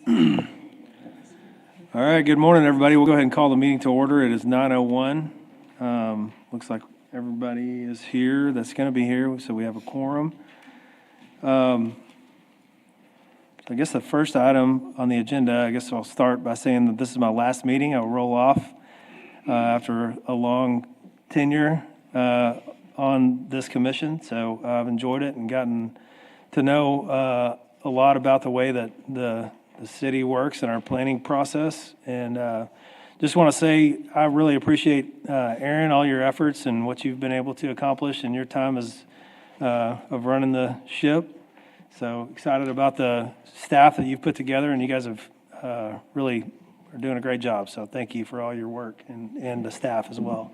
All right, good morning, everybody. We'll go ahead and call the meeting to order. It is 9:01. Looks like everybody is here that's going to be here, so we have a quorum. So I guess the first item on the agenda, I guess I'll start by saying that this is my last meeting. I'll roll off after a long tenure on this commission. So I've enjoyed it and gotten to know a lot about the way that the city works and our planning process. And just want to say I really appreciate, Aaron, all your efforts and what you've been able to accomplish in your time as of running the ship. So excited about the staff that you've put together, and you guys have really are doing a great job. So thank you for all your work and the staff as well.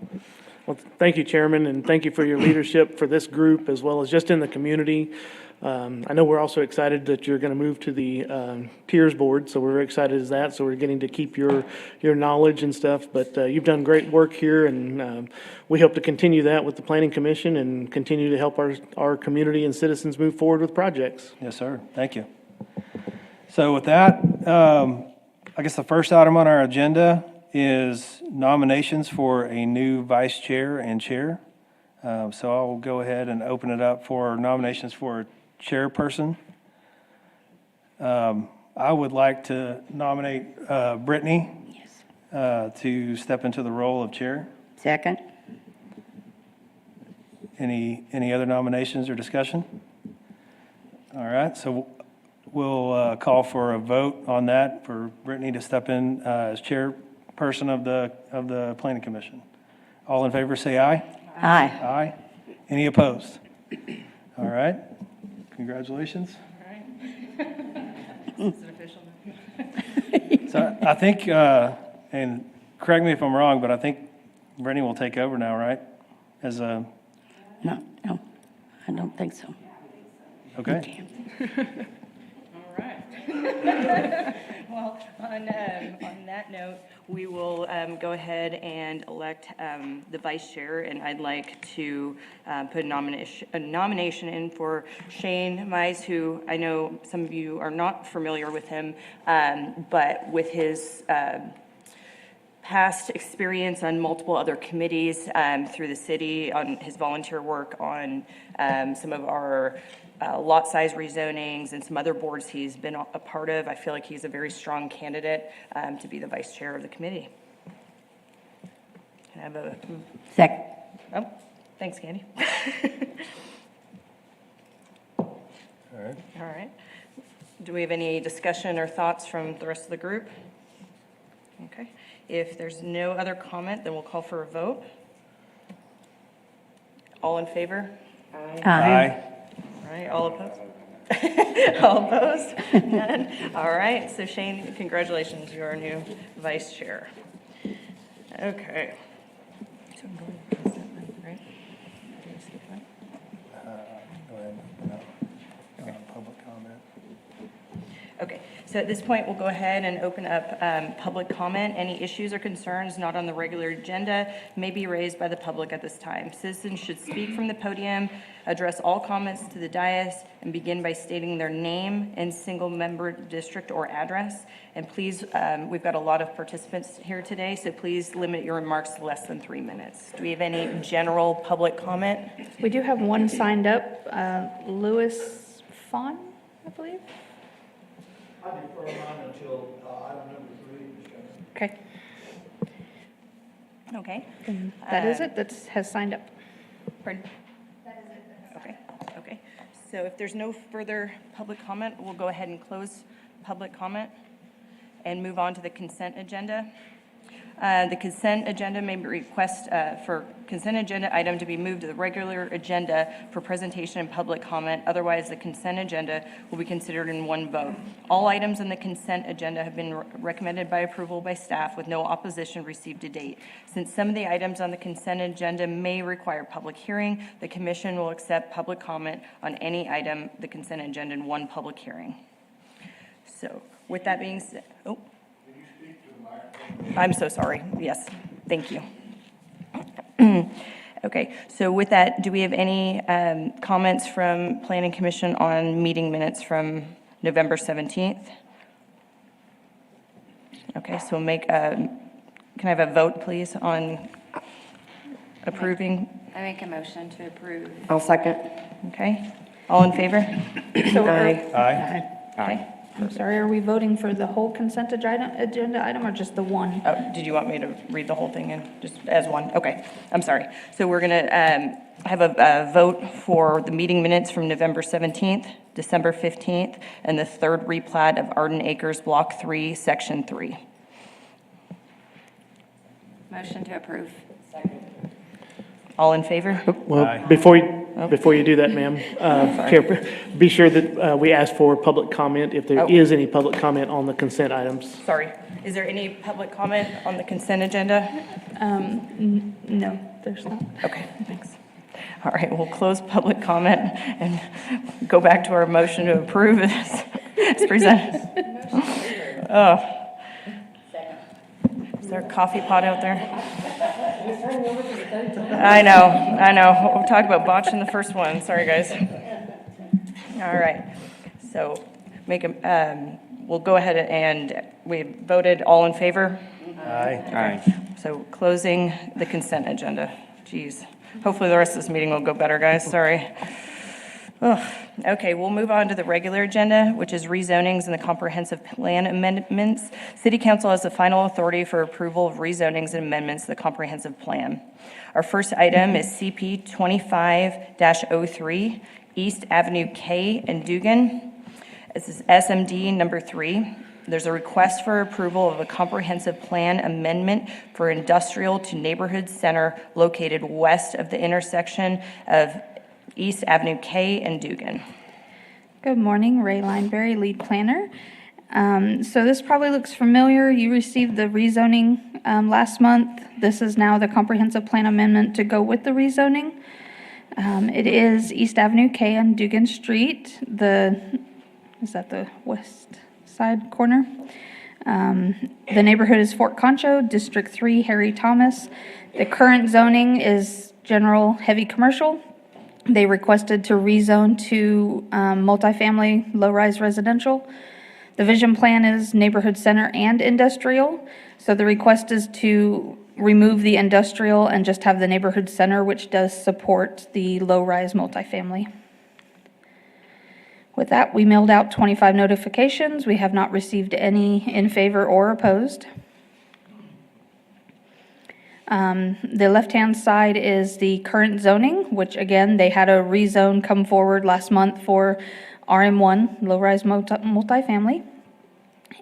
Well, thank you, Chairman, and thank you for your leadership for this group as well as just in the community. I know we're also excited that you're going to move to the Peers Board, so we're very excited as that. So we're getting to keep your knowledge and stuff. But you've done great work here, and we hope to continue that with the Planning Commission and continue to help our community and citizens move forward with projects. Yes, sir. Thank you. So with that, I guess the first item on our agenda is nominations for a new vice chair and chair. So I'll go ahead and open it up for nominations for chairperson. I would like to nominate Brittany to step into the role of chair. Second. Any other nominations or discussion? All right, so we'll call for a vote on that for Brittany to step in as chairperson of the Planning Commission. All in favor, say aye. Aye. Aye. Any opposed? All right. Congratulations. All right. Is it official? So I think, and correct me if I'm wrong, but I think Brittany will take over now, right? As a No, I don't think so. okay. All right. Well, on that note, we will go ahead and elect the vice chair, and I'd like to put a nomination in for Shane Mize, who I know some of you are not familiar with him, but with his past experience on multiple other committees through the city, on his volunteer work on some of our lot size rezonings and some other boards he's been a part of. I feel like he's a very strong candidate to be the vice chair of the committee. Can I have a... Second. Oh, thanks, Candy. All right. All right. Do we have any discussion or thoughts from the rest of the group? Okay. If there's no other comment, then we'll call for a vote. All in favor? Aye. Aye. All right, all opposed? All opposed? None? All right, so Shane, congratulations, you're our new vice chair. Okay. So I'm going to consent then, right? Do you skip that? Go ahead. No. Public comment. Okay, so at this point, we'll go ahead and open up public comment. Any issues or concerns not on the regular agenda may be raised by the public at this time. Citizens should speak from the podium, address all comments to the dais, and begin by stating their name and single-member district or address. And please, we've got a lot of participants here today, so please limit your remarks to less than 3 minutes. Do we have any general public comment? We do have one signed up, Louis Fawn, I believe. I defer mine until item number 3 is discussed. Okay, Okay. then that is it, that has signed up. Pardon? Okay, okay. So if there's no further public comment, we'll go ahead and close public comment and move on to the consent agenda. The consent agenda may request for consent agenda item to be moved to the regular agenda for presentation and public comment. Otherwise, the consent agenda will be considered in one vote. All items in the consent agenda have been recommended by approval by staff with no opposition received to date. Since some of the items on the consent agenda may require public hearing, the commission will accept public comment on any item, the consent agenda, in one public hearing. So with that being said, oh. I'm so sorry. Yes, thank you. Okay, so with that, do we have any comments from Planning Commission on meeting minutes from November 17th? Okay, so can I have a vote, please, on approving? I make a motion to approve. I'll second. Okay, all in favor? So Aye. Okay. I'm sorry, are we voting for the whole consent agenda item or just the one? Oh, did you want me to read the whole thing in, just as one? Okay, I'm sorry. So we're going to have a vote for the meeting minutes from November 17th, December 15th, and the third replat of Arden Acres Block 3, Section 3. Motion to approve. All in favor? Well, before you do that, ma'am, be sure that we ask for public comment if there is any public comment on the consent items. Sorry. Is there any public comment on the consent agenda? No, there's not. Okay, thanks. All right, we'll close public comment and go back to our motion to approve as presented. Oh. Is there a coffee pot out there? I know. We'll talk about botching the first one. Sorry, guys. All right. So we'll go ahead and we voted all in favor? Aye. So closing the consent agenda. Geez. Hopefully the rest of this meeting will go better, guys. Sorry. Ugh. Okay, we'll move on to the regular agenda, which is rezonings and the comprehensive plan amendments. City Council has the final authority for approval of rezonings and amendments to the comprehensive plan. Our first item is CP 25-03, East Avenue K in Dugan. This is SMD number 3. There's a request for approval of a comprehensive plan amendment for industrial to neighborhood center located west of the intersection of East Avenue K and Dugan. Good morning, Ray Lineberry, lead planner. So this probably looks familiar. You received the rezoning last month. This is now the comprehensive plan amendment to go with the rezoning. It is East Avenue K on Dugan Street. Is that the west side corner? The neighborhood is Fort Concho, District 3, Harry Thomas. The current zoning is general heavy commercial. They requested to rezone to multifamily, low-rise residential. The vision plan is neighborhood center and industrial. So the request is to remove the industrial and just have the neighborhood center, which does support the low-rise multifamily. With that, we mailed out 25 notifications. We have not received any in favor or opposed. The left-hand side is the current zoning, which again, they had a rezone come forward last month for RM1, low-rise multifamily.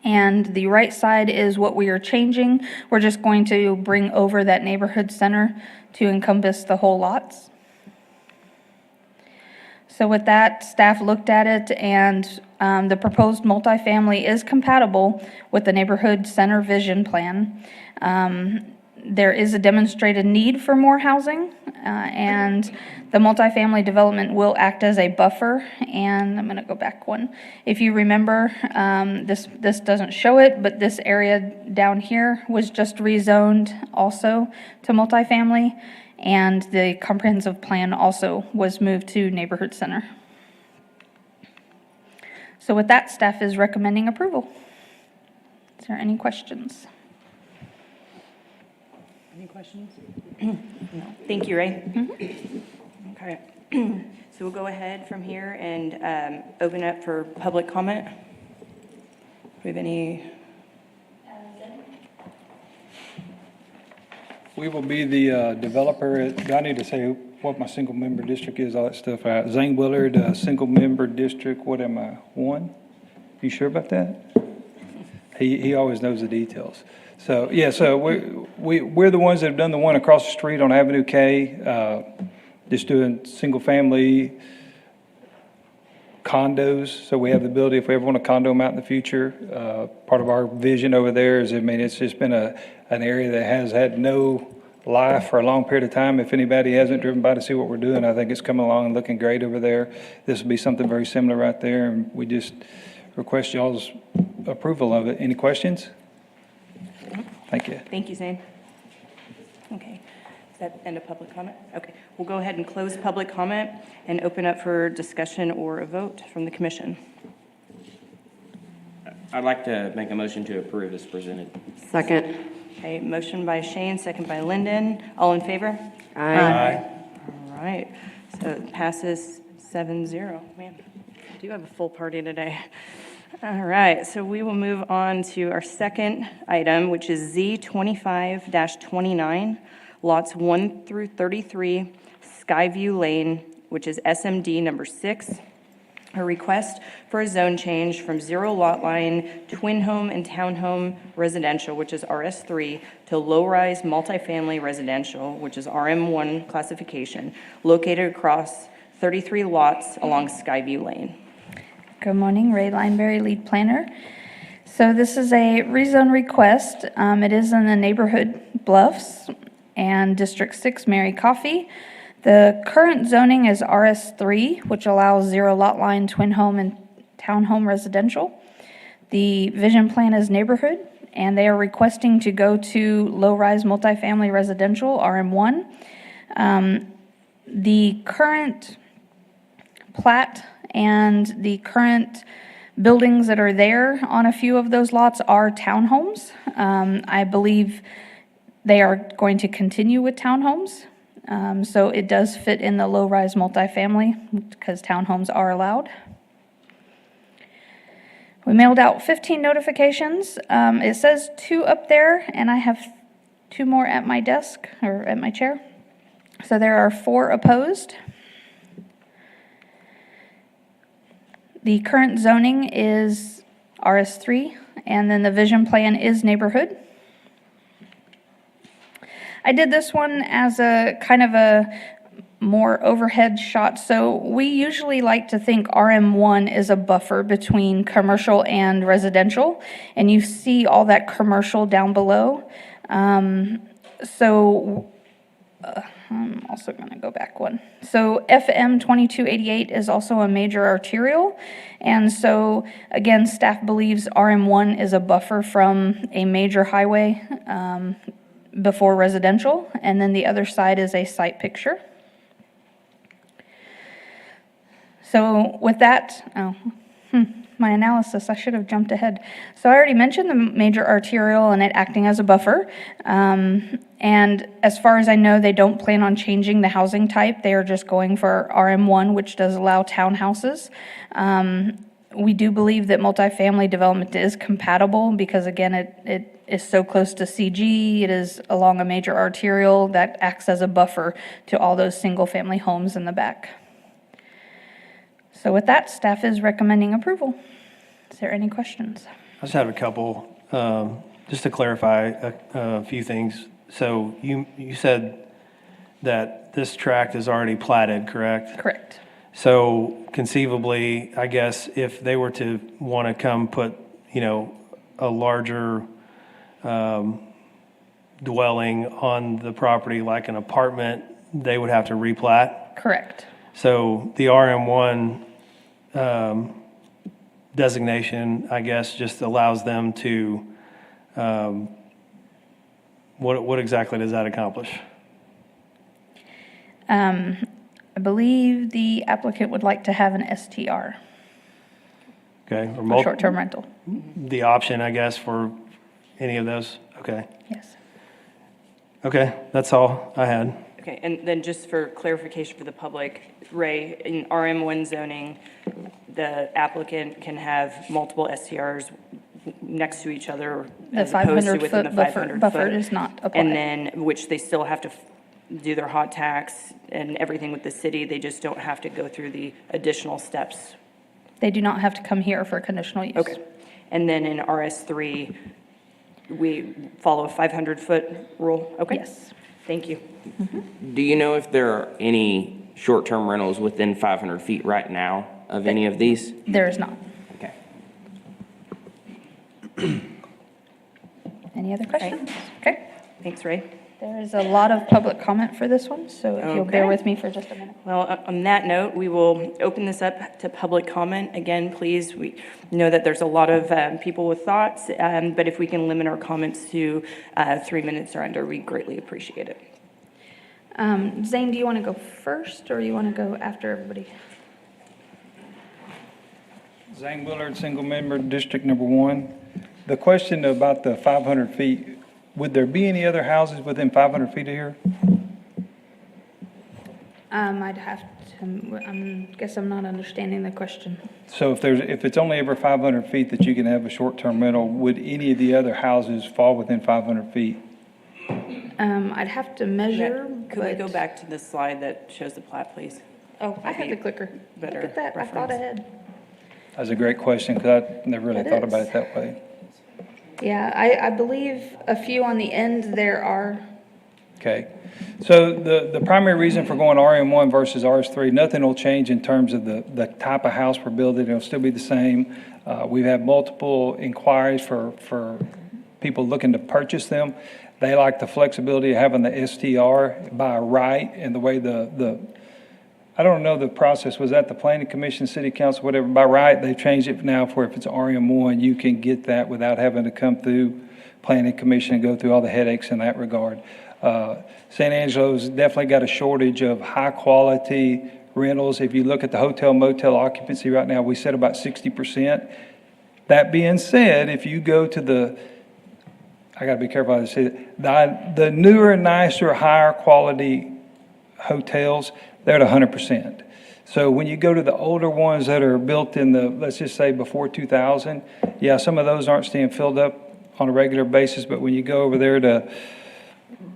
And the right side is what we are changing. We're just going to bring over that neighborhood center to encompass the whole lots. So with that, staff looked at it and the proposed multifamily is compatible with the neighborhood center vision plan. There is a demonstrated need for more housing, and the multifamily development will act as a buffer. And I'm going to go back one. If you remember, this doesn't show it, but this area down here was just rezoned also to multifamily, and the comprehensive plan also was moved to neighborhood center. So with that, staff is recommending approval. Is there any questions? Any questions? No. Thank you, Ray. Okay. So we'll go ahead from here and open up for public comment. Do we have any? We will be the developer. Do I need to say what my single-member district is, all that stuff? Zane Willard, single-member district, what am I, 1? You sure about that? He always knows the details. So, yeah, so we're the ones that have done the one across the street on Avenue K, just doing single-family condos. So we have the ability, if we ever want to condo them out in the future, part of our vision over there is, I mean, it's just been an area that has had no life for a long period of time. If anybody hasn't driven by to see what we're doing, I think it's coming along and looking great over there. This will be something very similar right there, and we just request y'all's approval of it. Any questions? Thank you. Thank you, Zane. Okay. Is that end of public comment? Okay. We'll go ahead and close public comment and open up for discussion or a vote from the commission. I'd like to make a motion to approve as presented. Second. Okay, motion by Shane, second by Lyndon. All in favor? Aye. All right, so it passes 7-0. Man, I do have a full party today. All right, so we will move on to our second item, which is Z 25-29, lots 1 through 33, Skyview Lane, which is SMD number 6. A request for a zone change from zero lot line twin home and townhome residential, which is RS3, to low-rise multifamily residential, which is RM1 classification, located across 33 lots along Skyview Lane. Good morning, Ray Lineberry, lead planner. So this is a rezone request. It is in the neighborhood Bluffs and District 6 Mary Coffee. The current zoning is RS3, which allows zero lot line twin home and townhome residential. The vision plan is neighborhood, and they are requesting to go to low-rise multifamily residential, RM1. The current plat and the current buildings that are there on a few of those lots are townhomes. I believe they are going to continue with townhomes. So it does fit in the low-rise multifamily because townhomes are allowed. We mailed out 15 notifications. It says 2 up there, and I have 2 more at my desk or at my chair. So there are 4 opposed. The current zoning is RS3, and then the vision plan is neighborhood. I did this one as a kind of a more overhead shot. So we usually like to think RM1 is a buffer between commercial and residential, and you see all that commercial down below. I'm also going to go back one. So FM 2288 is also a major arterial, and so again, staff believes RM1 is a buffer from a major highway before residential, and then the other side is a site picture. So with that, my analysis, I should have jumped ahead. So I already mentioned the major arterial and it acting as a buffer. And as far as I know, they don't plan on changing the housing type. They are just going for RM1, which does allow townhouses. We do believe that multifamily development is compatible because, again, it is so close to CG. It is along a major arterial that acts as a buffer to all those single-family homes in the back. So with that, staff is recommending approval. Is there any questions? I just have a couple, just to clarify a few things. So you said that this tract is already platted, correct? Correct. So conceivably, I guess if they were to want to come put, a larger dwelling on the property like an apartment, they would have to replat? Correct. So the RM1 designation, I guess, just allows them to, what exactly does that accomplish? I believe the applicant would like to have an STR, Okay. or short-term rental. The option, I guess, for any of those? Okay. Yes. Okay, that's all I had. Okay, and then just for clarification for the public, Ray, in RM1 zoning, the applicant can have multiple STRs next to each other The as opposed to within the 500-foot 500 buffer foot. does not apply. And then, which they still have to do their hot tax and everything with the city, they just don't have to go through the additional steps. They do not have to come here for conditional use. Okay. And then in RS3, we follow a 500-foot rule? Okay. Yes. Thank you. Do you know if there are any short-term rentals within 500 feet right now of any of these? There is not. Okay. Any other questions? Okay. Thanks, Ray. There is a lot of public comment for this one, so if you'll bear Okay. with me for just a minute. Well, on that note, we will open this up to public comment. Again, please, we know that there's a lot of people with thoughts, but if we can limit our comments to 3 minutes or under, we greatly appreciate it. Zane, do you want to go first, or you want to go after everybody? Zane Willard, single member, District Number 1. The question about the 500 feet, would there be any other houses within 500 feet of here? I'd have to, guess I'm not understanding the question. So if it's only ever 500 feet that you can have a short-term rental, would any of the other houses fall within 500 feet? I'd have to measure, Could we go but- back to the slide that shows the plat, please? Oh, I had the clicker. Better Look at that, I thought reference. ahead. That's a great question, because I never really It thought about is. it that way. Yeah, I believe a few on the end there are. Okay, so the primary reason for going RM1 versus RS3, nothing will change in terms of the type of house we're building, it'll still be the same. We've had multiple inquiries for people looking to purchase them. They like the flexibility of having the STR by right, and the way I don't know the process, was that the planning commission, city council, whatever, by right, they've changed it now for if it's RM1, you can get that without having to come through planning commission and go through all the headaches in that regard. San Angelo's definitely got a shortage of high-quality rentals. If you look at the hotel motel occupancy right now, we said about 60%. That being said, if you go to I gotta be careful how I say it, the newer, nicer, higher quality hotels, they're at 100%. So when you go to the older ones that are built in let's just say before 2000, yeah, some of those aren't staying filled up on a regular basis, but when you go over there to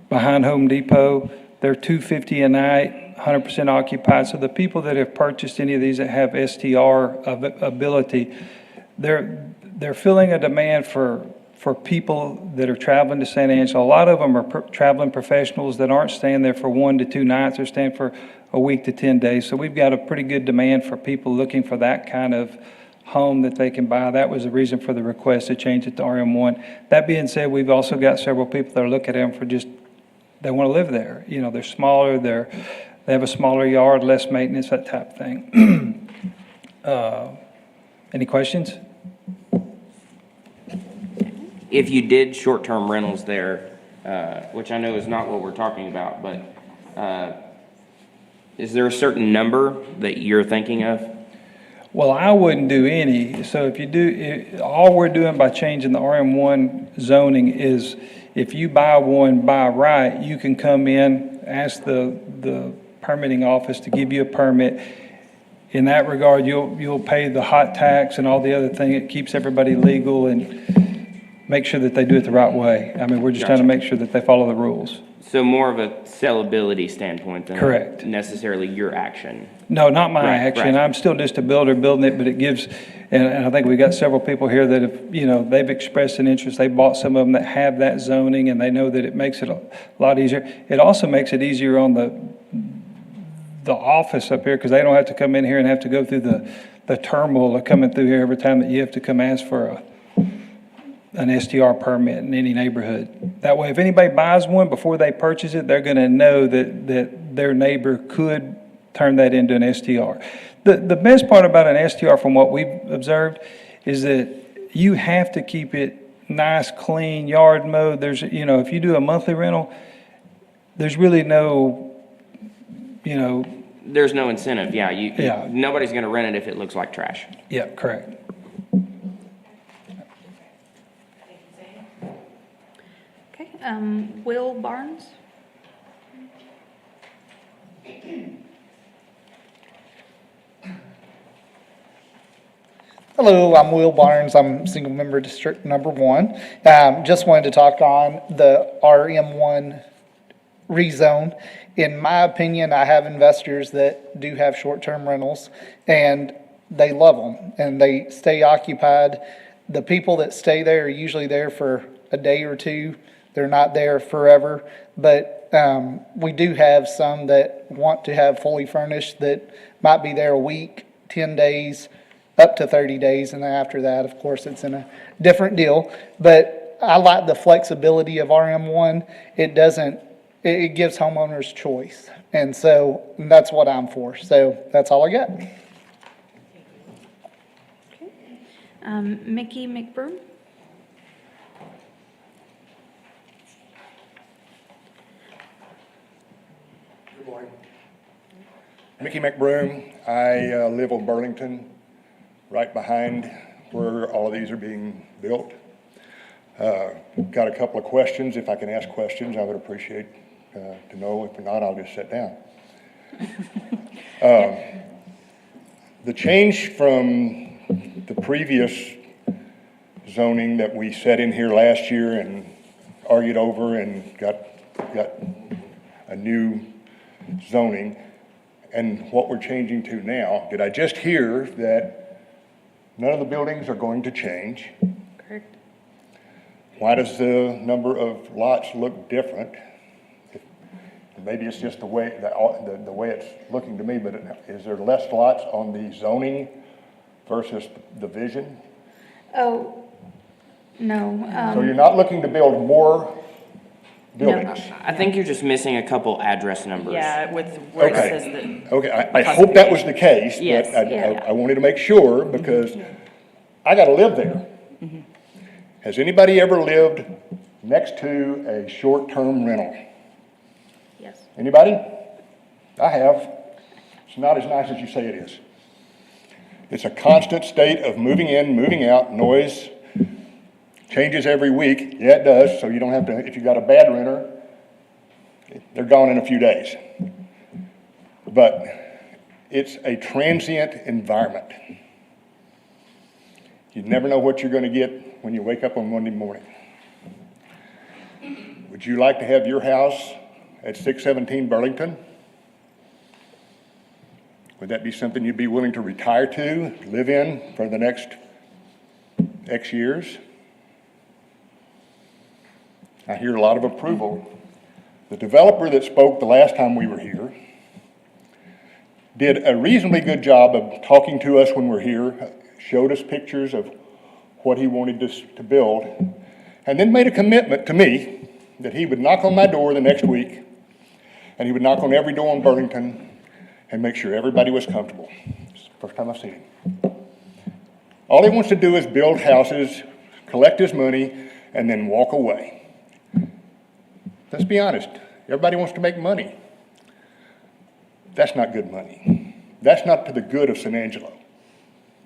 behind Home Depot, they're $250 a night, 100% occupied. So the people that have purchased any of these that have STR ability, they're filling a demand for people that are traveling to San Angelo. A lot of them are traveling professionals that aren't staying there for 1 to 2 nights. They're staying for a week to 10 days. So we've got a pretty good demand for people looking for that kind of home that they can buy. That was the reason for the request to change it to RM1. That being said, we've also got several people that are looking at them for just, they want to live there. You know, they're smaller, they have a smaller yard, less maintenance, that type of thing. Any questions? If you did short-term rentals there, which I know is not what we're talking about, but is there a certain number that you're thinking of? Well, I wouldn't do any. So if you do, all we're doing by changing the RM1 zoning is if you buy one by right, you can come in, ask the permitting office to give you a permit. In that regard, you'll pay the hot tax and all the other thing. It keeps everybody legal and make sure that they do it the right way. I mean, we're just trying to make sure that they follow the rules. So more of a sellability standpoint than Correct. necessarily your action. No, not my Right, action. right. I'm still just a builder building it, but it gives, and I think we got several people here that have, they've expressed an interest. They bought some of them that have that zoning, and they know that it makes it a lot easier. It also makes it easier on the office up here, because they don't have to come in here and have to go through the turmoil of coming through here every time that you have to come ask for an STR permit in any neighborhood. That way, if anybody buys one before they purchase it, they're gonna know that their neighbor could turn that into an STR. The best part about an STR from what we've observed is that you have to keep it nice, clean, yard mowed. There's, if you do a monthly rental, there's really no, There's no incentive, yeah. Yeah. Nobody's gonna rent it if it looks like trash. yeah, correct. Okay, Will Barnes? Hello, I'm Will Barnes. I'm single member District Number 1. Just wanted to talk on the RM1 rezone. In my opinion, I have investors that do have short-term rentals, and they love them, and they stay occupied. The people that stay there are usually there for a day or two. They're not there forever, but we do have some that want to have fully furnished that might be there a week, 10 days, up to 30 days, and then after that, of course, it's in a different deal. But I like the flexibility of RM1. It gives homeowners choice, and so that's what I'm for. So that's all I got. Mickey McBroom? Mickey McBroom. I live on Burlington. right behind where all of these are being built. Got a couple of questions. If I can ask questions, I would appreciate to know. If not, I'll just sit down. The change from the previous zoning that we set in here last year and argued over and got a new zoning, and what we're changing to now, did I just hear that none of the buildings are going to change? Correct. Why does the number of lots look different? Maybe it's just the way it's looking to me, but is there less lots on the zoning versus the vision? Oh, no. So you're not looking to build more buildings? I think you're just missing a couple address numbers. Yeah, with where it Okay. says that. Okay, I hope that was the case, but Yes. I wanted to make sure because I gotta live there. Has anybody ever lived next to a short-term rental? Yes. Anybody? I have. It's not as nice as you say it is. It's a constant state of moving in, moving out, noise, changes every week. Yeah, it does, so you don't have to, if you got a bad renter, they're gone in a few days. But it's a transient environment. You never know what you're gonna get when you wake up on Monday morning. Would you like to have your house at 617 Burlington? Would that be something you'd be willing to retire to, live in for the next X years? I hear a lot of approval. The developer that spoke the last time we were here did a reasonably good job of talking to us when we're here, showed us pictures of what he wanted us to build, and then made a commitment to me that he would knock on my door the next week, and he would knock on every door in Burlington and make sure everybody was comfortable. It's the first time I've seen him. All he wants to do is build houses, collect his money, and then walk away. Let's be honest, everybody wants to make money. That's not good money. That's not to the good of San Angelo.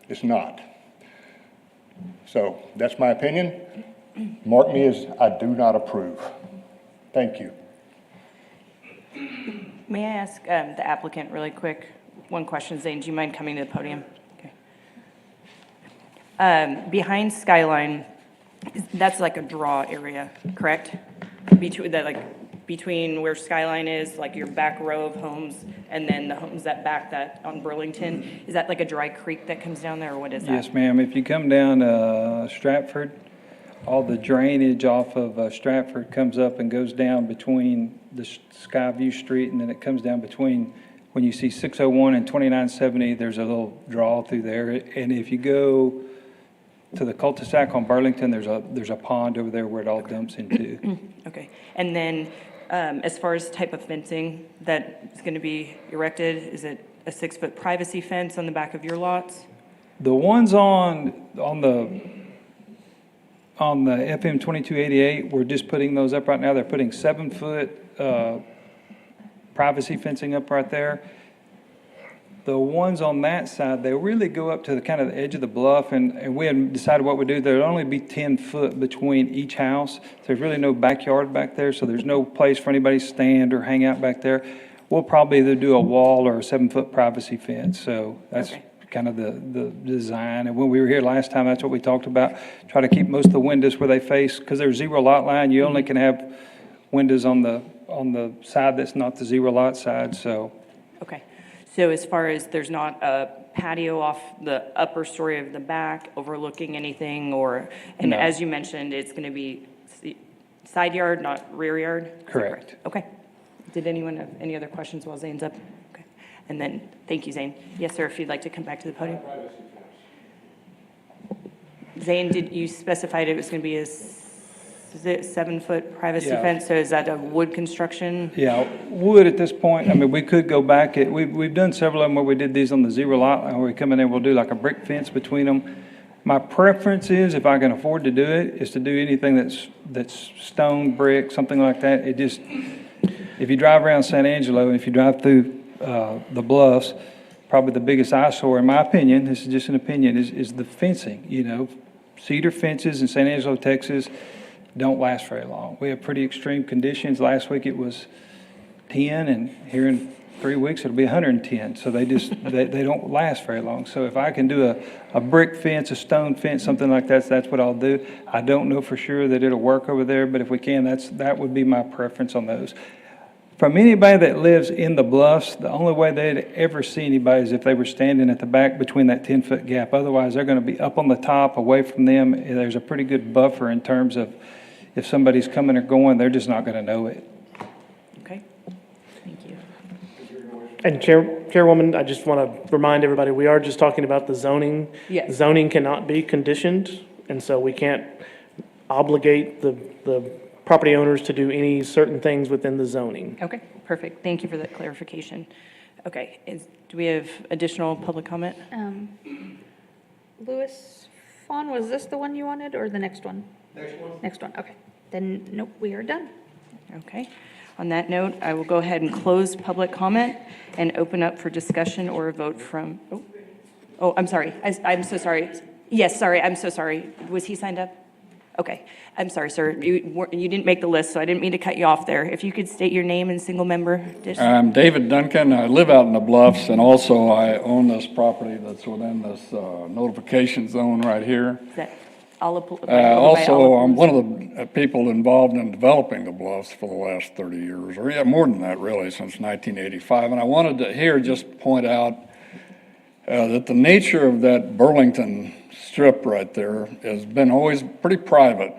It's not. So that's my opinion. Mark me as I do not approve. Thank you. May I ask the applicant really quick, one question, Zane, do you mind coming to the podium? Okay. Behind Skyline, that's like a draw area, correct? Between where Skyline is, like your back row of homes, and then the homes that back that on Burlington, is that like a dry creek that comes down there, or what is that? Yes, ma'am. If you come down Stratford, all the drainage off of Stratford comes up and goes down between the Skyview Street, and then it comes down between, when you see 601 and 2970, there's a little draw through there. And if you go to the cul-de-sac on Burlington, there's a pond over there where it all dumps into. Okay, and then as far as type of fencing that is going to be erected, is it a 6-foot privacy fence on the back of your lots? The ones on the FM 2288, we're just putting those up right now. They're putting 7-foot privacy fencing up right there. The ones on that side, they really go up to the kind of the edge of the bluff, and we hadn't decided what we do. There'll only be 10 foot between each house. There's really no backyard back there, so there's no place for anybody to stand or hang out back there. We'll probably either do a wall or a 7-foot privacy fence, so that's kind of the design. And when we were here last time, that's what we talked about. Try to keep most of the windows where they face, because there's zero lot line. You only can have windows on the side that's not the zero lot side, so. Okay, so as far as there's not a patio off the upper story of the back overlooking anything, or, and No. as you mentioned, it's going to be side yard, not rear yard? Is that Correct. Okay. Did anyone have any other questions while Zane's up? Okay. And then, thank you, Zane. Yes, sir, if you'd like to come back to the podium. Zane, did you specify it was going to be a 7-foot privacy Yeah. fence? So is that a wood construction? Yeah, wood at this point. I mean, we could go back. We've done several of them where we did these on the zero lot, and we come in there, we'll do like a brick fence between them. My preference is, if I can afford to do it, is to do anything that's stone, brick, something like that. It just, if you drive around San Angelo, and if you drive through the bluffs, probably the biggest eyesore, in my opinion, this is just an opinion, is the fencing, you know. Cedar fences in San Angelo, Texas, don't last very long. We have pretty extreme conditions. Last week it was 10, and here in 3 weeks it'll be 110. So they just, they don't last very long. So if I can do a brick fence, a stone fence, something like that, that's what I'll do. I don't know for sure that it'll work over there, but if we can, that would be my preference on those. From anybody that lives in the bluffs, the only way they'd ever see anybody is if they were standing at the back between that 10-foot gap. Otherwise, they're going to be up on the top, away from them. There's a pretty good buffer in terms of if somebody's coming or going, they're just not going to know it. Okay, thank you. And Chairwoman, I just want to remind everybody, we are just talking about the zoning. Yes. Zoning cannot be conditioned, and so we can't obligate the property owners to do any certain things within the zoning. Okay, perfect. Thank you for that clarification. Okay, do we have additional public comment? Louis Fawn, was this the one you wanted, or the next one? Next one, okay. Then, nope, we are done. Okay. On that note, I will go ahead and close public comment and open up for discussion or a vote from, I'm sorry. I'm so sorry. Yes, sorry, I'm so sorry. Was he signed up? Okay. I'm sorry, sir. You didn't make the list, so I didn't mean to cut you off there. If you could state your name and single member district. I'm David Duncan. I live out in the Bluffs, and also I own this property that's within this notification zone right here. Is that Alapalooza? Also, I'm one of the people involved in developing the Bluffs for the last 30 years, or yeah, more than that really, since 1985. And I wanted to here just point out that the nature of that Burlington strip right there has been always pretty private.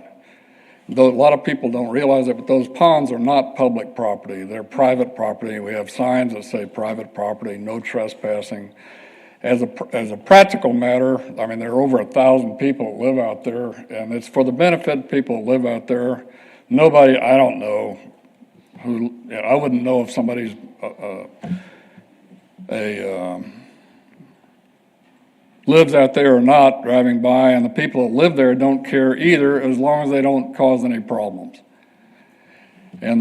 Though a lot of people don't realize it, but those ponds are not public property. They're private property. We have signs that say private property, no trespassing. As a practical matter, I mean, there are over 1,000 people that live out there, and it's for the benefit of people that live out there. Nobody, I don't know I wouldn't know if somebody's lives out there or not driving by, and the people that live there don't care either, as long as they don't cause any problems. And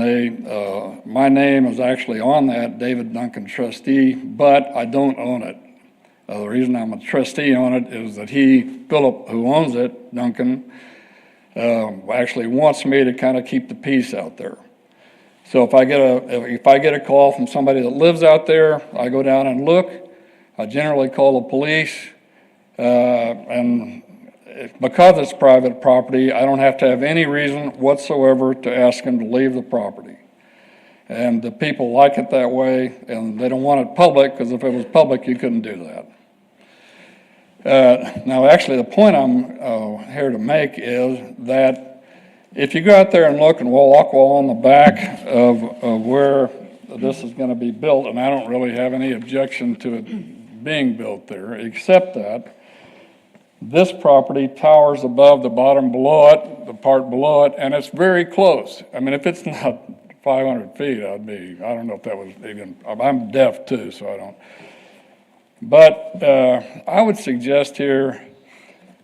my name is actually on that, David Duncan trustee, but I don't own it. The reason I'm a trustee on it is that Philip, who owns it, Duncan, actually wants me to kind of keep the peace out there. So if I get a call from somebody that lives out there, I go down and look. I generally call the police. And because it's private property, I don't have to have any reason whatsoever to ask them to leave the property. And the people like it that way, and they don't want it public, because if it was public, you couldn't do that. Now, actually, the point I'm here to make is that if you go out there and look and walk along the back of where this is going to be built, and I don't really have any objection to it being built there, except that this property towers above the bottom below it, the part below it, and it's very close. I mean, if it's not 500 feet, I don't know if that was even, I'm deaf too, so I don't. But I would suggest here,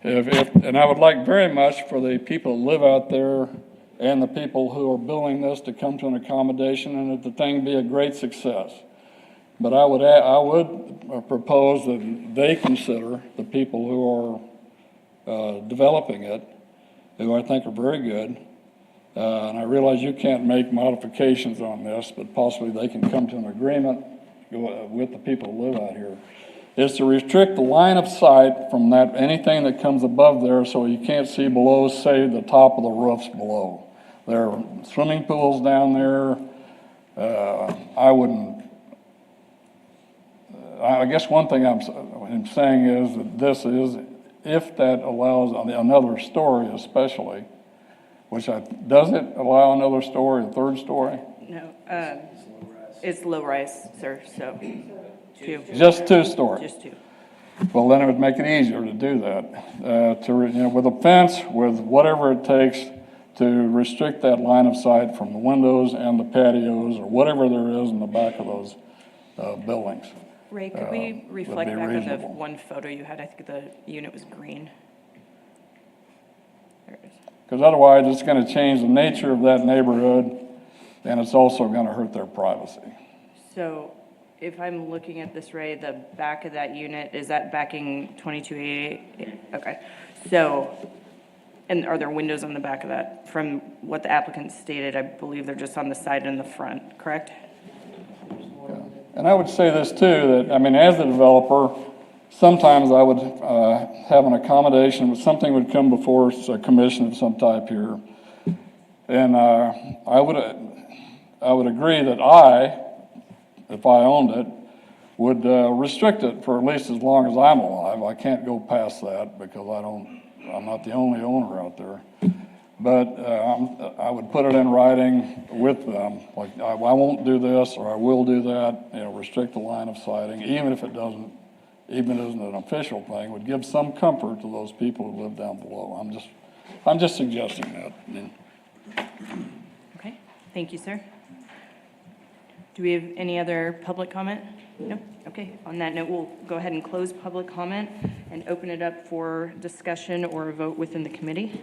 and I would like very much for the people that live out there and the people who are building this to come to an accommodation and that the thing be a great success. But I would propose that they consider the people who are developing it, who I think are very good. And I realize you can't make modifications on this, but possibly they can come to an agreement with the people who live out here, is to restrict the line of sight from anything that comes above there so you can't see below, say, the top of the roofs below. There are swimming pools down there. I guess one thing I'm saying is that this is, if that allows another story especially, does it allow another story, a third story? No, it's low rise, sir, so two. Just 2 stories? Just 2. Well, then it would make it easier to do that, with a fence, with whatever it takes to restrict that line of sight from the windows and the patios or whatever there is in the back of those buildings. Ray, could we reflect back on the reasonable. one photo you had? I think the unit was green. There it is. Because otherwise, it's going to change the nature of that neighborhood, and it's also going to hurt their privacy. So if I'm looking at this right, the back of that unit, is that backing 2288? Okay, so, and are there windows on the back of that? From what the applicant stated, I believe they're just on the side and the front, correct? And I would say this too, that, I mean, as a developer, sometimes I would have an accommodation, something would come before us, a commission of some type here. And I would agree that if I owned it, would restrict it for at least as long as I'm alive. I can't go past that because I'm not the only owner out there. But I would put it in writing with them, like I won't do this or I will do that, restrict the line of sighting, even if it isn't an official thing, would give some comfort to those people who live down below. I'm just suggesting that. Okay, thank you, sir. Do we have any other public comment? No? Okay, on that note, we'll go ahead and close public comment and open it up for discussion or a vote within the committee.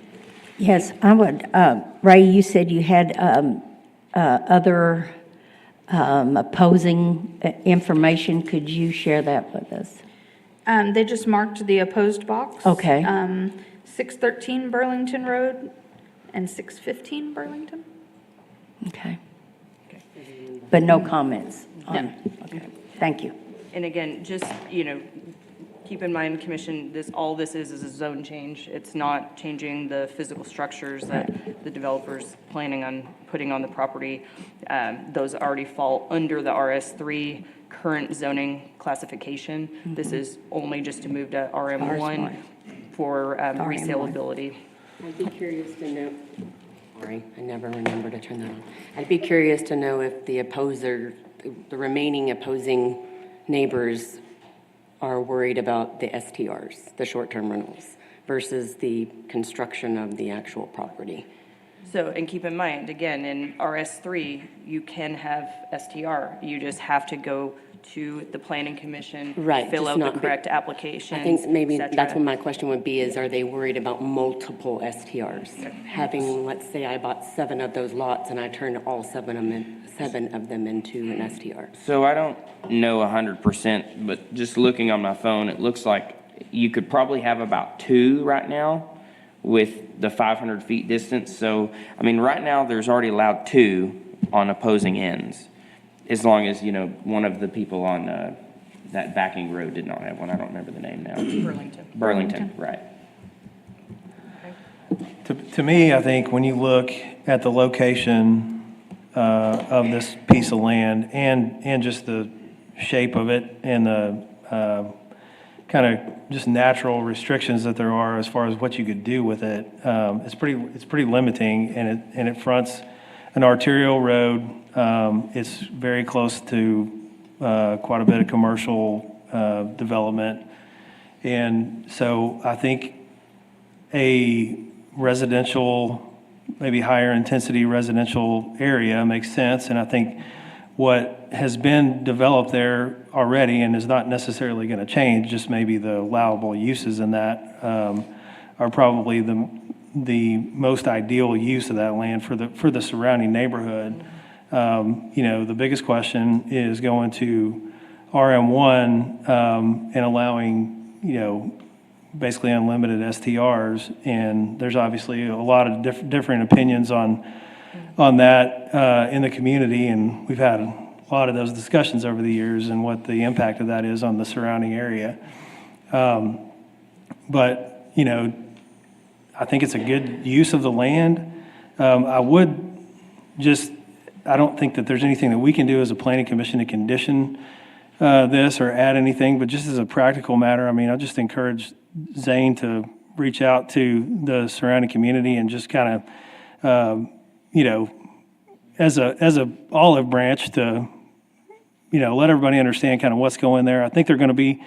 Yes, I would, Ray, you said you had other opposing information. Could you share that with us? They just marked the opposed box. Okay. 613 Burlington Road and 615 Burlington. Okay. But no comments? No. Okay, thank you. And again, just, keep in mind, Commission, all this is a zone change. It's not changing the physical structures that the developer's planning on putting on the property. Those already fall under the RS3 current zoning classification. This is only just to move to RM1 for resaleability. I'd be curious to know, sorry, I never remember to turn that on. I'd be curious to know if the remaining opposing neighbors are worried about the STRs, the short-term rentals, versus the construction of the actual property. So, and keep in mind, again, in RS3, you can have STR. You just have to go to the planning commission, Right, fill just out the not correct applications, I think maybe et cetera. that's what my question would be, is are they worried about multiple STRs? Having, let's say I bought 7 of those lots and I turned all 7 of them into an STR. So I don't know 100%, but just looking on my phone, it looks like you could probably have about 2 right now with the 500 feet distance. So, I mean, right now there's already allowed 2 on opposing ends, as long as, one of the people on that backing road did not have one. I don't remember the name now. Burlington, right. To me, I think when you look at the location of this piece of land and just the shape of it and the kind of just natural restrictions that there are as far as what you could do with it, it's pretty limiting, and it fronts an arterial road. It's very close to quite a bit of commercial development, and so I think a residential, maybe higher intensity residential area makes sense. And I think what has been developed there already and is not necessarily going to change, just maybe the allowable uses in that are probably the most ideal use of that land for the surrounding neighborhood. The biggest question is going to RM1 and allowing, basically unlimited STRs, and there's obviously a lot of different opinions on that in the community, and we've had a lot of those discussions over the years and what the impact of that is on the surrounding area. But I think it's a good use of the land. I don't think that there's anything that we can do as a planning commission to condition this or add anything, but just as a practical matter, I mean, I'll just encourage Zane to reach out to the surrounding community and just kind of, as a olive branch to, let everybody understand kind of what's going there. I think they're going to be,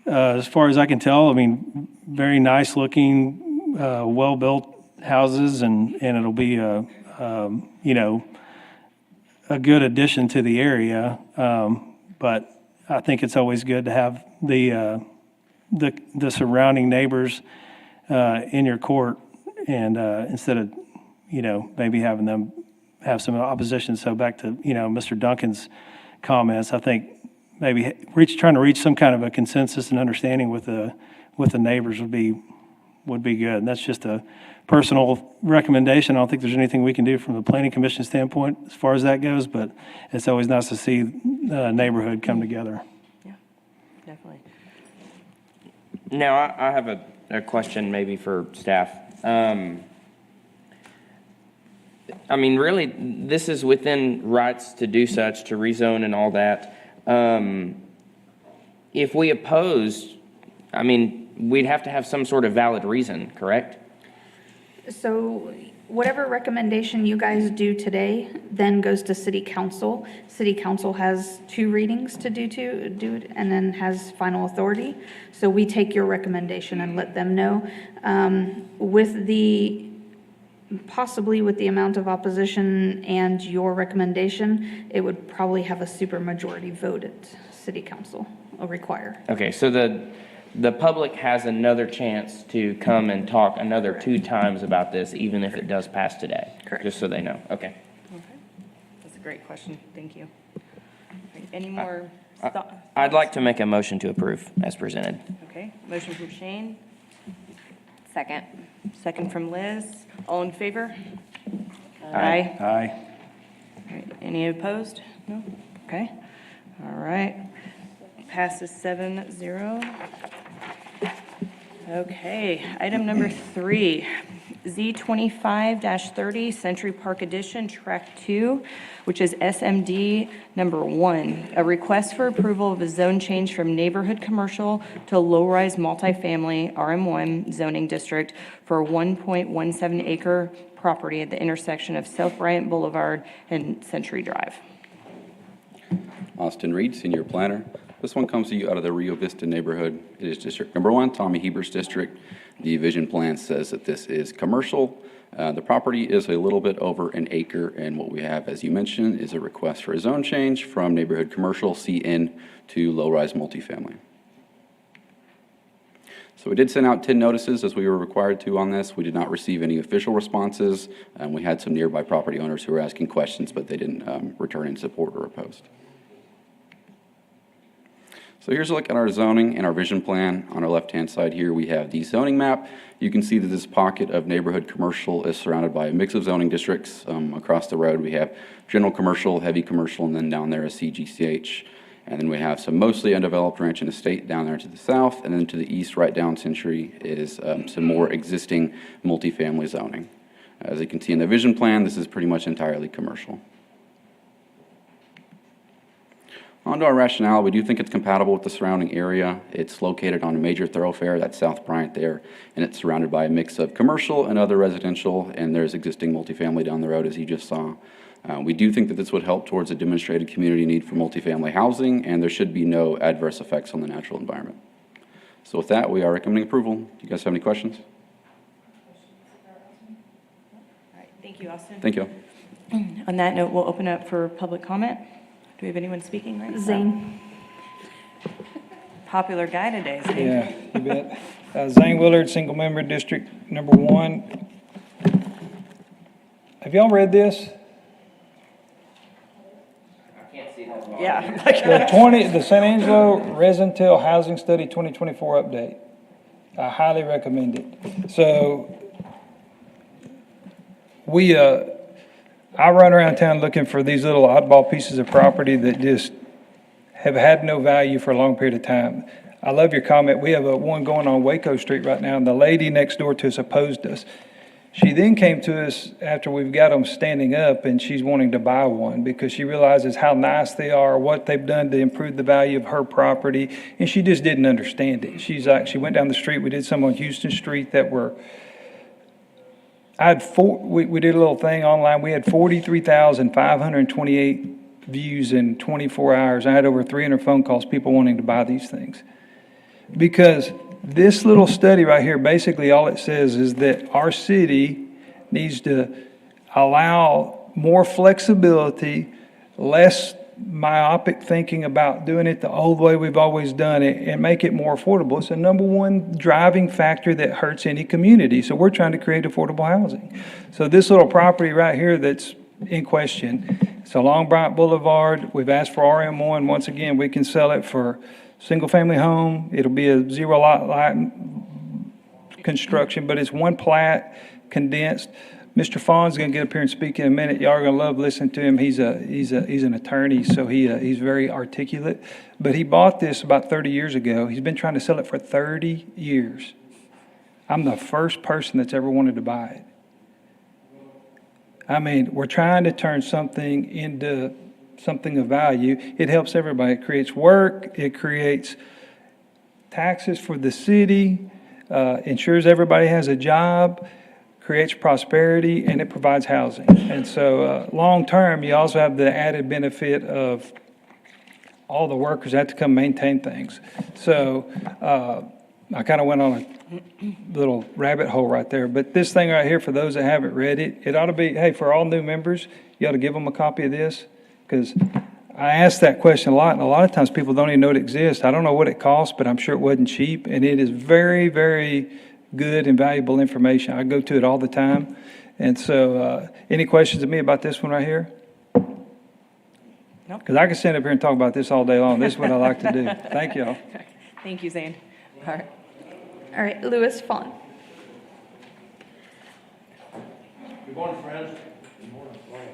as far as I can tell, I mean, very nice looking, well-built houses, and it'll be a good addition to the area. But I think it's always good to have the surrounding neighbors in your court, and instead of maybe having them have some opposition. So back to Mr. Duncan's comments, I think maybe trying to reach some kind of a consensus and understanding with the neighbors would be good. And that's just a personal recommendation. I don't think there's anything we can do from the planning commission standpoint as far as that goes, but it's always nice to see the neighborhood come together. Yeah, definitely. Now, I have a question maybe for staff. I mean, really, this is within rights to do such, to rezone and all that. If we oppose, I mean, we'd have to have some sort of valid reason, correct? So whatever recommendation you guys do today then goes to city council. City council has 2 readings to do it, and then has final authority. So we take your recommendation and let them know. Possibly with the amount of opposition and your recommendation, it would probably have a supermajority vote at city council, or require. Okay, so the public has another chance to come and talk another 2 times about this, even if it does pass today? Correct. Just so they know, okay. Okay, that's a great question, thank you. Any more thoughts? I'd like to make a motion to approve as presented. Okay, motion from Shane, Second. second from Liz. All in favor? Aye. Aye. All right, any opposed? No? Okay. All right. Passes 7-0. Okay, item number 3, Z25-30 Century Park Edition, Track 2, which is SMD number 1, a request for approval of a zone change from neighborhood commercial to low-rise multifamily RM1 zoning district for a 1.17 acre property at the intersection of South Bryant Boulevard and Century Drive. Austin Reed, Senior Planner. This one comes to you out of the Rio Vista neighborhood. It is District Number 1, Tommy Heber's district. The vision plan says that this is commercial. The property is a little bit over an acre, and what we have, as you mentioned, is a request for a zone change from neighborhood commercial CN to low-rise multifamily. So we did send out 10 notices as we were required to on this. We did not receive any official responses. We had some nearby property owners who were asking questions, but they didn't return in support or opposed. So here's a look at our zoning and our vision plan. On our left-hand side here, we have the zoning map. You can see that this pocket of neighborhood commercial is surrounded by a mix of zoning districts. Across the road, we have general commercial, heavy commercial, and then down there is CGCH. And then we have some mostly undeveloped ranch and estate down there to the south, and then to the east, right down Century, is some more existing multifamily zoning. As you can see in the vision plan, this is pretty much entirely commercial. On to our rationale, we do think it's compatible with the surrounding area. It's located on a major thoroughfare, that's South Bryant there, and it's surrounded by a mix of commercial and other residential, and there's existing multifamily down the road, as you just saw. We do think that this would help towards a demonstrated community need for multifamily housing, and there should be no adverse effects on the natural environment. So with that, we are recommending approval. Do you guys have any questions? All right, thank you, Austin. Thank you. On that note, we'll open up for public comment. Do we have anyone speaking right now? Zane. Popular guy today, Zane. Yeah, you bet. Zane Willard, single member, District Number 1. Have y'all read this? Yeah. The San Angelo Residential Housing Study 2024 update. I highly recommend it. So I run around town looking for these little oddball pieces of property that just have had no value for a long period of time. I love your comment. We have one going on Waco Street right now, and the lady next door to us opposed us. She then came to us after we've got them standing up, and she's wanting to buy one because she realizes how nice they are, what they've done to improve the value of her property, and she just didn't understand it. She went down the street. We did some on Houston Street that were, we did a little thing online. We had 43,528 views in 24 hours. I had over 300 phone calls, people wanting to buy these things. Because this little study right here, basically all it says is that our city needs to allow more flexibility, less myopic thinking about doing it the old way we've always done it, and make it more affordable. It's the number one driving factor that hurts any community. So we're trying to create affordable housing. So this little property right here that's in question, It's along Bryant Boulevard. We've asked for RM1. Once again, we can sell it for single-family home. It'll be a zero lot construction, but it's one plat, condensed. Mr. Fawn's going to get up here and speak in a minute. Y'all are going to love listening to him. He's an attorney, so he's very articulate. But he bought this about 30 years ago. He's been trying to sell it for 30 years. I'm the first person that's ever wanted to buy it. I mean, we're trying to turn something into something of value. It helps everybody. It creates work. It creates taxes for the city, ensures everybody has a job, creates prosperity, and it provides housing. And so long-term, you also have the added benefit of all the workers have to come maintain things. So I kind of went on a little rabbit hole right there. But this thing right here, for those that haven't read it, it ought to be, hey, for all new members, you ought to give them a copy of this, because I ask that question a lot, and a lot of times people don't even know it exists. I don't know what it costs, but I'm sure it wasn't cheap, and it is very, very good and valuable information. I go to it all the time. And so any questions of me about this one right here? No. Because I can stand up here and talk about this all day long. This is what I like to do. Thank y'all. Thank you, Zane. All right. All right, Louis Fawn. Good morning, friends.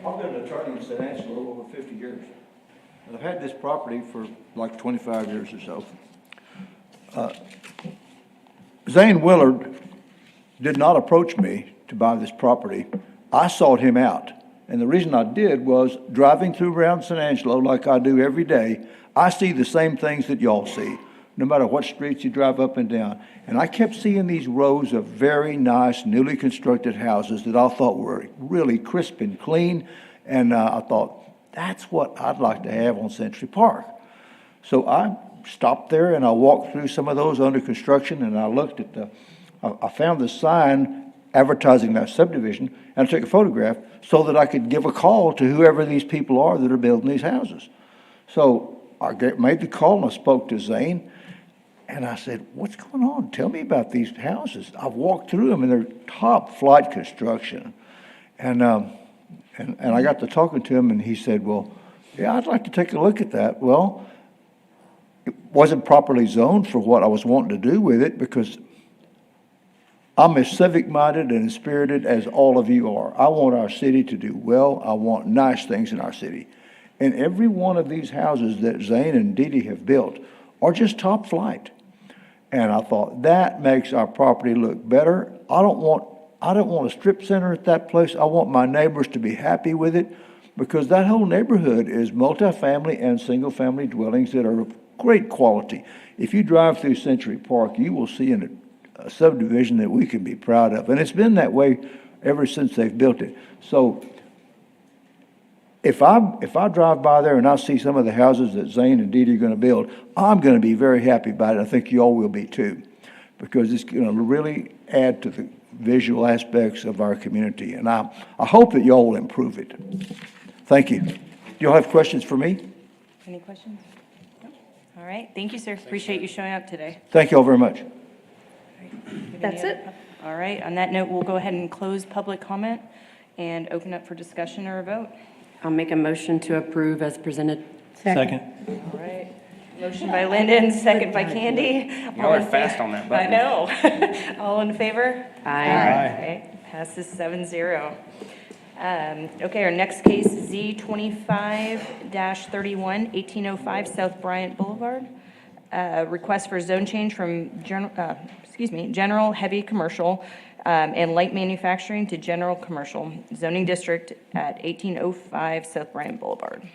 I've been an attorney in San Angelo over 50 years. And I've had this property for like 25 years or so. Zane Willard did not approach me to buy this property. I sought him out. And the reason I did was driving through around San Angelo like I do every day, I see the same things that y'all see, no matter what streets you drive up and down. And I kept seeing these rows of very nice, newly constructed houses that I thought were really crisp and clean. And I thought, that's what I'd like to have on Century Park. So I stopped there and I walked through some of those under construction, and I looked at I found the sign advertising that subdivision, and I took a photograph so that I could give a call to whoever these people are that are building these houses. So I made the call and I spoke to Zane, and I said, what's going on? Tell me about these houses. I've walked through them and they're top flight construction. And I got to talking to him, and he said, well, yeah, I'd like to take a look at that. Well, it wasn't properly zoned for what I was wanting to do with it, because I'm as civic-minded and as spirited as all of you are. I want our city to do well. I want nice things in our city. And every one of these houses that Zane and Dee Dee have built are just top flight. And I thought, that makes our property look better. I don't want a strip center at that place. I want my neighbors to be happy with it, because that whole neighborhood is multifamily and single-family dwellings that are of great quality. If you drive through Century Park, you will see a subdivision that we can be proud of. And it's been that way ever since they've built it. So if I drive by there and I see some of the houses that Zane and Dee Dee are going to build, I'm going to be very happy about it. I think you all will be too, because it's going to really add to the visual aspects of our community. And I hope that y'all will improve it. Thank you. Do y'all have questions for me? Any questions? No? All right. Thank you, sir. Appreciate you showing up today. Thank you all very much. That's it. All right. On that note, we'll go ahead and close public comment and open up for discussion or a vote. I'll make a motion to approve as presented. Second. All right. Motion by Lyndon, second by Candy. Y'all are fast on that I button. know. All in favor? Aye. Okay, passes 7-0. Okay, our next case, Z 25-31, 1805 South Bryant Boulevard. Request for zone change from general heavy commercial and light manufacturing to general commercial zoning district at 1805 South Bryant Boulevard.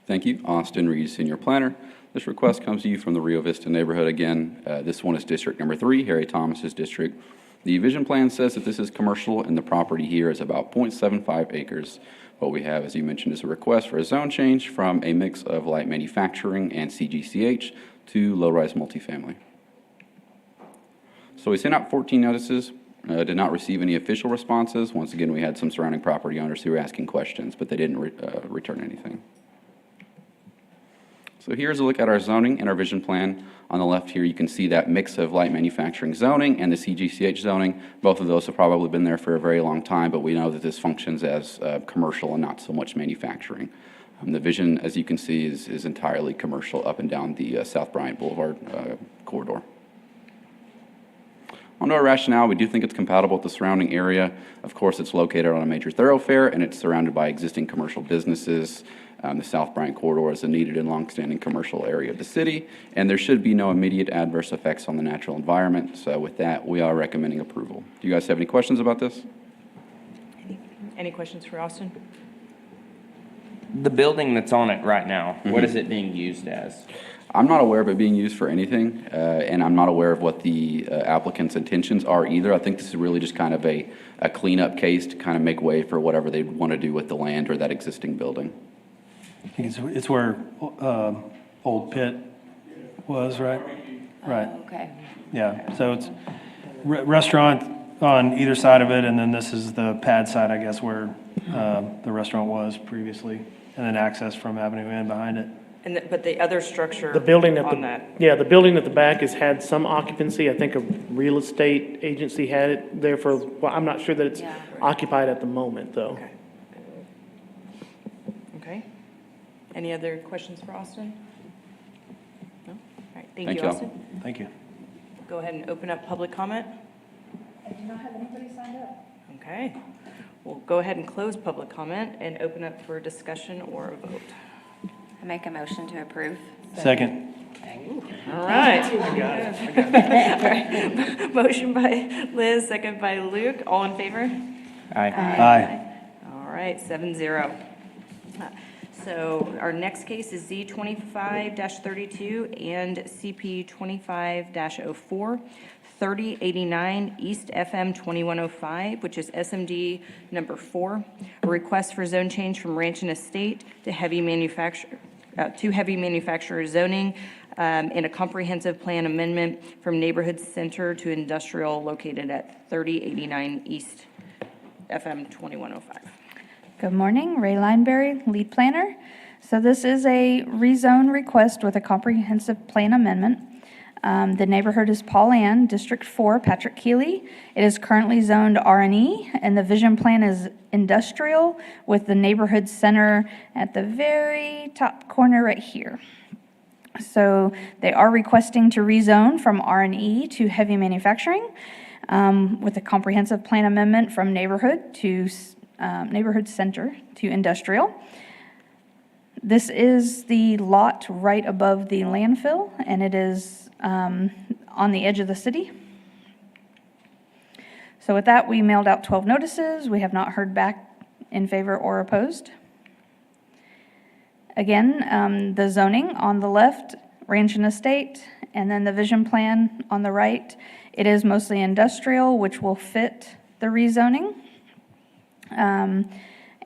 Thank you. Austin Reed, Senior Planner. This request comes to you from the Rio Vista neighborhood again. This one is District Number 3, Harry Thomas's district. The vision plan says that this is commercial, and the property here is about 0.75 acres. What we have, as you mentioned, is a request for a zone change from a mix of light manufacturing and CGCH to low-rise multifamily. So we sent out 14 notices, did not receive any official responses. Once again, we had some surrounding property owners who were asking questions, but they didn't return anything. So here's a look at our zoning and our vision plan. On the left here, you can see that mix of light manufacturing zoning and the CGCH zoning. Both of those have probably been there for a very long time, but we know that this functions as commercial and not so much manufacturing. The vision, as you can see, is entirely commercial up and down the South Bryant Boulevard corridor. On our rationale, we do think it's compatible with the surrounding area. Of course, it's located on a major thoroughfare, and it's surrounded by existing commercial businesses. The South Bryant corridor is a needed and longstanding commercial area of the city, and there should be no immediate adverse effects on the natural environment. So with that, we are recommending approval. Do you guys have any questions about this? Any questions for Austin? The building that's on it right now, what is it being used as? I'm not aware of it being used for anything, and I'm not aware of what the applicant's intentions are either. I think this is really just kind of a cleanup case to kind of make way for whatever they want to do with the land or that existing building. I think it's where Old Pit was, right? Right. Okay. Yeah, so it's restaurant on either side of it, and then this is the pad side, I guess, where the restaurant was previously, and then access from Avenue N behind it. But the other structure The building at on the, that, yeah, the building at the back has had some occupancy. I think a real estate agency had it there for, well, I'm not sure that it's occupied at the moment, though. Okay. Okay. Any other questions for Austin? No? All right, thank you, you. Austin. Thank you. Go ahead and open up public comment. I do not have anybody signed up. Okay. We'll go ahead and close public comment and open up for discussion or a vote. I make a motion to approve. Second. All right. I got it. Motion by Liz, second by Luke. All in favor? Aye. Aye. All right, 7-0. So our next case is Z 25-32 and CP 25-04, 3089 East FM 2105, which is SMD number 4, a request for zone change from ranch and estate to heavy manufacturer zoning, and a comprehensive plan amendment from neighborhood center to industrial located at 3089 East FM 2105. Good morning, Ray Lineberry, lead planner. So this is a rezone request with a comprehensive plan amendment. The neighborhood is Paul Ann, District 4, Patrick Keeley. It is currently zoned R&E, and the vision plan is industrial with the neighborhood center at the very top corner right here. So they are requesting to rezone from R&E to heavy manufacturing with a comprehensive plan amendment from neighborhood to neighborhood center to industrial. This is the lot right above the landfill, and it is on the edge of the city. So with that, we mailed out 12 notices. We have not heard back in favor or opposed. Again, the zoning on the left, ranch and estate, and then the vision plan on the right. It is mostly industrial, which will fit the rezoning.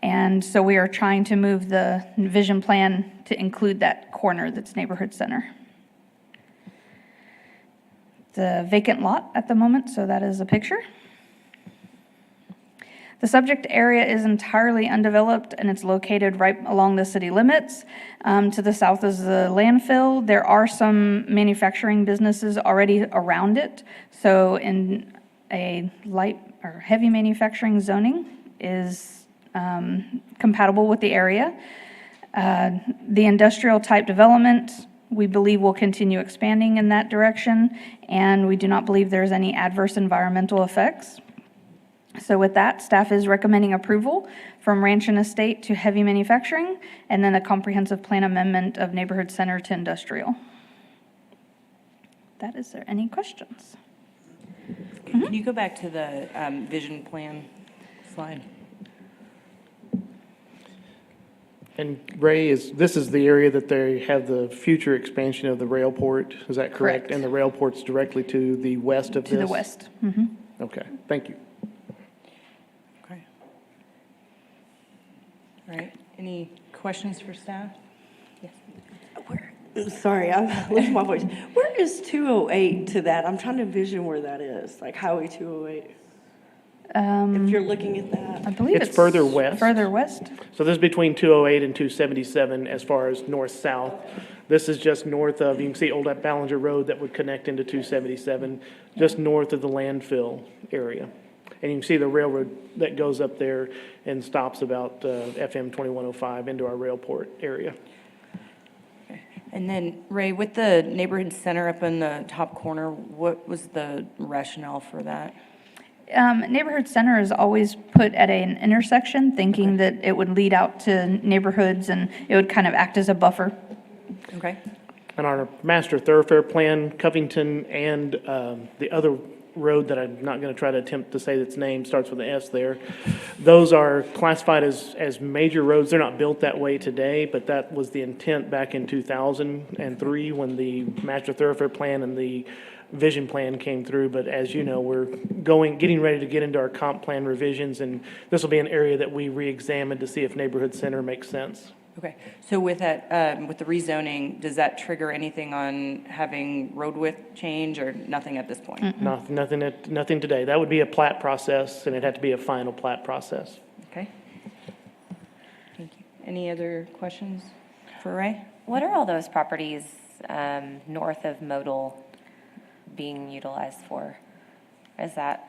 And so we are trying to move the vision plan to include that corner that's neighborhood center. The vacant lot at the moment, so that is a picture. The subject area is entirely undeveloped, and it's located right along the city limits. To the south is the landfill. There are some manufacturing businesses already around it, so in a light or heavy manufacturing zoning is compatible with the area. The industrial type development, we believe, will continue expanding in that direction, and we do not believe there's any adverse environmental effects. So with that, staff is recommending approval from ranch and estate to heavy manufacturing, and then a comprehensive plan amendment of neighborhood center to industrial. Is there any questions? Can you go back to the vision plan slide? And Ray, this is the area that they have the future expansion of the rail port, is that correct? Correct. And the rail port's directly to the west of this? To the west. Mhm. Okay, thank you. Okay. All right, any questions for staff? Yes. Sorry, I'm losing my voice. Where is 208 to that? I'm trying to envision where that is, like Highway 208. If you're looking at that. I believe It's further west. Further west. So this is between 208 and 277 as far as north-south. This is just north of, you can see Old Ballinger Road that would connect into 277, just north of the landfill area. And you can see the railroad that goes up there and stops about FM 2105 into our railport area. And then, Ray, with the neighborhood center up in the top corner, what was the rationale for that? Neighborhood center is always put at an intersection, thinking that it would lead out to neighborhoods and it would kind of act as a buffer. Okay. And our master thoroughfare plan, Covington and the other road that I'm not going to try to attempt to say its name, starts with an S there. Those are classified as major roads. They're not built that way today, but that was the intent back in 2003 when the master thoroughfare plan and the vision plan came through. But as you know, we're getting ready to get into our comp plan revisions, and this will be an area that we re-examine to see if neighborhood center makes sense. Okay, so with that, with the rezoning, does that trigger anything on having road width change or nothing at this point? Nothing today. That would be a plat process, and it'd have to be a final plat process. Okay. Thank you. Any other questions for Ray? What are all those properties north of Modal being utilized for? Is that?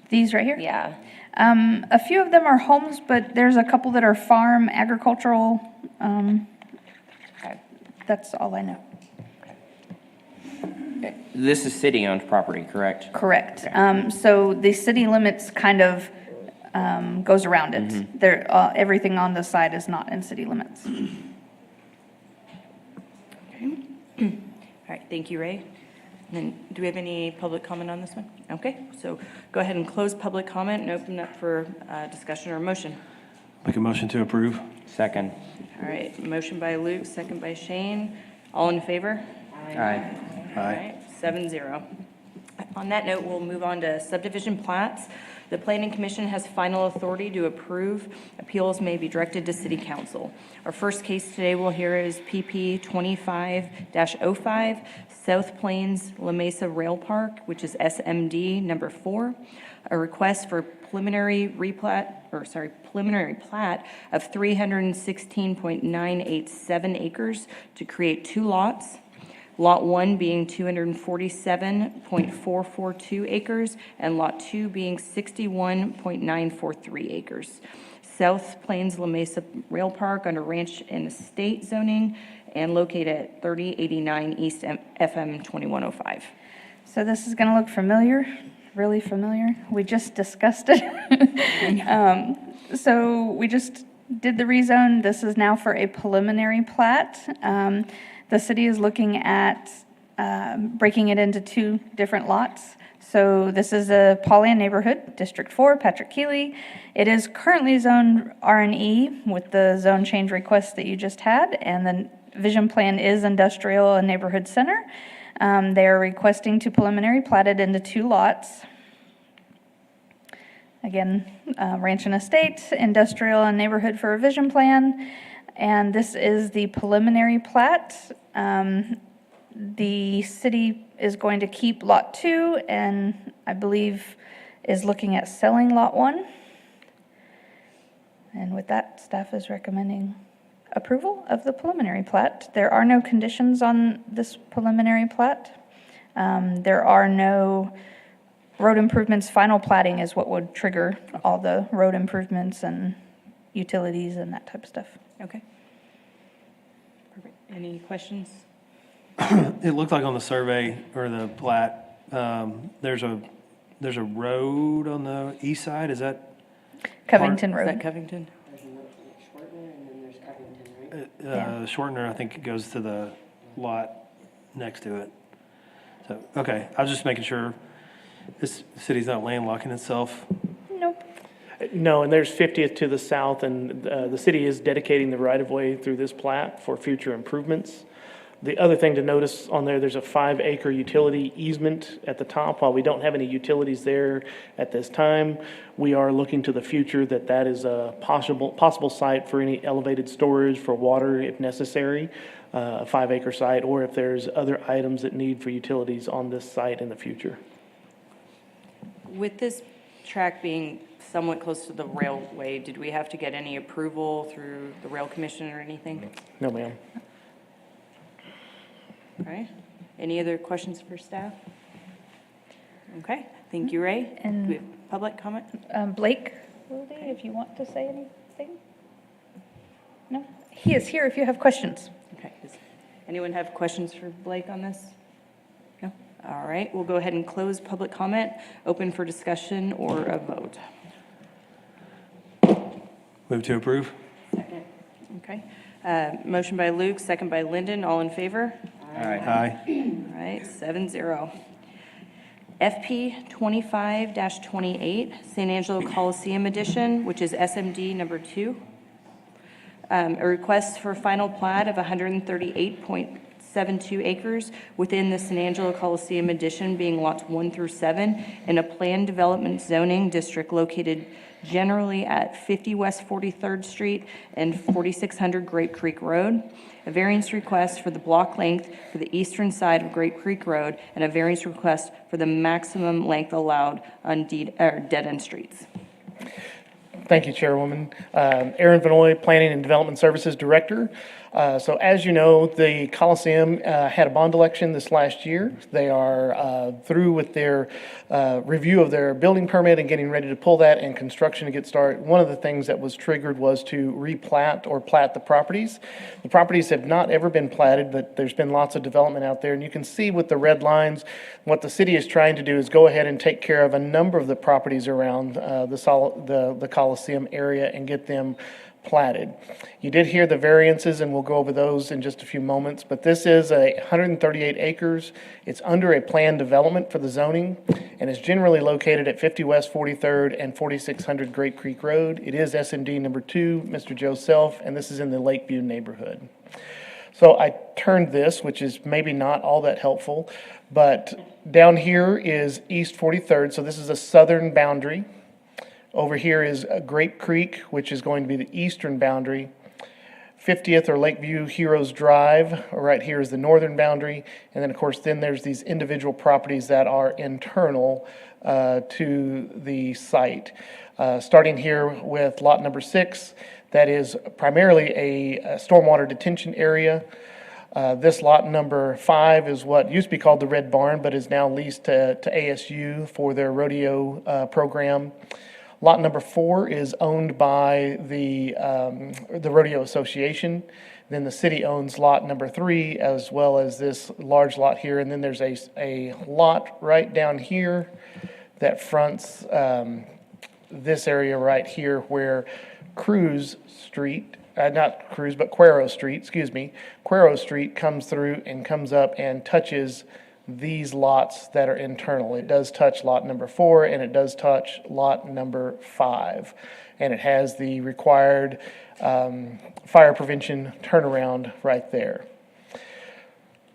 These right here? Yeah. A few of them are homes, but there's a couple that are farm, agricultural. Okay. That's all I know. This is city-owned property, correct? Correct. So the city limits kind of goes around it. There, everything on the side is not in city limits. Okay. All right, thank you, Ray. And then, do we have any public comment on this one? Okay, so go ahead and close public comment and open up for discussion or motion. Make a motion to approve. Second. All right, motion by Luke, second by Shane. All in favor? Aye. All right, 7-0. On that note, we'll move on to subdivision plats. The Planning Commission has final authority to approve. Appeals may be directed to City Council. Our first case today we'll hear is PP 25-05, South Plains La Mesa Rail Park, which is SMD number 4. A request for preliminary plat of 316.987 acres to create 2 lots. Lot 1 being 247.442 acres, and Lot 2 being 61.943 acres. South Plains La Mesa Rail Park under Ranch and Estate zoning and located at 3089 East FM 2105. So this is going to look familiar, really familiar. We just discussed it. So we just did the rezone. This is now for a preliminary plat. The city is looking at breaking it into 2 different lots. So this is a Pauline neighborhood, District 4, Patrick Keeley. It is currently zoned R&E with the zone change request that you just had, and the vision plan is industrial and neighborhood center. They are requesting to preliminary plat it into 2 lots. Again, ranch and estate, industrial and neighborhood for a vision plan. And this is the preliminary plat. The city is going to keep Lot 2 and I believe is looking at selling Lot 1. And with that, staff is recommending approval of the preliminary plat. There are no conditions on this preliminary plat. There are no road improvements. Final platting is what would trigger all the road improvements and utilities and that type of stuff. Okay. Perfect. Any questions? It looked like on the survey or the plat, there's a road on the east side. Is that Covington Is Road. that Covington? Shortener and then there's Covington, right? The shortener? I think it goes to the lot next to it. So okay, I was just making sure this city's not landlocking itself. Nope. No, and there's 50th to the south, and the city is dedicating the right-of-way through this plat for future improvements. The other thing to notice on there, there's a 5-acre utility easement at the top. While we don't have any utilities there at this time, we are looking to the future that is a possible site for any elevated storage for water if necessary, a 5-acre site, or if there's other items that need for utilities on this site in the future. With this track being somewhat close to the railway, did we have to get any approval through the rail commission or anything? No, ma'am. Okay. Any other questions for staff? Okay, thank you, Ray. And- Do we have public comment? Blake, if you want to say anything? No? He is here if you have questions. Okay. Does anyone have questions for Blake on this? No? All right, we'll go ahead and close public comment, open for discussion or a vote. Move to approve? Okay. Motion by Luke, second by Lyndon, all in favor? Aye. All right, 7-0. FP 25-28, San Angelo Coliseum Edition, which is SMD number 2. A request for final plat of 138.72 acres within the San Angelo Coliseum Edition, being lots 1 through 7, in a planned development zoning district located generally at 50 West 43rd Street and 4600 Grape Creek Road. A variance request for the block length for the eastern side of Grape Creek Road, and a variance request for the maximum length allowed on dead-end streets. Thank you, Chairwoman. Aaron Vanoy, Planning and Development Services Director. So as you know, the Coliseum had a bond election this last year. They are through with their review of their building permit and getting ready to pull that and construction to get started. One of the things that was triggered was to replat or plat the properties. The properties have not ever been platted, but there's been lots of development out there. And you can see with the red lines, what the city is trying to do is go ahead and take care of a number of the properties around the Coliseum area and get them platted. You did hear the variances, and we'll go over those in just a few moments, but this is 138 acres. It's under a planned development for the zoning, and is generally located at 50 West 43rd and 4600 Grape Creek Road. It is SMD number 2, Mr. Joe Self, and this is in the Lakeview neighborhood. So I turned this, which is maybe not all that helpful, but down here is East 43rd, so this is a southern boundary. Over here is Grape Creek, which is going to be the eastern boundary. 50th or Lakeview Heroes Drive, right here is the northern boundary. And then, of course, then there's these individual properties that are internal to the site. Starting here with lot number 6, that is primarily a stormwater detention area. This lot number 5 is what used to be called the Red Barn, but is now leased to ASU for their rodeo program. Lot number 4 is owned by the Rodeo Association. Then the city owns lot number 3, as well as this large lot here. And then there's a lot right down here that fronts this area right here where Cuero Street comes through and comes up and touches these lots that are internal. It does touch lot number 4, and it does touch lot number 5. And it has the required fire prevention turnaround right there.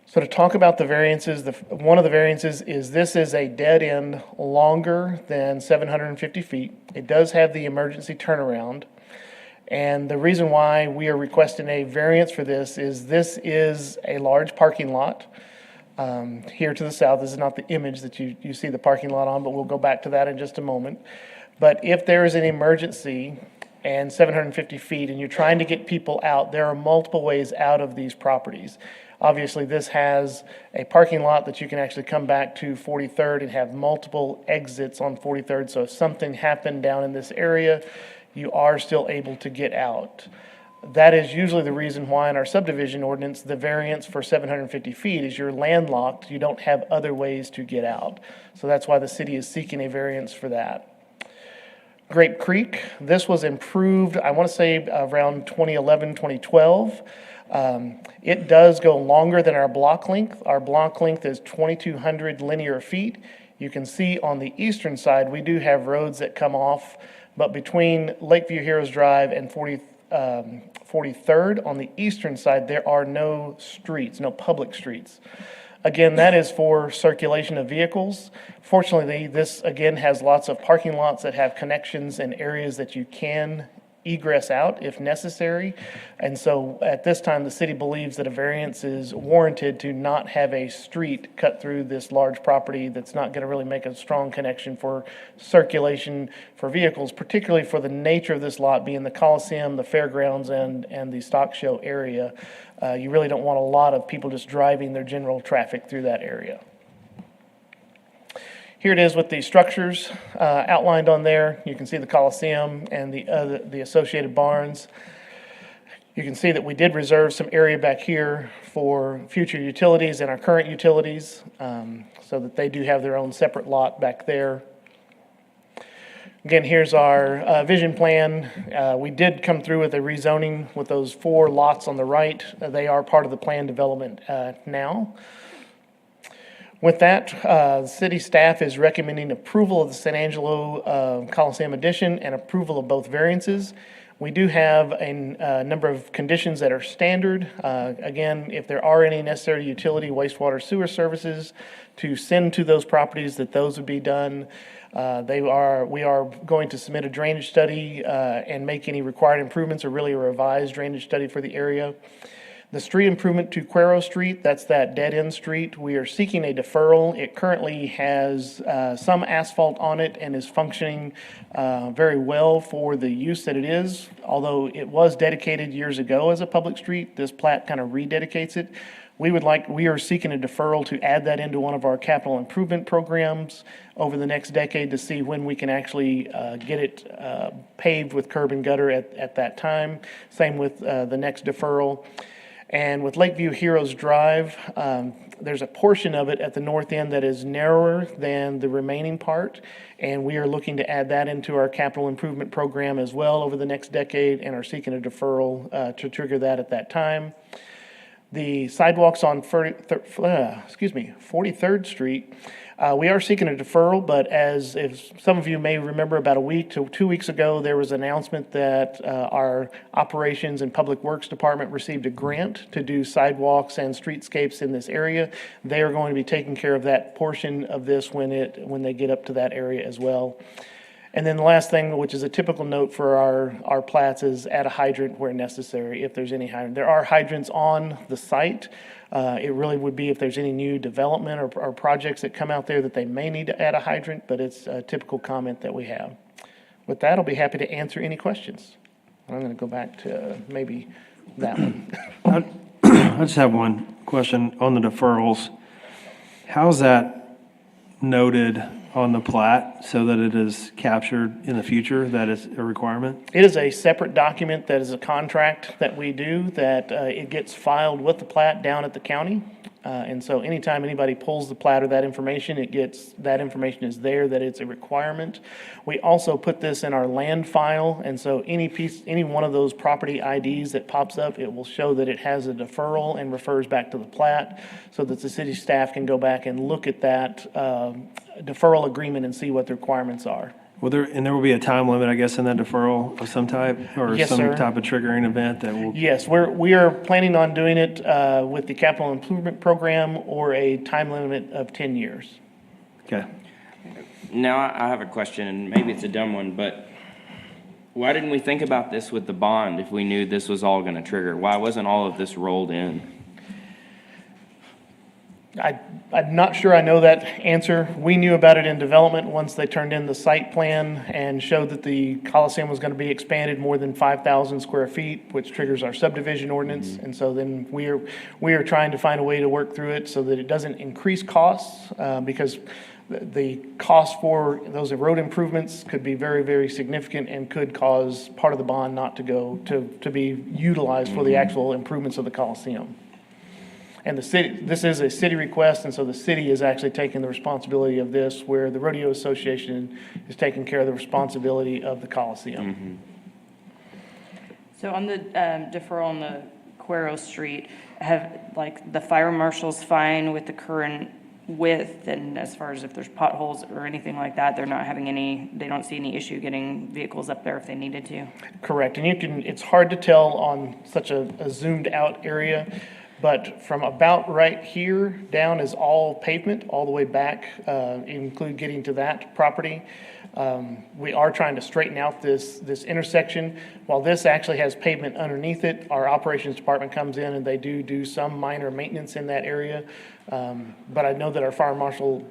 So to talk about the variances, one of the variances is this is a dead end longer than 750 feet. It does have the emergency turnaround. And the reason why we are requesting a variance for this is a large parking lot. Here to the south, this is not the image that you see the parking lot on, but we'll go back to that in just a moment. But if there is an emergency and 750 feet and you're trying to get people out, there are multiple ways out of these properties. Obviously, this has a parking lot that you can actually come back to 43rd and have multiple exits on 43rd. So if something happened down in this area, you are still able to get out. That is usually the reason why in our subdivision ordinance, the variance for 750 feet is you're landlocked. You don't have other ways to get out. So that's why the city is seeking a variance for that. Grape Creek, this was improved, I want to say around 2011, 2012. It does go longer than our block length. Our block length is 2,200 linear feet. You can see on the eastern side, we do have roads that come off, but between Lakeview Heroes Drive and 43rd on the eastern side, there are no streets, no public streets. Again, that is for circulation of vehicles. Fortunately, this again has lots of parking lots that have connections and areas that you can egress out if necessary. And so at this time, the city believes that a variance is warranted to not have a street cut through this large property that's not going to really make a strong connection for circulation for vehicles, particularly for the nature of this lot being the Coliseum, the fairgrounds, and the stock show area. You really don't want a lot of people just driving their general traffic through that area. Here it is with the structures outlined on there. You can see the Coliseum and the associated barns. You can see that we did reserve some area back here for future utilities and our current utilities, so that they do have their own separate lot back there. Again, here's our vision plan. We did come through with a rezoning with those 4 lots on the right. They are part of the plan development now. With that, city staff is recommending approval of the San Angelo Coliseum addition and approval of both variances. We do have a number of conditions that are standard. Again, if there are any necessary utility, wastewater, sewer services to send to those properties, that those would be done. We are going to submit a drainage study and make any required improvements, or really a revised drainage study for the area. The street improvement to Cuero Street, that's that dead-end street, we are seeking a deferral. It currently has some asphalt on it and is functioning very well for the use that it is. Although it was dedicated years ago as a public street, this plat kind of rededicates it. We are seeking a deferral to add that into one of our capital improvement programs over the next decade to see when we can actually get it paved with curb and gutter at that time. Same with the next deferral. And with Lakeview Heroes Drive, there's a portion of it at the north end that is narrower than the remaining part, and we are looking to add that into our capital improvement program as well over the next decade, and are seeking a deferral to trigger that at that time. The sidewalks on 43rd Street, we are seeking a deferral, but if some of you may remember, about a week to 2 weeks ago, there was an announcement that our Operations and Public Works Department received a grant to do sidewalks and streetscapes in this area. They are going to be taking care of that portion of this when they get up to that area as well. And then the last thing, which is a typical note for our plats, is add a hydrant where necessary, if there's any hydrant. There are hydrants on the site. It really would be if there's any new development or projects that come out there that they may need to add a hydrant, but it's a typical comment that we have. With that, I'll be happy to answer any questions. I'm going to go back to maybe that one. I just have one question on the deferrals. How's that noted on the plat so that it is captured in the future, that is a requirement? It is a separate document that is a contract that we do, that it gets filed with the plat down at the county. And so anytime anybody pulls the plat or that information, that information is there, that it's a requirement. We also put this in our land file, and so any one of those property IDs that pops up, it will show that it has a deferral and refers back to the plat, so that the city staff can go back and look at that deferral agreement and see what the requirements are. Well, there will be a time limit, I guess, in that deferral of some type, or Yes, some sir. type of triggering event that will. Yes, we are planning on doing it with the capital improvement program, or a time limit of 10 years. Okay. Now, I have a question, and maybe it's a dumb one, but why didn't we think about this with the bond if we knew this was all going to trigger? Why wasn't all of this rolled in? I'm not sure I know that answer. We knew about it in development once they turned in the site plan and showed that the Coliseum was going to be expanded more than 5,000 square feet, which triggers our subdivision ordinance. And so then we are trying to find a way to work through it so that it doesn't increase costs, because the cost for those road improvements could be very, very significant and could cause part of the bond not to go to be utilized for the actual improvements of the Coliseum. And this is a city request, and so the city is actually taking the responsibility of this, where the Rodeo Association is taking care of the responsibility of the Coliseum. Mm-hmm. So on the deferral on the Cuero Street, have, the fire marshal's fine with the current width, and as far as if there's potholes or anything like that, they don't see any issue getting vehicles up there if they needed to? Correct, and it's hard to tell on such a zoomed out area, but from about right here down is all pavement, all the way back, include getting to that property. We are trying to straighten out this intersection. While this actually has pavement underneath it, our operations department comes in and they do some minor maintenance in that area. But I know that our fire marshal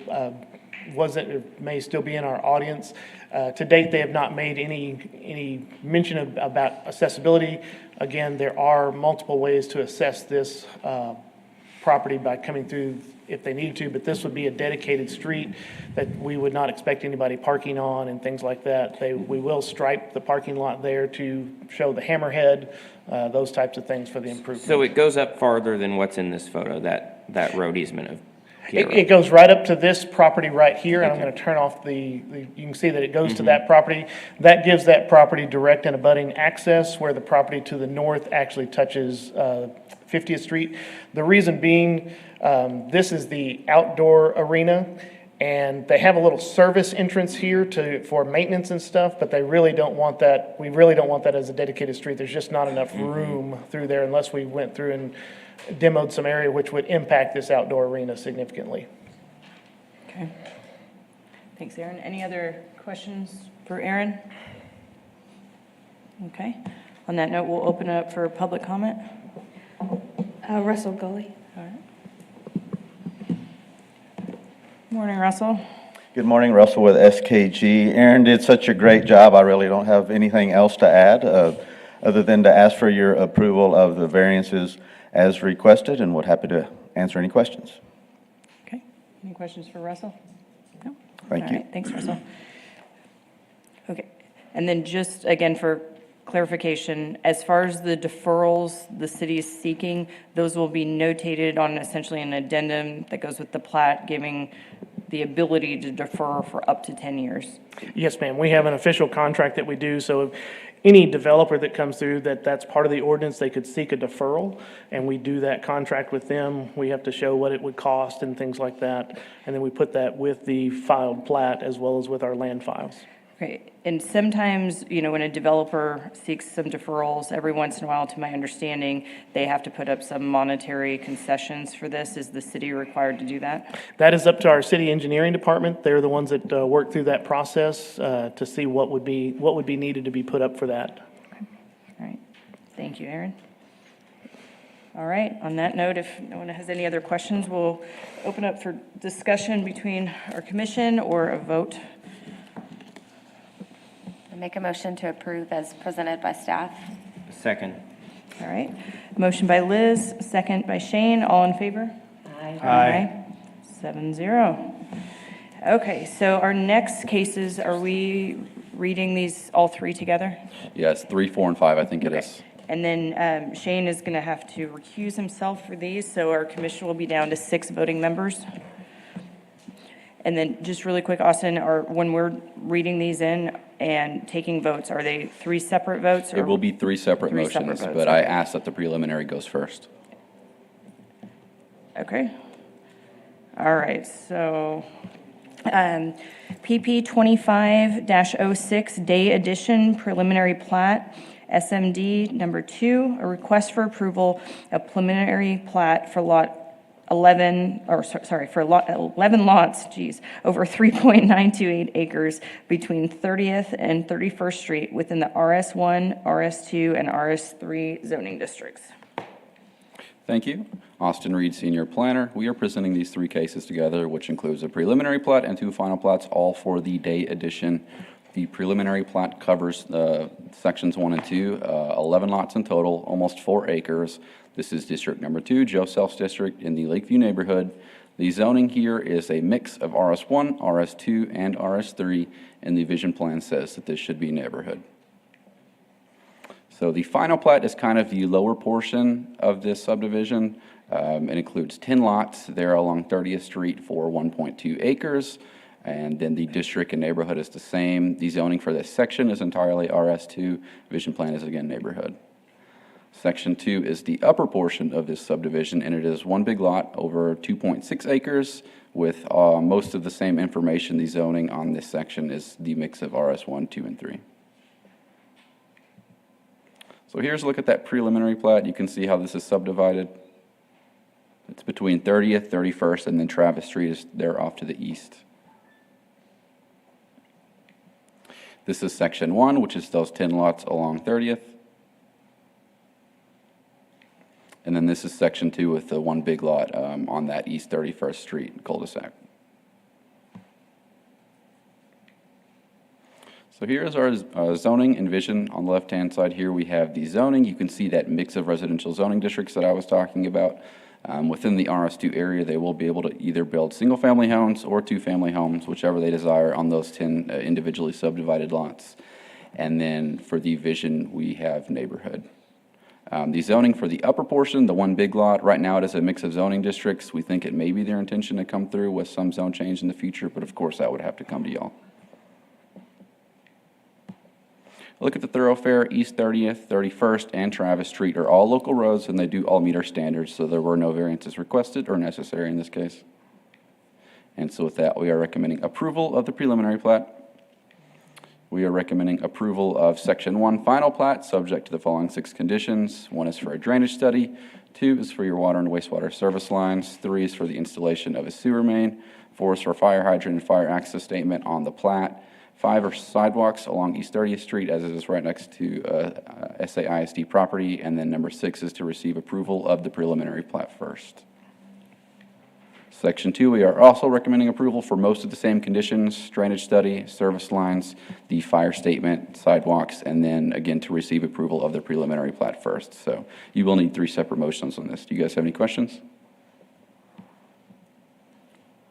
may still be in our audience. To date, they have not made any mention about accessibility. Again, there are multiple ways to assess this property by coming through if they need to, but this would be a dedicated street that we would not expect anybody parking on and things like that. We will stripe the parking lot there to show the hammerhead, those types of things for the improvement. So it goes up farther than what's in this photo, that road easement of It goes right up to this property right here, and I'm going to turn off you can see that it goes to that property. That gives that property direct and abutting access where the property to the north actually touches 50th Street. The reason being, this is the outdoor arena, and they have a little service entrance here for maintenance and stuff, but they really don't want that. We really don't want that as a dedicated street. There's just not enough room through there unless we went through and demoed some area which would impact this outdoor arena significantly. Okay. Thanks, Aaron. Any other questions for Aaron? Okay. On that note, we'll open it up for public comment. Russell Gully. All right. Morning, Russell. Good morning, Russell with SKG. Aaron did such a great job. I really don't have anything else to add other than to ask for your approval of the variances as requested, and would happy to answer any questions. Okay. Any questions for Russell? No? Thank All you. right. Thanks, Russell. Okay. And then just again for clarification, as far as the deferrals the city is seeking, those will be notated on essentially an addendum that goes with the plat, giving the ability to defer for up to 10 years. Yes, ma'am. We have an official contract that we do, so if any developer that comes through that's part of the ordinance, they could seek a deferral, and we do that contract with them. We have to show what it would cost and things like that, and then we put that with the filed plat as well as with our land files. Okay, and sometimes, when a developer seeks some deferrals, every once in a while, to my understanding, they have to put up some monetary concessions for this. Is the city required to do that? That is up to our city engineering department. They're the ones that work through that process to see what would be needed to be put up for that. Okay. All right. Thank you, Aaron. All right, on that note, if no one has any other questions, we'll open up for discussion between our commission or a vote. Make a motion to approve as presented by staff. Second. All right. Motion by Liz, second by Shane. All in favor? Aye. 7-0. Okay, so our next cases, are we reading these all three together? Yes, 3, 4, and 5, I think it is. And then Shane is going to have to recuse himself for these, so our commission will be down to 6 voting members. And then just really quick, Austin, when we're reading these in and taking votes, are they 3 separate votes? It will be 3 separate motions, votes, but I asked that the preliminary goes first. Okay. All right, so PP 25-06 Day Edition Preliminary Plat, SMD number 2, a request for approval of preliminary plat for lot 11, for lot 11 lots, over 3.928 acres between 30th and 31st Street within the RS1, RS2, and RS3 zoning districts. Thank you. Austin Reed, Senior Planner. We are presenting these 3 cases together, which includes a preliminary plat and 2 final plats, all for the Day Edition. The preliminary plat covers sections 1 and 2, 11 lots in total, almost 4 acres. This is District Number 2, Joe Self's district in the Lakeview neighborhood. The zoning here is a mix of RS1, RS2, and RS3, and the vision plan says that this should be neighborhood. So the final plat is kind of the lower portion of this subdivision. It includes 10 lots there along 30th Street for 1.2 acres. And then the district and neighborhood is the same. The zoning for this section is entirely RS2. Vision plan is again neighborhood. Section 2 is the upper portion of this subdivision, and it is one big lot over 2.6 acres with most of the same information. The zoning on this section is the mix of RS1, 2, and 3. So here's a look at that preliminary plat. You can see how this is subdivided. It's between 30th, 31st, and then Travis Street is there off to the east. This is section 1, which is those 10 lots along 30th. And then this is section 2 with the one big lot on that East 31st Street cul-de-sac. So here is our zoning and vision. On the left-hand side here, we have the zoning. You can see that mix of residential zoning districts that I was talking about. Within the RS2 area, they will be able to either build single-family homes or two-family homes, whichever they desire, on those 10 individually subdivided lots. And then for the vision, we have neighborhood. The zoning for the upper portion, the one big lot, right now it is a mix of zoning districts. We think it may be their intention to come through with some zone change in the future, but of course that would have to come to y'all. Look at the thoroughfare, East 30th, 31st, and Travis Street are all local roads, and they do all meet our standards, so there were no variances requested or necessary in this case. And so with that, we are recommending approval of the preliminary plat. We are recommending approval of Section 1 final plat, subject to the following 6 conditions. 1 is for a drainage study, 2 is for your water and wastewater service lines, 3 is for the installation of a sewer main, 4 is for fire hydrant and fire access statement on the plat, 5 are sidewalks along East 30th Street, as it is right next to SAISD property, and then number 6 is to receive approval of the preliminary plat first. Section 2, we are also recommending approval for most of the same conditions: drainage study, service lines, the fire statement, sidewalks, and then again to receive approval of the preliminary plat first. So you will need 3 separate motions on this. Do you guys have any questions?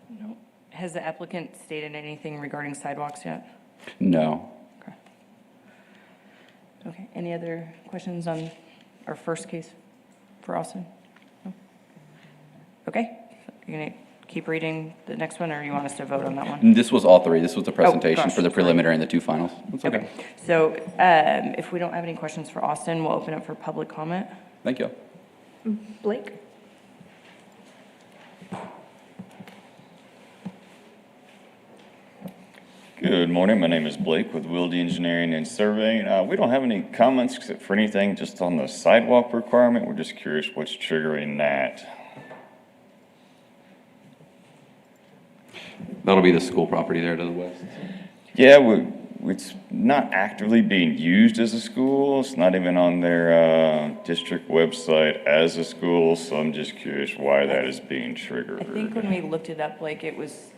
No. Has the applicant stated anything regarding sidewalks yet? No. Okay, any other questions on our first case for Austin? No? Okay, you're gonna keep reading the next one, or you want us to vote on that one? This was all 3. This was the presentation gosh, for the preliminary and the 2 finals. That's Okay, so if we don't have any questions for Austin, we'll open up for public comment. Thank you. Blake? Good morning. My name is Blake with Wilde Engineering and Surveying. We don't have any comments except for anything just on the sidewalk requirement. We're just curious what's triggering that. That'll be the school property there to the west. Yeah, it's not actively being used as a school. It's not even on their district website as a school, so I'm just curious why that is being triggered. I think when we looked it up, like, it was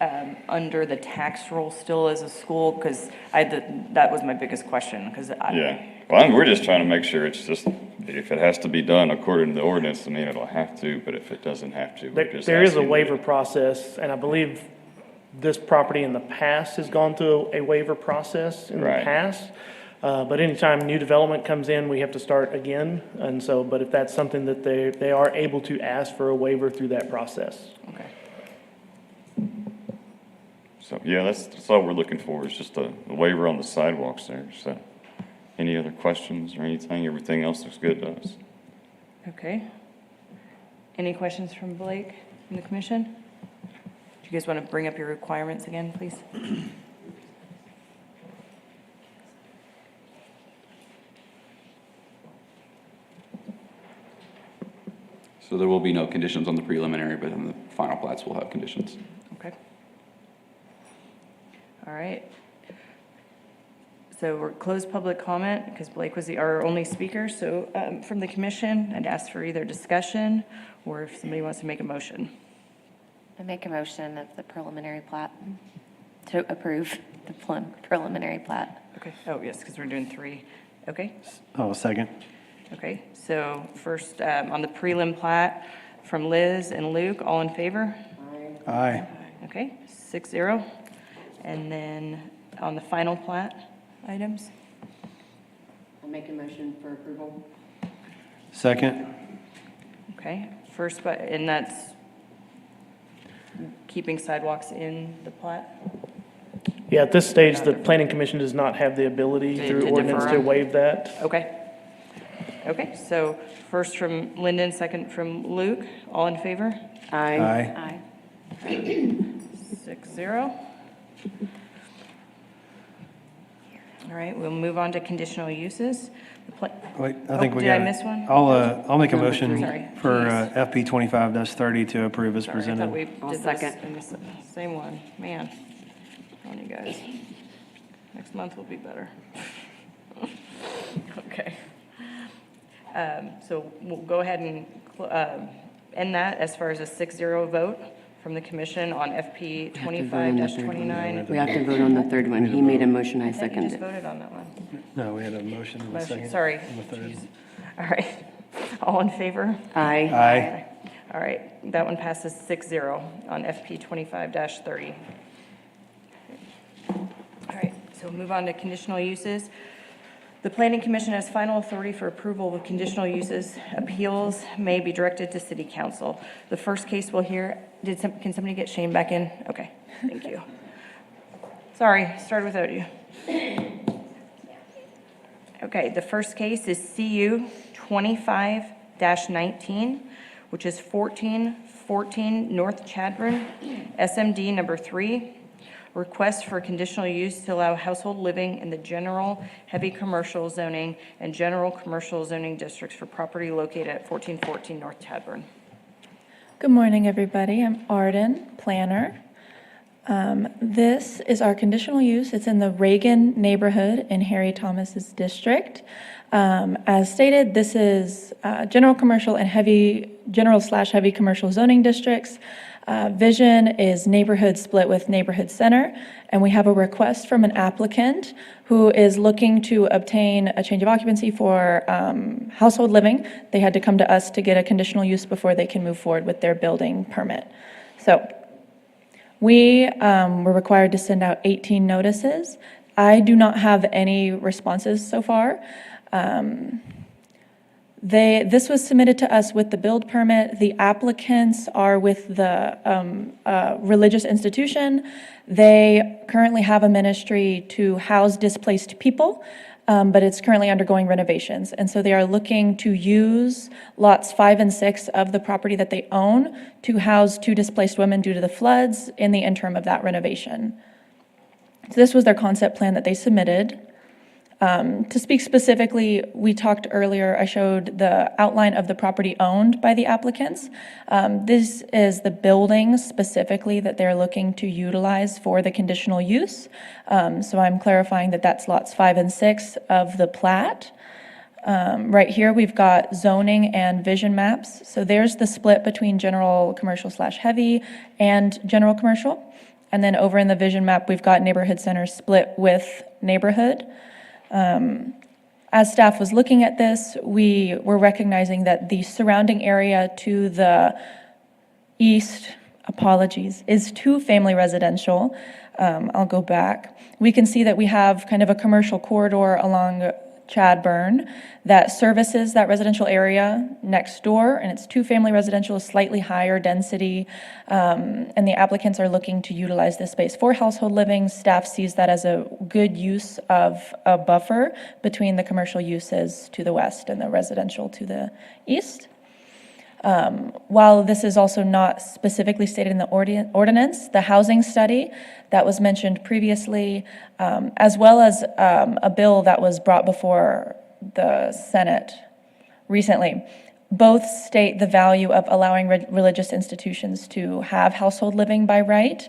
under the tax roll still as a school, because that was my biggest question, because Yeah, well, we're just trying to make sure it's just, if it has to be done according to the ordinance, I mean, it'll have to, but if it doesn't have to, we're just There is a asking waiver process, and I believe this property in the past has gone through a waiver process in the Right. past. But anytime new development comes in, we have to start again. And so, but if that's something that they are able to ask for a waiver through that process. Okay. So, yeah, that's all we're looking for, is just a waiver on the sidewalks there. So, any other questions or anything? Everything else looks good to us. Okay. Any questions from Blake and the commission? Do you guys want to bring up your requirements again, please? So there will be no conditions on the preliminary, but in the final plats will have conditions. Okay. All right. So we're closed public comment because Blake was our only speaker. So from the commission, I'd ask for either discussion or if somebody wants to make a motion. I make a motion of the preliminary plat, to approve the preliminary plat. Okay. Oh, yes, because we're doing 3. Okay. Oh, second. Okay. So first on the prelim plat from Liz and Luke, all in favor? Aye. Okay, 6-0. And then on the final plat items? I'll make a motion for approval. Second. Okay, first, and that's keeping sidewalks in the plat? Yeah, at this stage, the planning commission does not have the ability through To ordinance defer. to waive that. Okay. Okay, so first from Lyndon, second from Luke, all in favor? Aye. Aye. 6-0. All right, we'll move on to conditional uses. Wait, I think we did got. I miss one? I'll make a motion Sorry. for FP 25-30 to approve as Sorry, I thought presented. we I'll did this second. in the same one. Man, on you guys. Next month will be better. Okay. So we'll go ahead and end that as far as a 6-0 vote from the commission on FP 25-29. We have to vote on the third one. He made a motion, I You just seconded it. voted on that one. No, we had a motion and a second. Sorry. on the third. Jeez. All right. All in favor? Aye. Aye. All right. That one passes 6-0 on FP 25-30. All right. So we'll move on to conditional uses. The Planning Commission has final authority for approval of conditional uses. Appeals may be directed to City Council. The first case we'll hear, can somebody get Shane back in? Okay, thank you. Sorry, started without you. Okay, the first case is CU 25-19, which is 1414 North Chadbourne, SMD number 3. Request for conditional use to allow household living in the general heavy commercial zoning and general commercial zoning districts for property located at 1414 North Chadbourne. Good morning, everybody. I'm Arden, planner. This is our conditional use. It's in the Reagan neighborhood in Harry Thomas's district. As stated, this is general commercial and general/heavy commercial zoning districts. Vision is neighborhood split with neighborhood center, and we have a request from an applicant who is looking to obtain a change of occupancy for household living. They had to come to us to get a conditional use before they can move forward with their building permit. So we were required to send out 18 notices. I do not have any responses so far. This was submitted to us with the build permit. The applicants are with the religious institution. They currently have a ministry to house displaced people, but it's currently undergoing renovations. And so they are looking to use lots 5 and 6 of the property that they own to house 2 displaced women due to the floods in the interim of that renovation. So this was their concept plan that they submitted. To speak specifically, we talked earlier, I showed the outline of the property owned by the applicants. This is the building specifically that they're looking to utilize for the conditional use. So I'm clarifying that that's lots 5 and 6 of the plat. Right here, we've got zoning and vision maps. So there's the split between general commercial/heavy and general commercial. And then over in the vision map, we've got neighborhood centers split with neighborhood. As staff was looking at this, we were recognizing that the surrounding area to the east, is 2-family residential. I'll go back. We can see that we have kind of a commercial corridor along Chadbourne that services that residential area next door, and it's 2-family residential, slightly higher density, and the applicants are looking to utilize this space for household living. Staff sees that as a good use of a buffer between the commercial uses to the west and the residential to the east. While this is also not specifically stated in the ordinance, the housing study that was mentioned previously, as well as a bill that was brought before the Senate recently, both state the value of allowing religious institutions to have household living by right,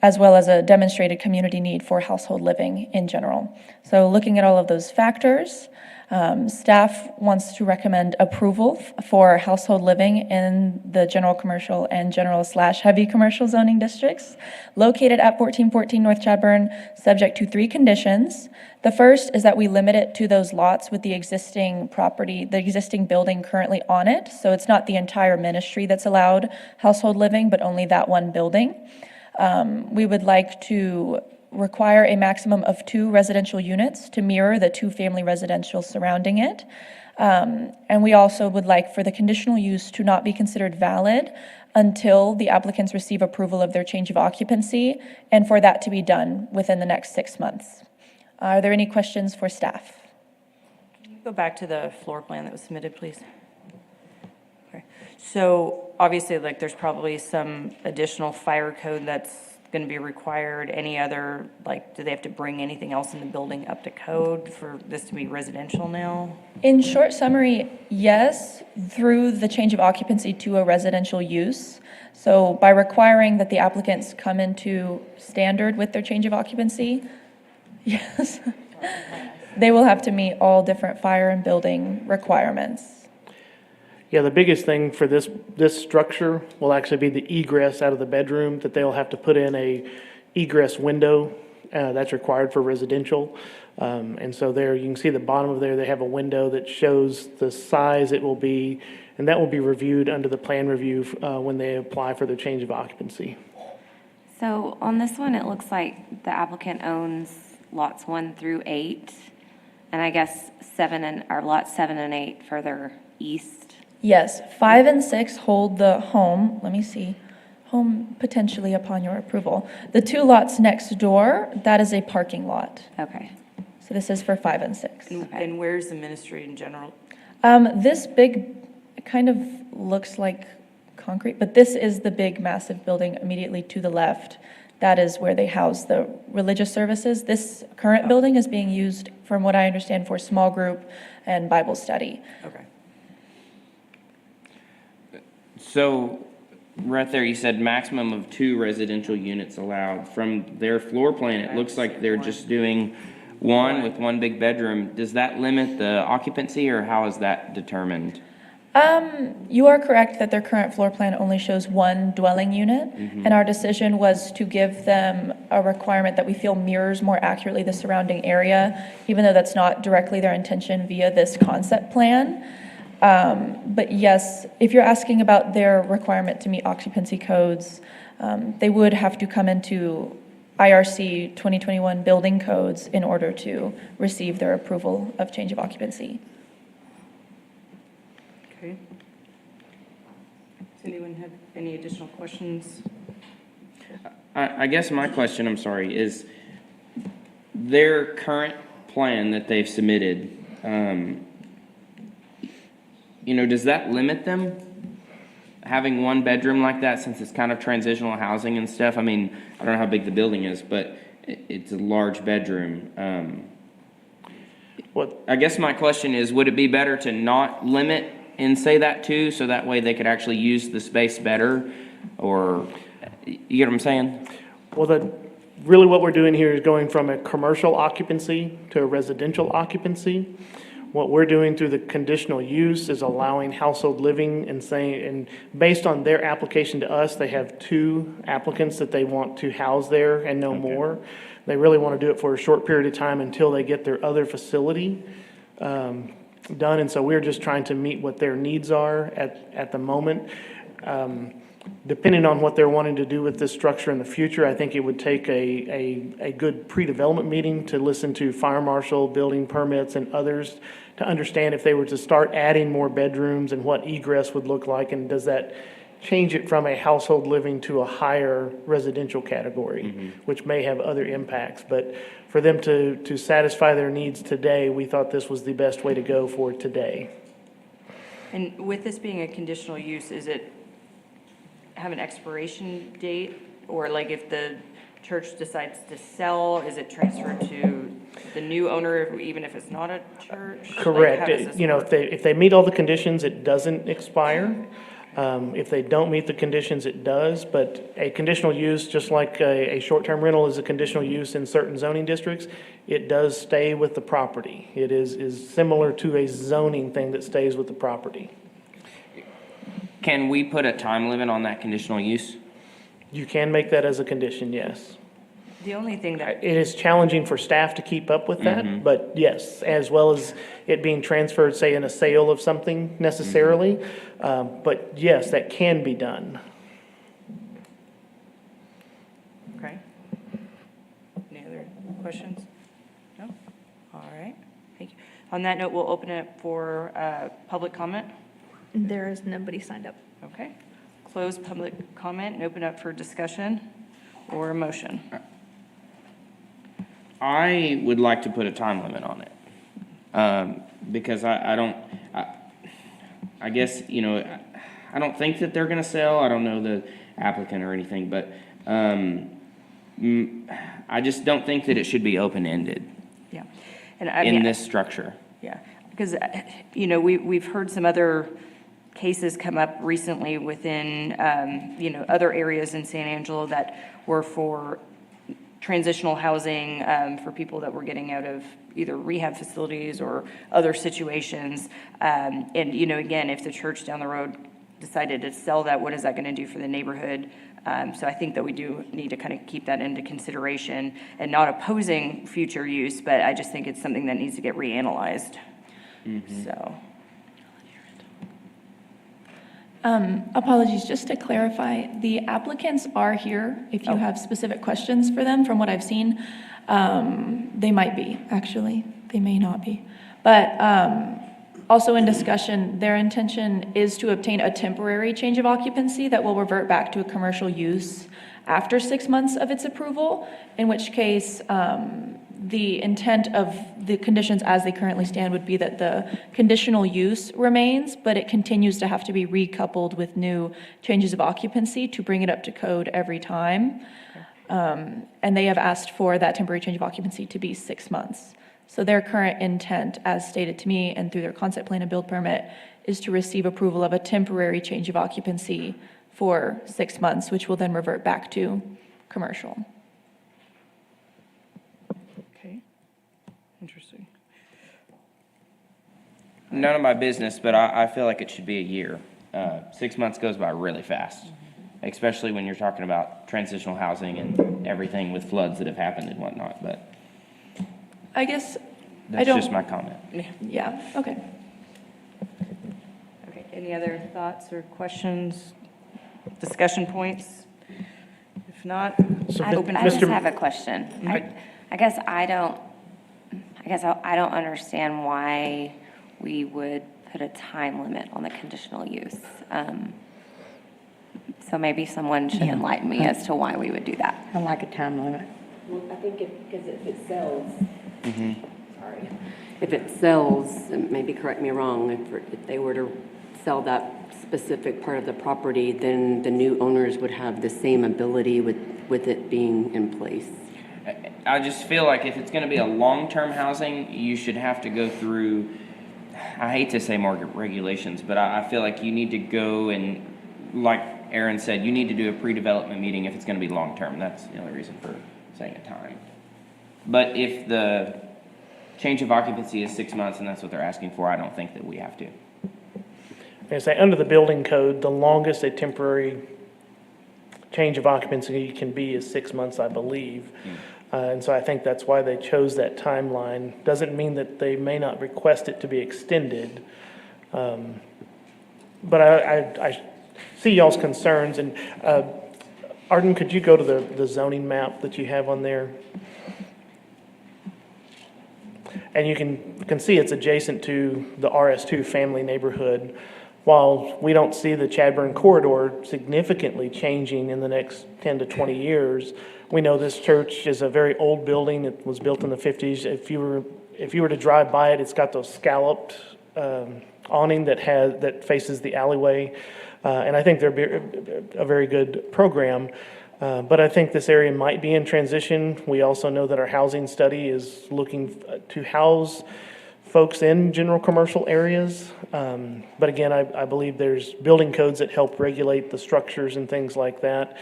as well as a demonstrated community need for household living in general. So looking at all of those factors, staff wants to recommend approval for household living in the general commercial and general/heavy commercial zoning districts located at 1414 North Chadbourne, subject to 3 conditions. The first is that we limit it to those lots with the existing property, the existing building currently on it. So it's not the entire ministry that's allowed household living, but only that one building. We would like to require a maximum of 2 residential units to mirror the 2-family residential surrounding it. And we also would like for the conditional use to not be considered valid until the applicants receive approval of their change of occupancy, and for that to be done within the next 6 months. Are there any questions for staff? Can you go back to the floor plan that was submitted, please? Okay. So obviously, like, there's probably some additional fire code that's going to be required. Any other, like, do they have to bring anything else in the building up to code for this to be residential now? In short summary, yes, through the change of occupancy to a residential use. So by requiring that the applicants come into standard with their change of occupancy, Yes. They will have to meet all different fire and building requirements. Yeah, the biggest thing for this structure will actually be the egress out of the bedroom, that they'll have to put in a egress window, that's required for residential. And so there, you can see the bottom of there, they have a window that shows the size it will be, and that will be reviewed under the plan review, when they apply for their change of occupancy. So on this one, it looks like the applicant owns lots 1 through 8, and I guess lots 7 and 8 further east. Yes, 5 and 6 hold the home, let me see, home potentially upon your approval. The 2 lots next door, that is a parking lot. Okay. So this is for 5 and 6. And where's the ministry in general? This big kind of looks like concrete, but this is the big massive building immediately to the left. That is where they house the religious services. This current building is being used, from what I understand, for small group and Bible study. Okay. So, right there, you said maximum of 2 residential units allowed. From their floor plan, it looks like they're just doing 1 with 1 big bedroom. Does that limit the occupancy, or how is that determined? You are correct that their current floor plan only shows 1 dwelling unit, and our decision was to give them a requirement that we feel mirrors more accurately the surrounding area, even though that's not directly their intention via this concept plan. But yes, if you're asking about their requirement to meet occupancy codes, they would have to come into IRC 2021 building codes in order to receive their approval of change of occupancy. Okay. Does anyone have any additional questions? I guess my question, I'm sorry, is their current plan that they've submitted, does that limit them having 1 bedroom like that, since it's kind of transitional housing and stuff? I mean, I don't know how big the building is, but it's a large bedroom. I guess my question is, would it be better to not limit and say that too, so that way they could actually use the space better? Or, you get what I'm saying? Well, really what we're doing here is going from a commercial occupancy to a residential occupancy. What we're doing through the conditional use is allowing household living, and based on their application to us, they have 2 applicants that they want to house there and no more. They really want to do it for a short period of time until they get their other facility done, and so we're just trying to meet what their needs are at the moment. Depending on what they're wanting to do with this structure in the future, I think it would take a good pre-development meeting to listen to fire marshal, building permits, and others to understand if they were to start adding more bedrooms and what egress would look like, and does that change it from a household living to a higher residential category, which may have other impacts. But for them to satisfy their needs today, we thought this was the best way to go for today. And with this being a conditional use, is it have an expiration date? Or like if the church decides to sell, is it transferred to the new owner, even if it's not a church? Correct. Like, how does this work? If they meet all the conditions, it doesn't expire. If they don't meet the conditions, it does. But a conditional use, just like a short-term rental is a conditional use in certain zoning districts, it does stay with the property. It is similar to a zoning thing that stays with the property. Can we put a time limit on that conditional use? You can make that as a condition, yes. The only thing that, It is challenging for staff to keep up with that, but yes, as well as it being transferred, say, in a sale of something necessarily. But yes, that can be done. okay. Any other questions? No? All right, thank you. On that note, we'll open it for public comment. There is nobody signed up. Okay. Close public comment and open up for discussion or a motion. I would like to put a time limit on it, because I guess, I don't think that they're gonna sell. I don't know the applicant or anything, but I just don't think that it should be open-ended. Yeah. And I mean, in this structure. Yeah, because, we've heard some other cases come up recently within, other areas in San Angelo that were for transitional housing for people that were getting out of either rehab facilities or other situations. And, again, if the church down the road decided to sell that, what is that going to do for the neighborhood? So I think that we do need to kind of keep that into consideration and not opposing future use, but I just think it's something that needs to get reanalyzed. So. Apologies, just to clarify, the applicants are here. If you have specific questions for them, from what I've seen, they might be, actually. They may not be. But also in discussion, their intention is to obtain a temporary change of occupancy that will revert back to a commercial use after 6 months of its approval, in which case the intent of the conditions as they currently stand would be that the conditional use remains, but it continues to have to be recoupled with new changes of occupancy to bring it up to code every time. And they have asked for that temporary change of occupancy to be 6 months. So their current intent, as stated to me and through their concept plan and build permit, is to receive approval of a temporary change of occupancy for 6 months, which will then revert back to commercial. Interesting. None of my business, but I feel like it should be a year. 6 months goes by really fast, especially when you're talking about transitional housing and everything with floods that have happened and whatnot, but I guess that's just my comment. Yeah, okay. Okay, any other thoughts or questions, discussion points? If not, I just have a question. I guess I don't understand why we would put a time limit on the conditional use. So maybe someone should enlighten me as to why we would do that. I like a time limit. Well, I think because if it sells, sorry, if it sells, and maybe correct me wrong, if they were to sell that specific part of the property, then the new owners would have the same ability with it being in place. I just feel like if it's going to be a long-term housing, you should have to go through, I hate to say more regulations, but I feel like you need to go and, like Aaron said, you need to do a pre-development meeting if it's going to be long-term. That's the only reason for saying a time. But if the change of occupancy is 6 months and that's what they're asking for, I don't think that we have to. I say, under the building code, the longest a temporary change of occupancy can be is 6 months, I believe. And so I think that's why they chose that timeline. Doesn't mean that they may not request it to be extended. But I see y'all's concerns. And Arden, could you go to the zoning map that you have on there? And you can see it's adjacent to the RS2 family neighborhood. While we don't see the Chadburn corridor significantly changing in the next 10 to 20 years, we know this church is a very old building. It was built in the 50s. If you were to drive by it, it's got those scalloped awning that faces the alleyway. And I think they're a very good program. But I think this area might be in transition. We also know that our housing study is looking to house folks in general commercial areas. But again, I believe there's building codes that help regulate the structures and things like that.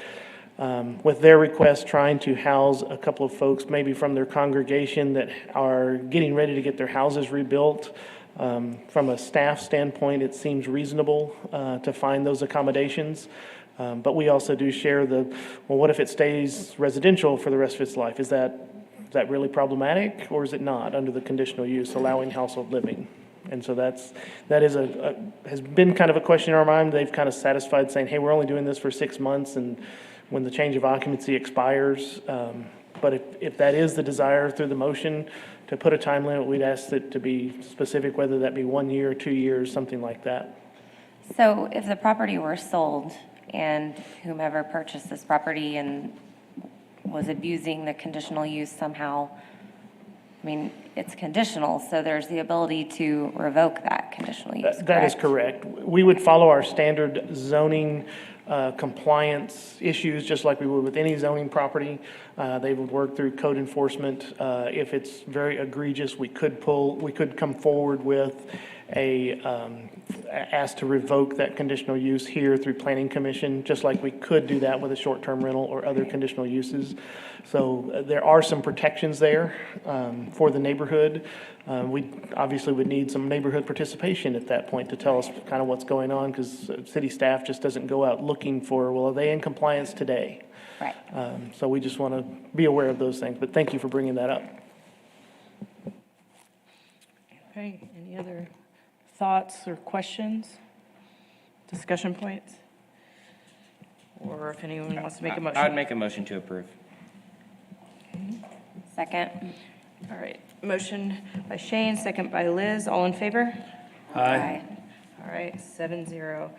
With their request, trying to house a couple of folks, maybe from their congregation that are getting ready to get their houses rebuilt. From a staff standpoint, it seems reasonable to find those accommodations. But we also do share what if it stays residential for the rest of its life? Is that really problematic, or is it not under the conditional use, allowing household living? And so that has been kind of a question in our mind. They've kind of satisfied saying, hey, we're only doing this for 6 months, and when the change of occupancy expires. But if that is the desire through the motion to put a time limit, we'd ask it to be specific, whether that be 1 year, 2 years, something like that. So if the property were sold and whomever purchased this property and was abusing the conditional use somehow, I mean, it's conditional, so there's the ability to revoke that conditional use, That is correct. We would follow our standard zoning compliance issues, just like we would with any zoning property. They would work through code enforcement. If it's very egregious, we could come forward with asked to revoke that conditional use here through Planning Commission, just like we could do that with a short-term rental or other conditional uses. So there are some protections there for the neighborhood. We obviously would need some neighborhood participation at that point to tell us kind of what's going on, because city staff just doesn't go out looking for, well, are they in compliance today? Right. So we just want to be aware of those things, but thank you for bringing that up. Okay, any other thoughts or questions, discussion points? Or if anyone wants to make a motion? I'd make a motion to approve. Second. All right, motion by Shane, second by Liz, all in favor? Aye. All right, 7-0.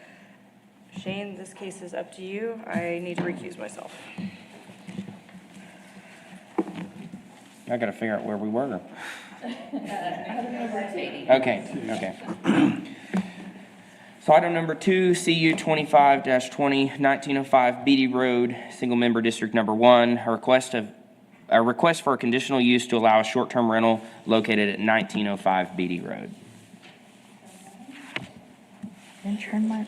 Shane, this case is up to you. I need to recuse myself. I gotta figure out where we were. Okay. So item number 2, CU 25-20, 1905 Beatty Road, single member district number 1, a request for a conditional use to allow a short-term rental located at 1905 Beatty Road. And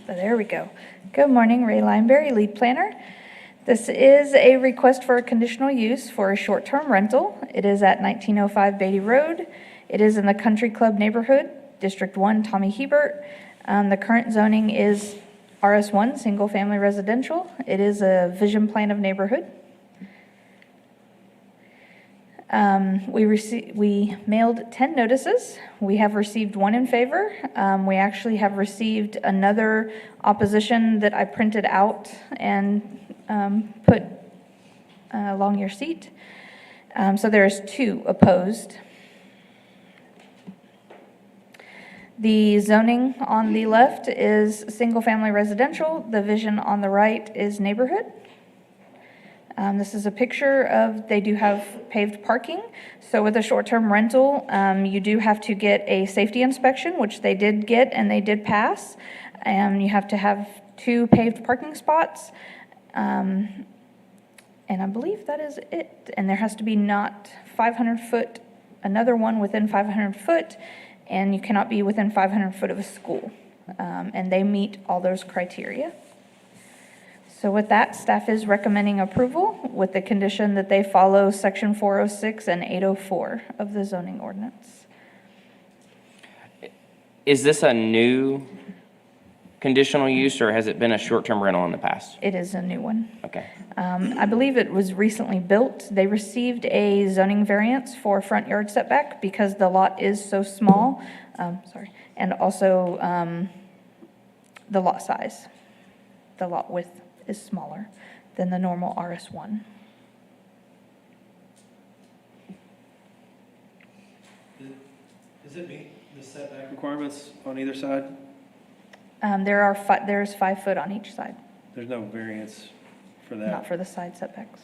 there we go. Good morning, Ray Lineberry, lead planner. This is a request for a conditional use for a short-term rental. It is at 1905 Beatty Road. It is in the Country Club neighborhood, District 1, Tommy Hebert. The current zoning is RS1, single-family residential. It is a vision plan of neighborhood. We mailed 10 notices. We have received 1 in favor. We actually have received another opposition that I printed out and put along your seat. So there's 2 opposed. The zoning on the left is single-family residential. The vision on the right is neighborhood. This is a picture of, they do have paved parking. So with a short-term rental, you do have to get a safety inspection, which they did get and they did pass. You have to have 2 paved parking spots. And I believe that is it. And there has to be not 500 foot, another one within 500 foot, and you cannot be within 500 foot of a school. And they meet all those criteria. So with that, staff is recommending approval with the condition that they follow section 406 and 804 of the zoning ordinance. Is this a new conditional use, or has it been a short-term rental in the past? It is a new one. Okay. I believe it was recently built. They received a zoning variance for front yard setback because the lot is so small. And also the lot size. The lot width is smaller than the normal RS1. Does it meet the setback requirements on either side? There's 5 foot on each side, There's no variance for that? not for the side setbacks.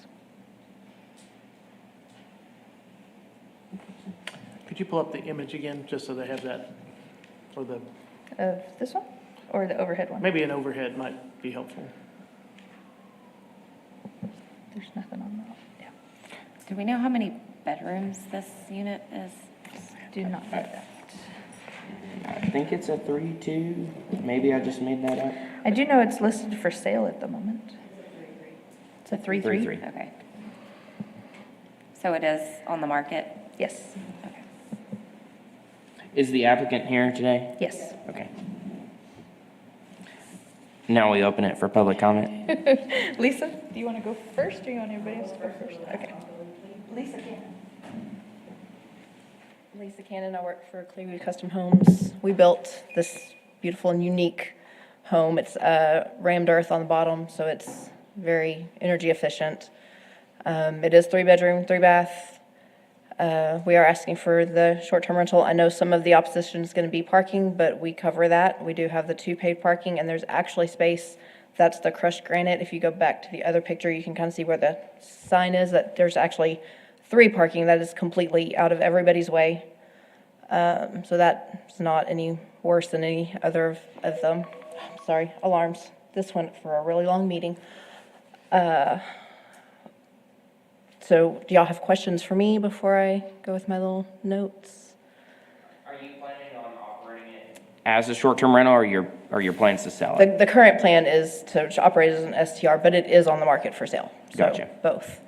Could you pull up the image again, just so they have that, or the, Of this one or the overhead one? maybe an overhead might be helpful. There's nothing on that. Yeah. Do we know how many bedrooms this unit is? Do not know that. I think it's a 3-2. Maybe I just made that up. I do know it's listed for sale at the moment. It's a 3-3. 3-3. Okay. So it is on the market? Yes. Okay. Is the applicant here today? Yes. Okay. Now we open it for public comment. Lisa, do you want to go first, or you want everybody else to go first? Okay. Lisa Cannon. Lisa Cannon, I work for Clearview Custom Homes. We built this beautiful and unique home. It's rammed earth on the bottom, so it's very energy efficient. It is 3-bedroom, 3-bath. We are asking for the short-term rental. I know some of the opposition is going to be parking, but we cover that. We do have the 2 paid parking, and there's actually space. That's the crushed granite. If you go back to the other picture, you can kind of see where the sign is, that there's actually 3 parking that is completely out of everybody's way. So that's not any worse than any other of them. Sorry, alarms. This went for a really long meeting. So do y'all have questions for me before I go with my little notes? Are you planning on operating it as a short-term rental, or your plans to sell it? The current plan is to operate as an STR, but it is on the market for sale. So Gotcha. both.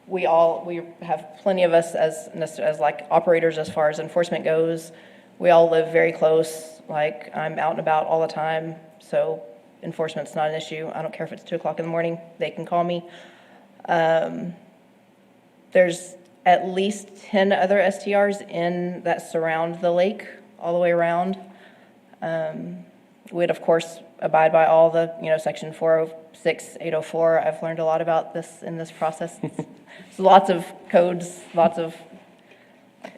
We have plenty of us as like operators as far as enforcement goes. We all live very close, like I'm out and about all the time, so enforcement's not an issue. I don't care if it's 2:00 in the morning, they can call me. There's at least 10 other STRs that surround the lake all the way around. We'd of course abide by all the, section 406, 804. I've learned a lot about this in this process. So lots of codes, lots of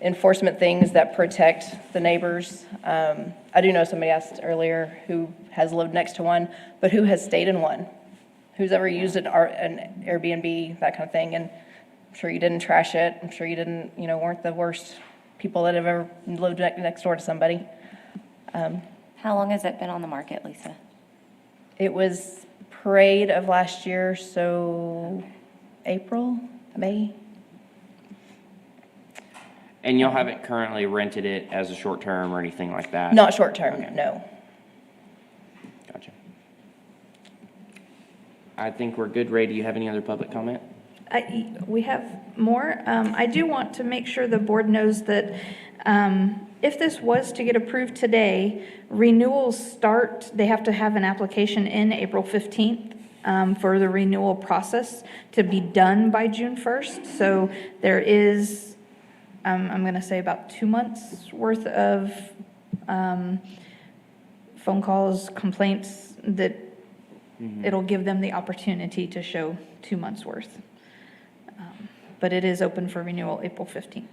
enforcement things that protect the neighbors. I do know somebody asked earlier who has lived next to one, but who has stayed in one? Who's ever used an Airbnb, that kind of thing? And I'm sure you didn't trash it. I'm sure you didn't, weren't the worst people that have ever lived next door to somebody. How long has it been on the market, Lisa? It was parade of last year, so April, May. And you'll haven't currently rented it as a short-term or anything like that? Not short-term, Okay. no. Gotcha. I think we're good. Ray, do you have any other public comment? We have more. I do want to make sure the board knows that if this was to get approved today, renewals start, they have to have an application in April 15th for the renewal process to be done by June 1st. So there is, I'm going to say about 2 months worth of phone calls, complaints that it'll give them the opportunity to show 2 months worth. But it is open for renewal April 15th.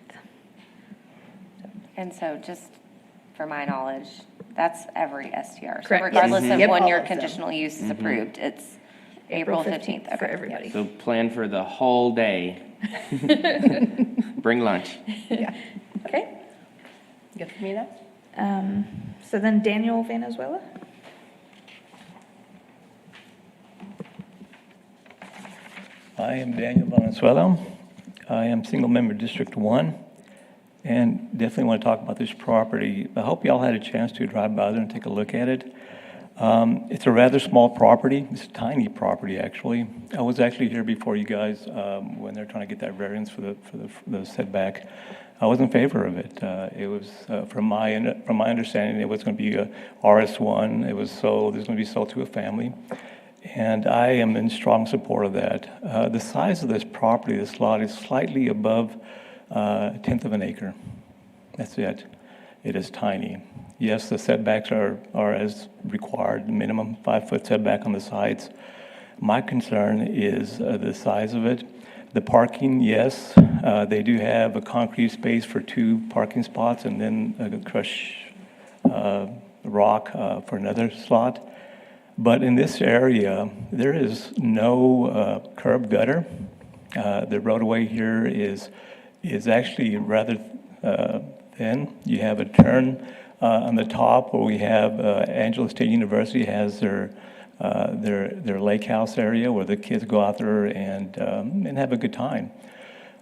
And so just for my knowledge, that's every STR. So Correct. regardless Yes. of Yep. when All your of them. conditional use is approved, it's April 15th. for Okay. everybody. So plan for the whole day. Bring lunch. Okay. Good for me now? So then Daniel Valenzuela. I am Daniel Valenzuela. I am single member District 1 and definitely want to talk about this property. I hope y'all had a chance to drive by there and take a look at it. It's a rather small property. It's a tiny property, actually. I was actually here before you guys when they're trying to get that variance for the setback. I was in favor of it. It was, from my understanding, it was going to be a RS1. It was sold. It was going to be sold to a family. And I am in strong support of that. The size of this property, this lot, is slightly above a tenth of an acre. That's it. It is tiny. Yes, the setbacks are as required, minimum 5-foot setback on the sides. My concern is the size of it. The parking, yes, they do have a concrete space for 2 parking spots and then a crushed rock for another slot. But in this area, there is no curb gutter. The roadway here is actually rather thin. You have a turn on the top where we have Angelo State University has their lake house area where the kids go out there and have a good time.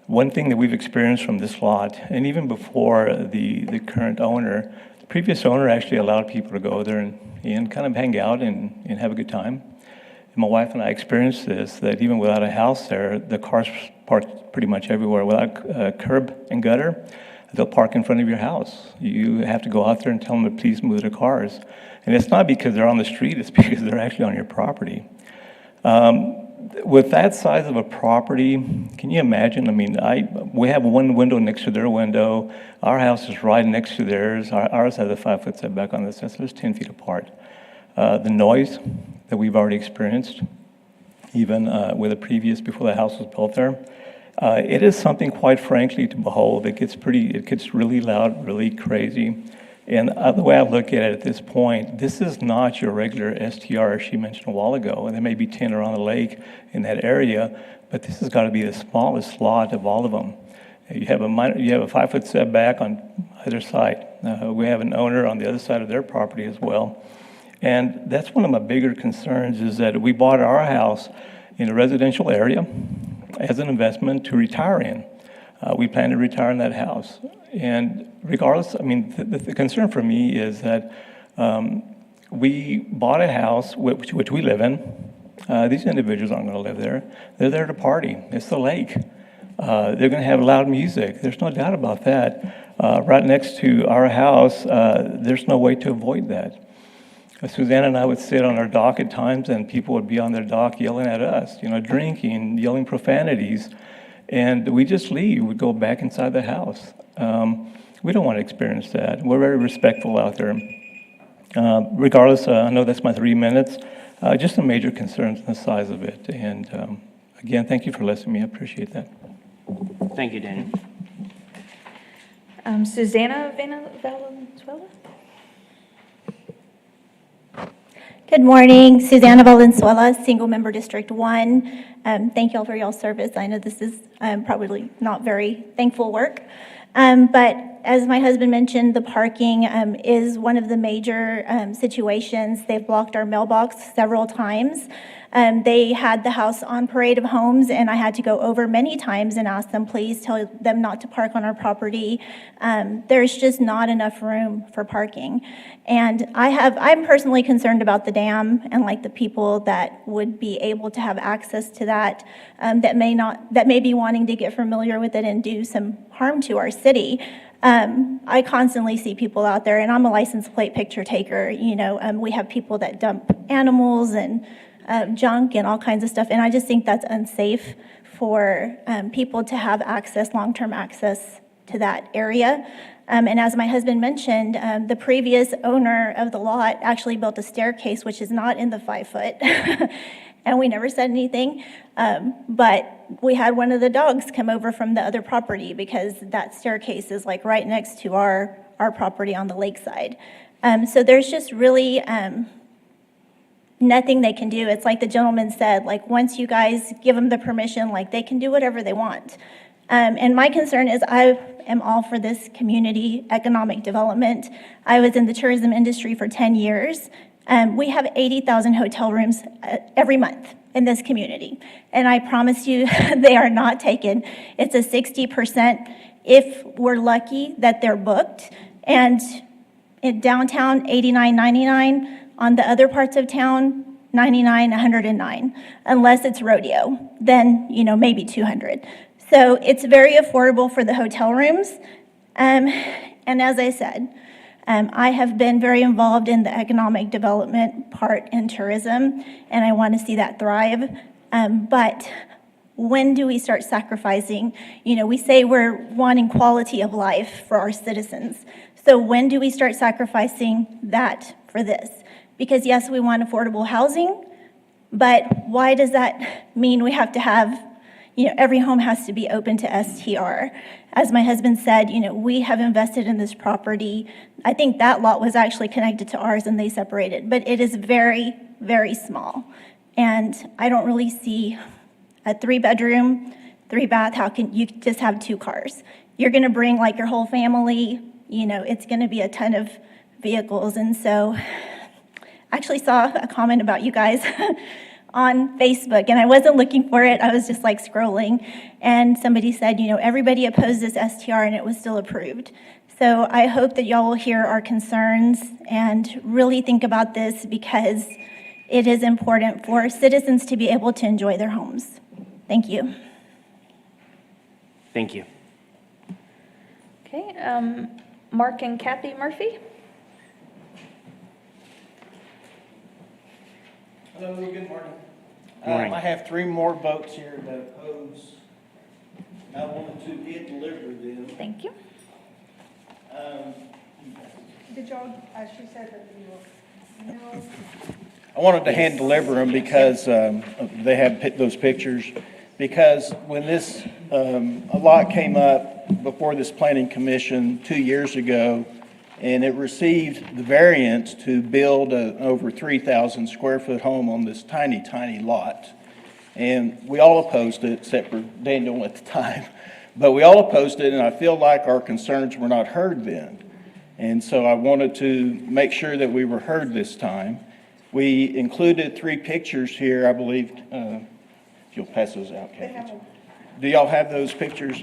One thing that we've experienced from this lot, and even before the current owner, the previous owner actually allowed people to go there and kind of hang out and have a good time. And my wife and I experienced this, that even without a house there, the cars parked pretty much everywhere. Without curb and gutter, they'll park in front of your house. You have to go out there and tell them to please move their cars. And it's not because they're on the street, it's because they're actually on your property. With that size of a property, can you imagine? I mean, we have one window next to their window. Our house is right next to theirs. Ours has a 5-foot setback on this, so it's 10 feet apart. The noise that we've already experienced, even with the previous, before the house was built there, it is something, quite frankly, to behold. It gets really loud, really crazy. And the way I look at it at this point, this is not your regular STR she mentioned a while ago. And there may be 10 around the lake in that area, but this has got to be the smallest lot of all of them. You have a 5-foot setback on either side. We have an owner on the other side of their property as well. And that's one of my bigger concerns, is that we bought our house in a residential area as an investment to retire in. We plan to retire in that house. And regardless, I mean, the concern for me is that we bought a house which we live in. These individuals aren't going to live there. They're there to party. It's the lake. They're going to have loud music. There's no doubt about that. Right next to our house, there's no way to avoid that. Suzanne and I would sit on our dock at times, and people would be on their dock yelling at us, drinking, yelling profanities, and we just leave. We'd go back inside the house. We don't want to experience that. We're very respectful out there. Regardless, I know that's my 3 minutes. Just some major concerns in the size of it. And again, thank you for listening to me. I appreciate that. Thank you, Daniel. Susanna Valenzuela? Good morning, Susanna Valenzuela, Single Member District 1. Thank you all for y'all's service. I know this is probably not very thankful work. But as my husband mentioned, the parking is one of the major situations. They've blocked our mailbox several times. They had the house on Parade of Homes, and I had to go over many times and ask them, please tell them not to park on our property. There's just not enough room for parking. And I'm personally concerned about the dam and like the people that would be able to have access to that, that may be wanting to get familiar with it and do some harm to our city. I constantly see people out there, and I'm a license plate picture taker. We have people that dump animals and junk and all kinds of stuff, and I just think that's unsafe for people to have access, long-term access to that area. And as my husband mentioned, the previous owner of the lot actually built a staircase, which is not in the 5 foot, and we never said anything. But we had one of the dogs come over from the other property because that staircase is like right next to our property on the lakeside. So there's just really nothing they can do. It's like the gentleman said, like once you guys give them the permission, like they can do whatever they want. And my concern is I am all for this community economic development. I was in the tourism industry for 10 years. We have 80,000 hotel rooms every month in this community. And I promise you, they are not taken. It's a 60% if we're lucky that they're booked. And in downtown, $89.99. On the other parts of town, $99, $109, unless it's rodeo, then, maybe $200. So it's very affordable for the hotel rooms. And as I said, I have been very involved in the economic development part in tourism, and I want to see that thrive. But when do we start sacrificing? We say we're wanting quality of life for our citizens. So when do we start sacrificing that for this? Because yes, we want affordable housing, but why does that mean we have to have, every home has to be open to STR? As my husband said, we have invested in this property. I think that lot was actually connected to ours and they separated, but it is very, very small. And I don't really see a 3-bedroom, 3-bath, how can you just have 2 cars? You're gonna bring like your whole family, it's gonna be a ton of vehicles. And so I actually saw a comment about you guys on Facebook, and I wasn't looking for it. I was just like scrolling, and somebody said, everybody opposed this STR and it was still approved. So I hope that y'all will hear our concerns and really think about this because it is important for citizens to be able to enjoy their homes. Thank you. Thank you. Okay, Mark and Kathy Murphy? Hello, good morning. Morning. I have 3 more votes here that oppose. I wanted to get delivered them. Thank you. Did y'all, she said that you were, no. I wanted to hand deliver them because they have those pictures. Because when this, a lot came up before this planning commission 2 years ago, and it received the variance to build an over 3,000 square foot home on this tiny, tiny lot. And we all opposed it, except for Daniel at the time. But we all opposed it, and I feel like our concerns were not heard then. And so I wanted to make sure that we were heard this time. We included 3 pictures here, I believe. If you'll pass those out, Kathy. Do y'all have those pictures?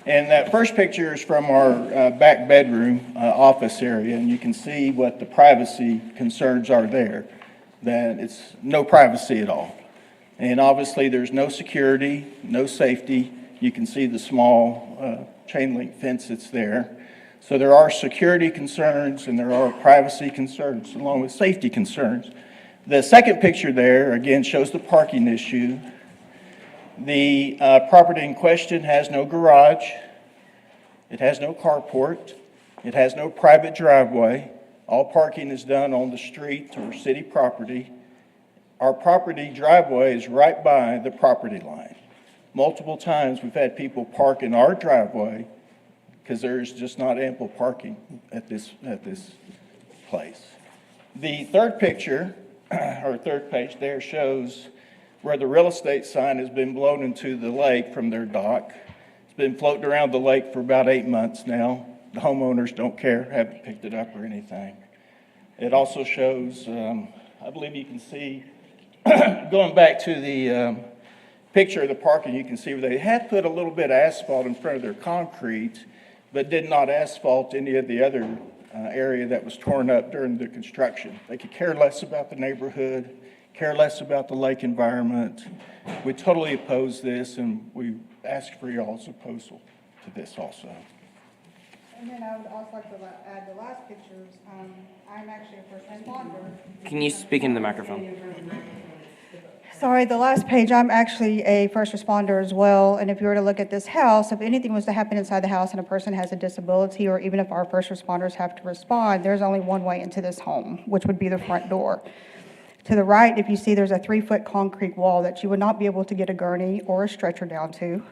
And that first picture is from our back bedroom office area, and you can see what the privacy concerns are there, that it's no privacy at all. And obviously, there's no security, no safety. You can see the small chain link fence that's there. So there are security concerns and there are privacy concerns along with safety concerns. The second picture there, again, shows the parking issue. The property in question has no garage. It has no carport. It has no private driveway. All parking is done on the street or city property. Our property driveway is right by the property line. Multiple times we've had people park in our driveway because there's just not ample parking at this place. The third picture, or third page there, shows where the real estate sign has been blown into the lake from their dock. It's been floating around the lake for about 8 months now. The homeowners don't care, haven't picked it up or anything. It also shows, I believe you can see, going back to the picture of the parking, you can see where they had put a little bit of asphalt in front of their concrete, but did not asphalt any of the other area that was torn up during the construction. They could care less about the neighborhood, care less about the lake environment. We totally oppose this, and we ask for y'all's opposal to this also. And then I would also like to add the last pictures. I'm actually a first responder. Can you speak in the microphone? Sorry, the last page, I'm actually a first responder as well, and if you were to look at this house, if anything was to happen inside the house and a person has a disability, or even if our first responders have to respond, there's only one way into this home, which would be the front door. To the right, if you see, there's a 3-foot concrete wall that you would not be able to get a gurney or a stretcher down to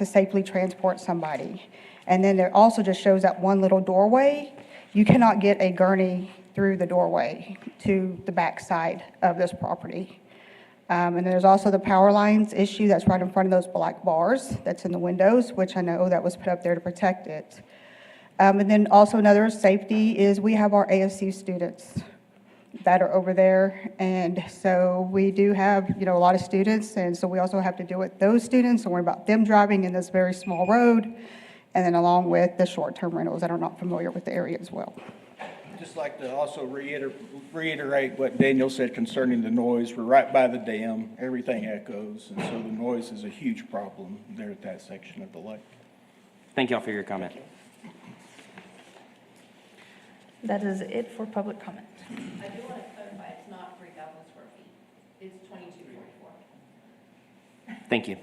safely transport somebody. And then it also just shows that one little doorway. You cannot get a gurney through the doorway to the back side of this property. And there's also the power lines issue that's right in front of those black bars that's in the windows, which I know that was put up there to protect it. And then also another safety is we have our ASC students that are over there. And so we do have, a lot of students. And so we also have to deal with those students and worry about them driving in this very small road. And then along with the short-term rentals that are not familiar with the area as well. Just like to also reiterate what Daniel said concerning the noise. We're right by the dam. Everything echoes, and so the noise is a huge problem there at that section of the lake. Thank y'all for your comment. That is it for public comment. I do want to clarify, it's not 3,000 square feet. It's 2,244. Thank you.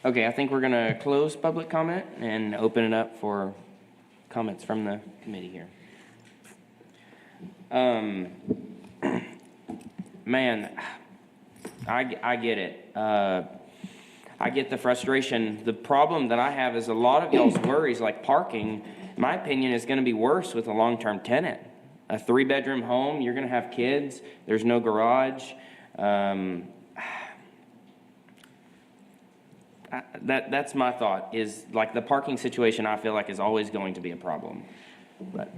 Okay, I think we're going to close public comment and open it up for comments from the committee here. Man, I get it. I get the frustration. The problem that I have is a lot of y'all's worries, like parking, in my opinion, is going to be worse with a long-term tenant. A 3-bedroom home, you're going to have kids, there's no garage. That's my thought, is like the parking situation I feel like is always going to be a problem. But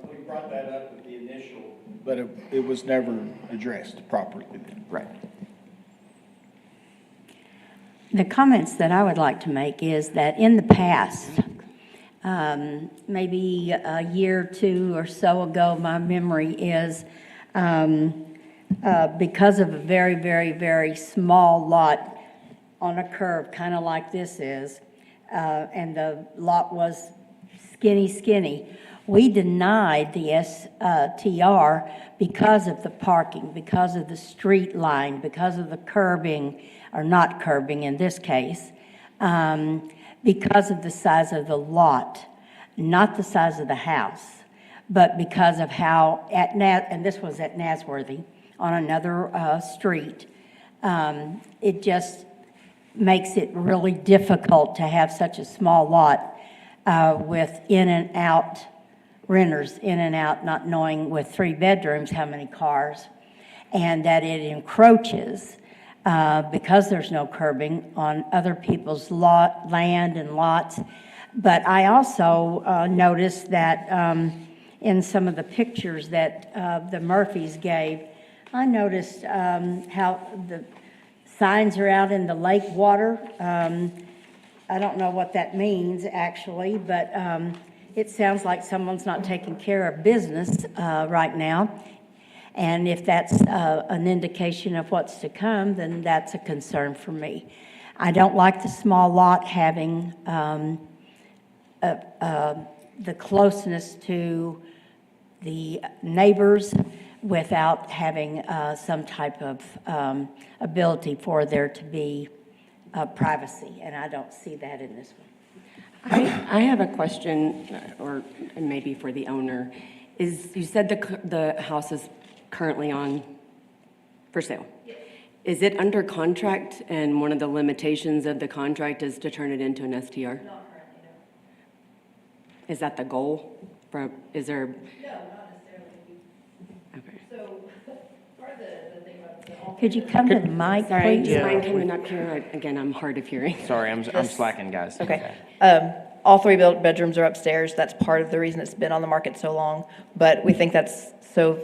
We brought that up at the initial, but it was never addressed properly then. Right. The comments that I would like to make is that in the past, maybe a year or two or so ago, my memory is because of a very, very, very small lot on a curve, kind of like this is, and the lot was skinny, we denied the STR because of the parking, because of the street line, because of the curbing, or not curbing in this case, because of the size of the lot, not the size of the house, but because of how and this was at Nasworthy on another street, it just makes it really difficult to have such a small lot with in and out renters, in and out, not knowing with 3 bedrooms how many cars, and that it encroaches because there's no curbing on other people's land and lots. But I also noticed that in some of the pictures that the Murphys gave, I noticed how signs are out in the lake water. I don't know what that means, actually, but it sounds like someone's not taking care of business right now. And if that's an indication of what's to come, then that's a concern for me. I don't like the small lot having the closeness to the neighbors without having some type of ability for there to be privacy, and I don't see that in this one. I have a question, or maybe for the owner. You said the house is currently on for sale? Yes. Is it under contract, and one of the limitations of the contract is to turn it into an STR? Not currently, no. Is that the goal? Is there? No, not necessarily. Okay. So part of the thing about Could you come to the mic, Sorry, please? do you mind coming up here? Again, I'm hard of hearing. Sorry, I'm slacking, guys. Okay. All three bedrooms are upstairs. That's part of the reason it's been on the market so long. But we think that's so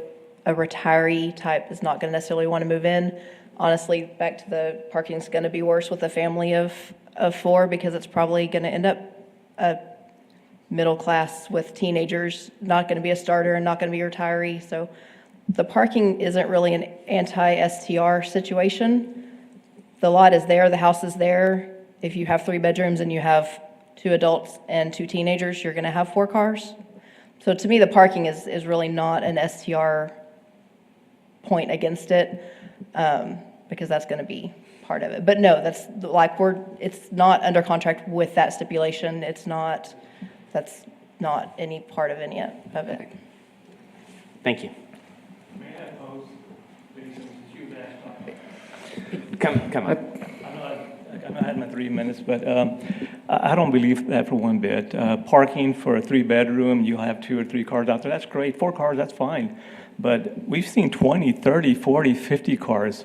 a retiree type is not going to necessarily want to move in. Honestly, back to the parking's going to be worse with a family of 4 because it's probably going to end up a middle class with teenagers, not going to be a starter and not going to be a retiree. So the parking isn't really an anti-STR situation. The lot is there, the house is there. If you have 3 bedrooms and you have 2 adults and 2 teenagers, you're going to have 4 cars. So to me, the parking is really not an STR point against it, because that's going to be part of it. But no, that's like it's not under contract with that stipulation. That's not any part of any of it. Thank you. May I pose, please, since you've asked? Come on. I know I had my 3 minutes, but I don't believe that for one bit. Parking for a 3-bedroom, you'll have 2 or 3 cars out there. That's great. 4 cars, that's fine. But we've seen 20, 30, 40, 50 cars.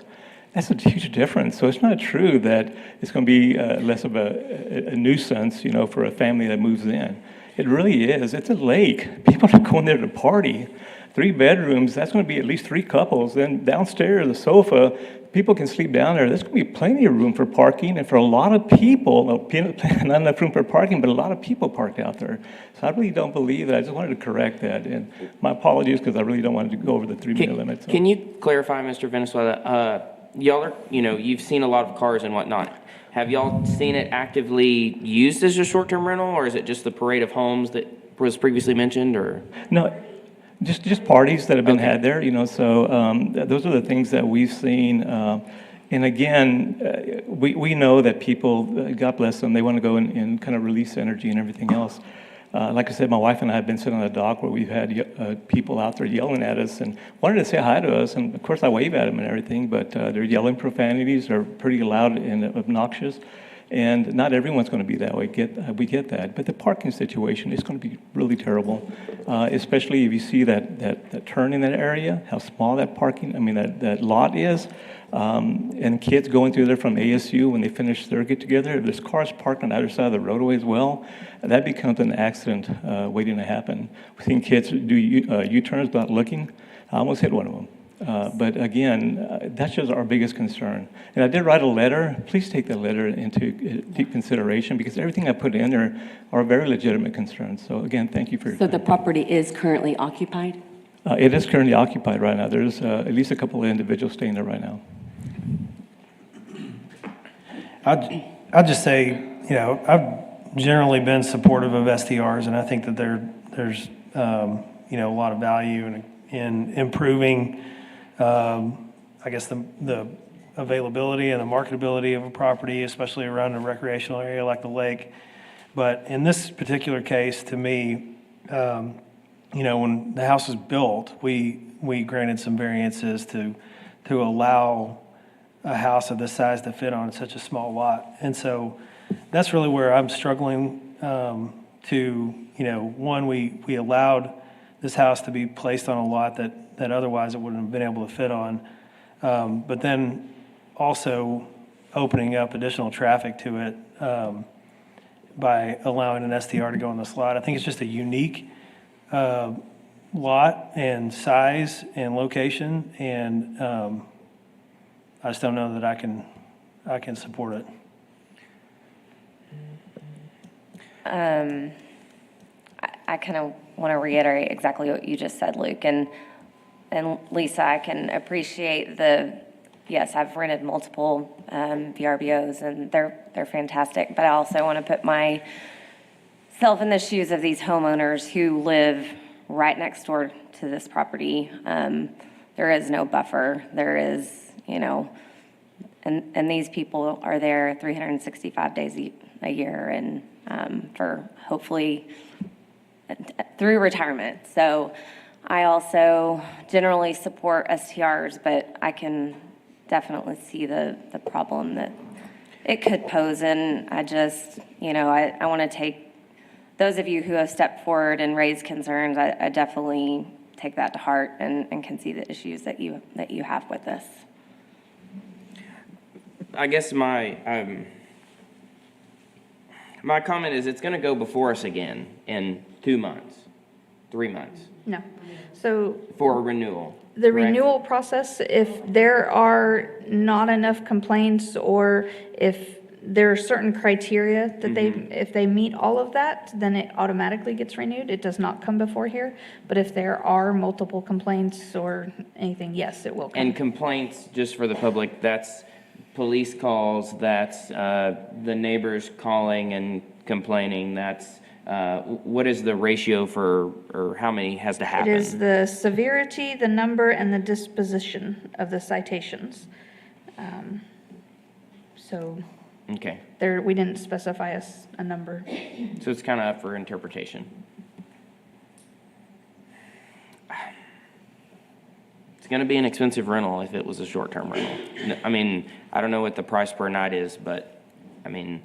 That's a huge difference. So it's not true that it's going to be less of a nuisance, for a family that moves in. It really is. It's a lake. People are going there to party. 3 bedrooms, that's going to be at least 3 couples. Then downstairs, the sofa, people can sleep down there. There's going to be plenty of room for parking, and for a lot of people, not enough room for parking, but a lot of people parked out there. So I really don't believe that. I just wanted to correct that. And my apologies, because I really don't want to go over the 3-minute limit. So. Can you clarify, Mr. Venezuela? Y'all are, you've seen a lot of cars and whatnot. Have y'all seen it actively used as a short-term rental, or is it just the parade of homes that was previously mentioned, or? No, just parties that have been had there, so those are the things that we've seen. And again, we know that people, God bless them, they want to go and kind of release energy and everything else. Like I said, my wife and I have been sitting on a dock where we've had people out there yelling at us and wanted to say hi to us. And of course, I wave at them and everything, but they're yelling profanities. They're pretty loud and obnoxious. And not everyone's going to be that way. We get that. But the parking situation is going to be really terrible, especially if you see that turn in that area, how small that lot is. And kids going through there from ASU when they finish their get-together, if there's cars parked on either side of the roadway as well, that becomes an accident waiting to happen. We've seen kids do U-turns without looking. I almost hit one of them. But again, that's just our biggest concern. And I did write a letter. Please take that letter into deep consideration, because everything I put in there are very legitimate concerns. So again, thank you for your time. So the property is currently occupied? It is currently occupied right now. There's at least a couple of individuals staying there right now. I'll just say, I've generally been supportive of STRs, and I think that there's a lot of value in improving, I guess, the availability and the marketability of a property, especially around a recreational area like the lake. But in this particular case, to me, when the house was built, we granted some variances to allow a house of this size to fit on such a small lot. And so that's really where I'm struggling one, we allowed this house to be placed on a lot that otherwise it wouldn't have been able to fit on. But then also opening up additional traffic to it by allowing an STR to go on this lot. I think it's just a unique lot and size and location, and I just don't know that I can I can support it. I kind of want to reiterate exactly what you just said, Luke, and Lisa, I can appreciate yes, I've rented multiple VRBOs, and they're fantastic, but I also want to put myself in the shoes of these homeowners who live right next door to this property. There is no buffer. There is, and these people are there 365 days a year, and for hopefully through retirement. So I also generally support STRs, but I can definitely see the problem that it could pose. And I just, I want to take those of you who have stepped forward and raised concerns, I definitely take that to heart and can see the issues that you have with this. I guess my comment is it's going to go before us again in 2 months, 3 months No. So for a renewal. the correct? renewal process, if there are not enough complaints or if there are certain criteria that if they meet all of that, then it automatically gets renewed. It does not come before here. But if there are multiple complaints or anything, yes, it will come. And complaints, just for the public, that's police calls, that's the neighbors calling and complaining, that's what is the ratio for, or how many has to happen? It is the severity, the number, and the disposition of the citations. So Okay, we didn't specify a number. so it's kind of up for interpretation. It's going to be an expensive rental if it was a short-term rental. I mean, I don't know what the price per night is, but, I mean,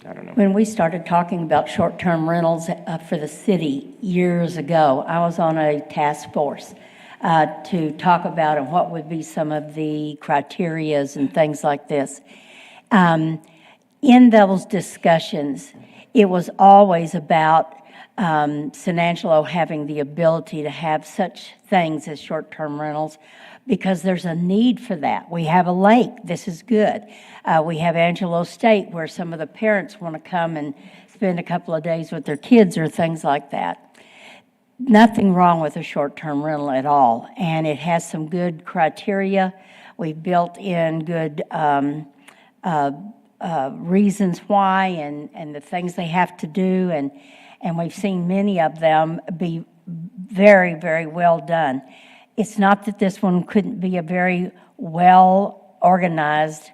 I don't know. When we started talking about short-term rentals for the city years ago, I was on a task force to talk about and what would be some of the criterias and things like this. In those discussions, it was always about San Angelo having the ability to have such things as short-term rentals because there's a need for that. We have a lake. This is good. We have Angelo State where some of the parents want to come and spend a couple of days with their kids or things like that. Nothing wrong with a short-term rental at all, and it has some good criteria. We've built in good reasons why and the things they have to do, and we've seen many of them be very, very well done. It's not that this one couldn't be a very well-organized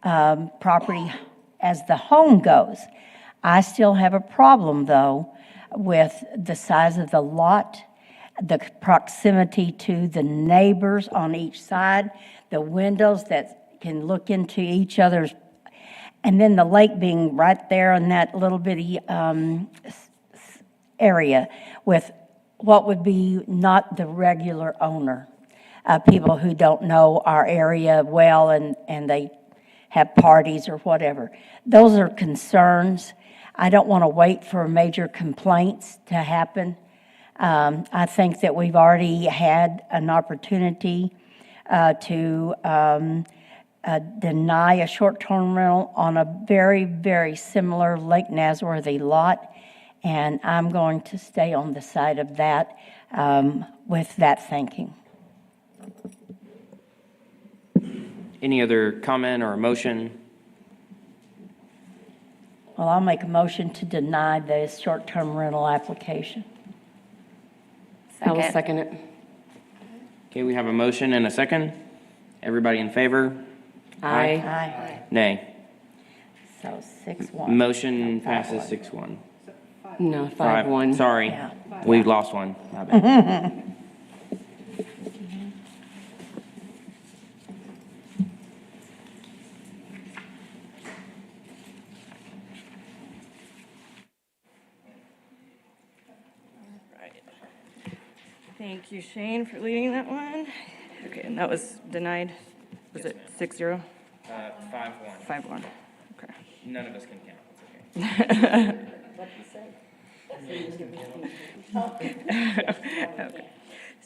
property as the home goes. I still have a problem, though, with the size of the lot, the proximity to the neighbors on each side, the windows that can look into each other's, and then the lake being right there in that little bitty area with what would be not the regular owner, people who don't know our area well and they have parties or whatever. Those are concerns. I don't want to wait for major complaints to happen. I think that we've already had an opportunity to deny a short-term rental on a very, very similar Lake Nasworthy lot. And I'm going to stay on the side of that with that thinking. Any other comment or motion? Well, I'll make a motion to deny the short-term rental application. I will second it. Okay, we have a motion and a second. Everybody in favor? Aye. Aye. Nay. So 6-1. Motion passes 6-1. No, 5-1. Sorry, Yeah. we lost one. My bad. Thank you, Shane, for leading that one. Okay, and that was denied. Was it 6-0? 5-1. 5-1. Okay. None of us can count, it's okay. Okay.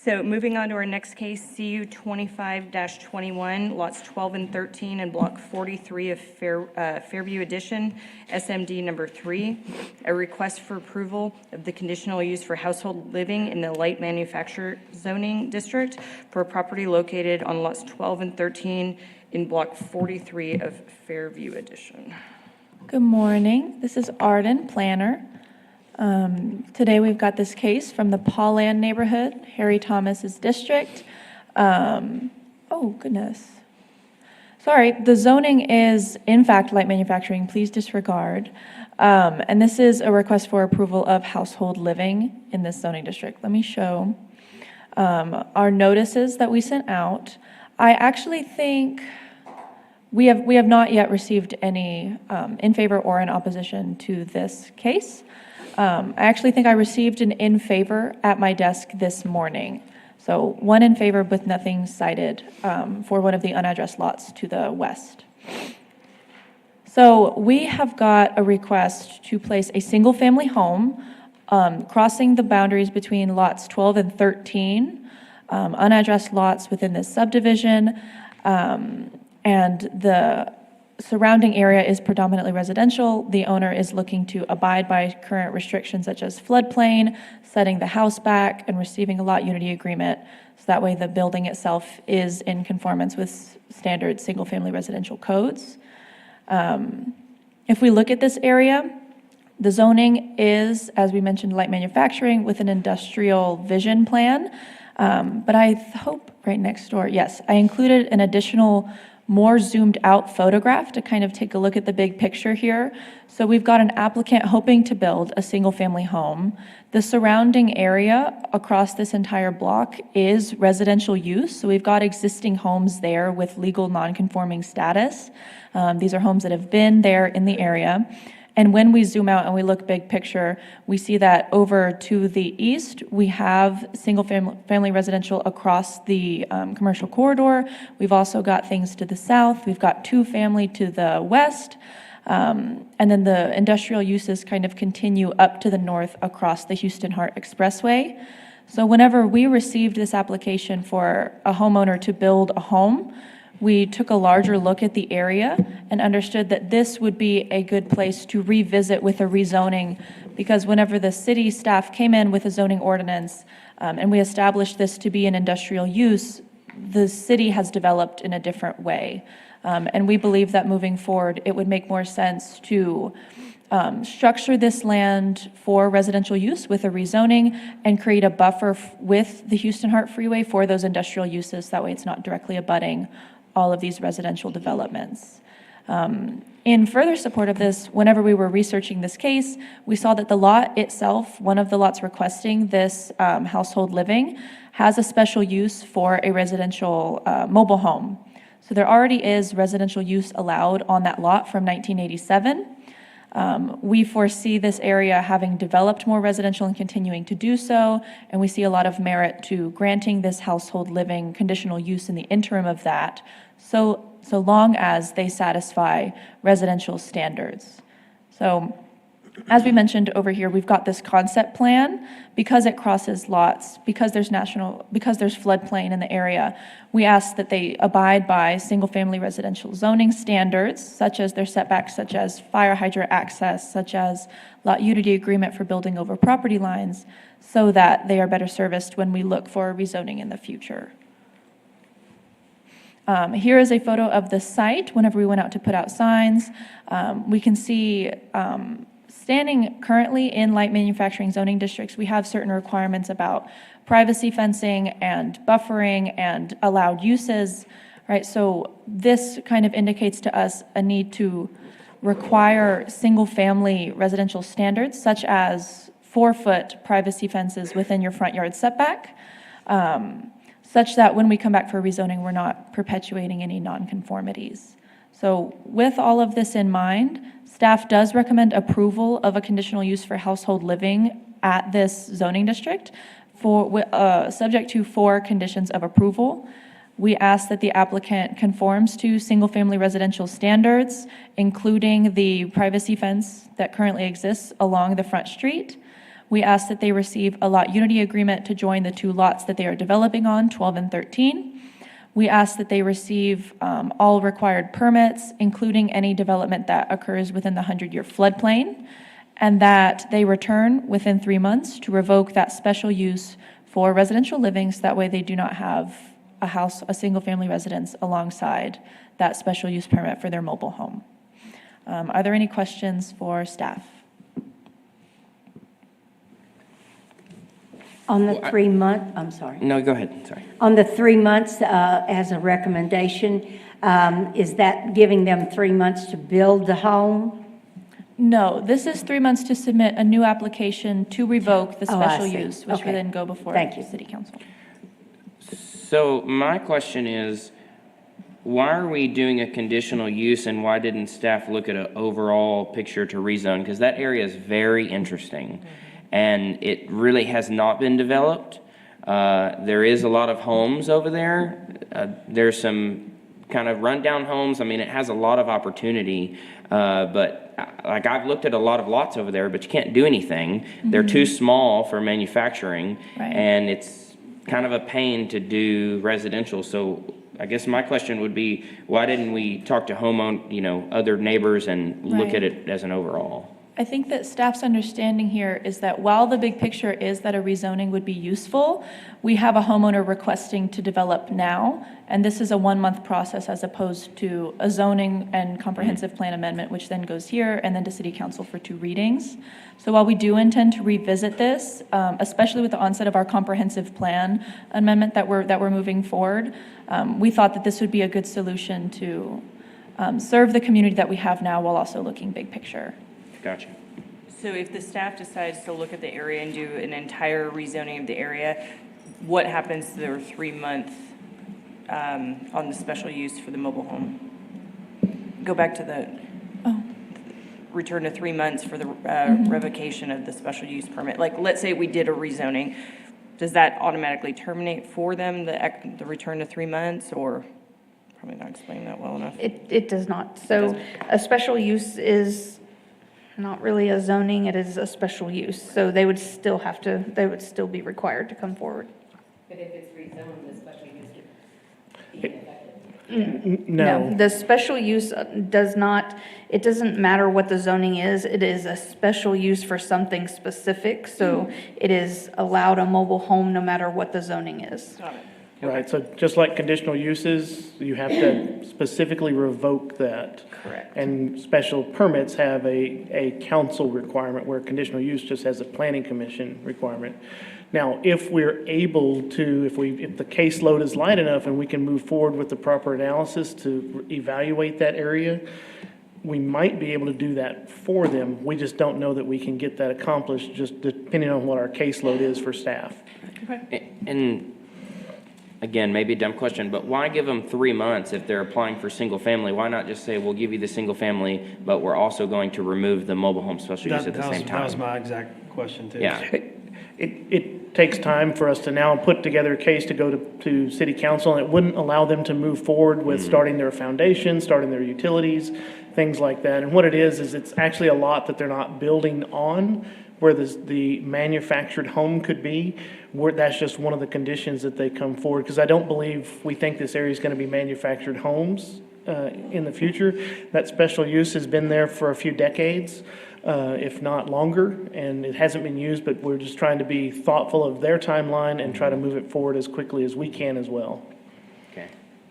So moving on to our next case, CU 25-21, lots 12 and 13 in block 43 of Fairview Edition, SMD number 3, a request for approval of the conditional use for household living in the light manufacturer zoning district for a property located on lots 12 and 13 in block 43 of Fairview Edition. Good morning. This is Arden, planner. Today we've got this case from the Pauland neighborhood, Harry Thomas's district. Oh, goodness. Sorry, the zoning is in fact light manufacturing. Please disregard. And this is a request for approval of household living in this zoning district. Let me show our notices that we sent out. I actually think we have not yet received any in favor or in opposition to this case. I actually think I received an in favor at my desk this morning. So one in favor with nothing cited for one of the unaddressed lots to the west. So we have got a request to place a single family home crossing the boundaries between lots 12 and 13, unaddressed lots within this subdivision, and the surrounding area is predominantly residential. The owner is looking to abide by current restrictions such as floodplain, setting the house back, and receiving a lot unity agreement. So that way the building itself is in conformance with standard single-family residential codes. If we look at this area, the zoning is, as we mentioned, light manufacturing with an industrial vision plan. But I hope right next door, yes, I included an additional more zoomed out photograph to kind of take a look at the big picture here. So we've got an applicant hoping to build a single family home. The surrounding area across this entire block is residential use. So we've got existing homes there with legal non-conforming status. These are homes that have been there in the area. And when we zoom out and we look big picture, we see that over to the east, we have single family residential across the commercial corridor. We've also got things to the south. We've got two family to the west. And then the industrial uses kind of continue up to the north across the Houston Hart Expressway. So whenever we received this application for a homeowner to build a home, we took a larger look at the area and understood that this would be a good place to revisit with a rezoning, because whenever the city staff came in with a zoning ordinance and we established this to be an industrial use, the city has developed in a different way. And we believe that moving forward, it would make more sense to structure this land for residential use with a rezoning and create a buffer with the Houston Hart Freeway for those industrial uses. That way it's not directly abutting all of these residential developments. In further support of this, whenever we were researching this case, we saw that the lot itself, one of the lots requesting this household living, has a special use for a residential mobile home. So there already is residential use allowed on that lot from 1987. We foresee this area having developed more residential and continuing to do so, and we see a lot of merit to granting this household living conditional use in the interim of that, so long as they satisfy residential standards. So as we mentioned over here, we've got this concept plan. Because it crosses lots, because there's floodplain in the area, we ask that they abide by single-family residential zoning standards, such as their setbacks, such as fire hydrant access, such as lot unity agreement for building over property lines, so that they are better serviced when we look for rezoning in the future. Here is a photo of the site whenever we went out to put out signs. We can see standing currently in light manufacturing zoning districts, we have certain requirements about privacy fencing and buffering and allowed uses, right? So this kind of indicates to us a need to require single-family residential standards, such as 4-foot privacy fences within your front yard setback, such that when we come back for rezoning, we're not perpetuating any nonconformities. So with all of this in mind, staff does recommend approval of a conditional use for household living at this zoning district, subject to 4 conditions of approval. We ask that the applicant conforms to single-family residential standards, including the privacy fence that currently exists along the front street. We ask that they receive a lot unity agreement to join the 2 lots that they are developing on, 12 and 13. We ask that they receive all required permits, including any development that occurs within the 100-year floodplain, and that they return within 3 months to revoke that special use for residential living, so that way they do not have a house, a single-family residence alongside that special use permit for their mobile home. Are there any questions for staff? On the 3 month, I'm sorry. No, go ahead, sorry. On the 3 months, as a recommendation, is that giving them 3 months to build the home? No, this is 3 months to submit a new application to revoke the Oh, I special see. use, which Okay. would then go before Thank you. City Council. So my question is, why are we doing a conditional use, and why didn't staff look at an overall picture to rezone? Because that area is very interesting, and it really has not been developed. There is a lot of homes over there. There's some kind of rundown homes. I mean, it has a lot of opportunity, but like I've looked at a lot of lots over there, but you can't do anything. They're too small for manufacturing, Right. and it's kind of a pain to do residential. So I guess my question would be, why didn't we talk to other neighbors and look Right. at it as an overall? I think that staff's understanding here is that while the big picture is that a rezoning would be useful, we have a homeowner requesting to develop now, and this is a 1-month process as opposed to a zoning and comprehensive plan amendment, which then goes here and then to City Council for 2 readings. So while we do intend to revisit this, especially with the onset of our comprehensive plan amendment that we're moving forward, we thought that this would be a good solution to serve the community that we have now while also looking big picture. Gotcha. So if the staff decides to look at the area and do an entire rezoning of the area, what happens to their 3-month on the special use for the mobile home? Go back to the return to 3 months for the revocation of the special use permit. Like, let's say we did a rezoning, does that automatically terminate for them, the return to 3 months, or probably not explaining that well enough? It does not. So a special use is not really a zoning, it is a special use. So they would still be required to come forward. But if it's rezoned, the special use No. The special use it doesn't matter what the zoning is, it is a special use for something specific. So it is allowed a mobile home no matter what the zoning is. Right, so just like conditional uses, you have to specifically revoke that. Correct. And special permits have a council requirement, where conditional use just has a planning commission requirement. Now, if we're able to, if the caseload is light enough and we can move forward with the proper analysis to evaluate that area, we might be able to do that for them. We just don't know that we can get that accomplished, just depending on what our caseload is for staff. And again, maybe a dumb question, but why give them 3 months if they're applying for single family? Why not just say, we'll give you the single family, but we're also going to remove the mobile home special use at the same time? That was my exact question too. Yeah. It takes time for us to now put together a case to go to city council, and it wouldn't allow them to move forward with starting their foundation, starting their utilities, things like that. And what it is it's actually a lot that they're not building on, where the manufactured home could be. That's just one of the conditions that they come forward, because we think this area is going to be manufactured homes in the future. That special use has been there for a few decades, if not longer, and it hasn't been used, but we're just trying to be thoughtful of their timeline and try to move it forward as quickly as we can as well. Okay.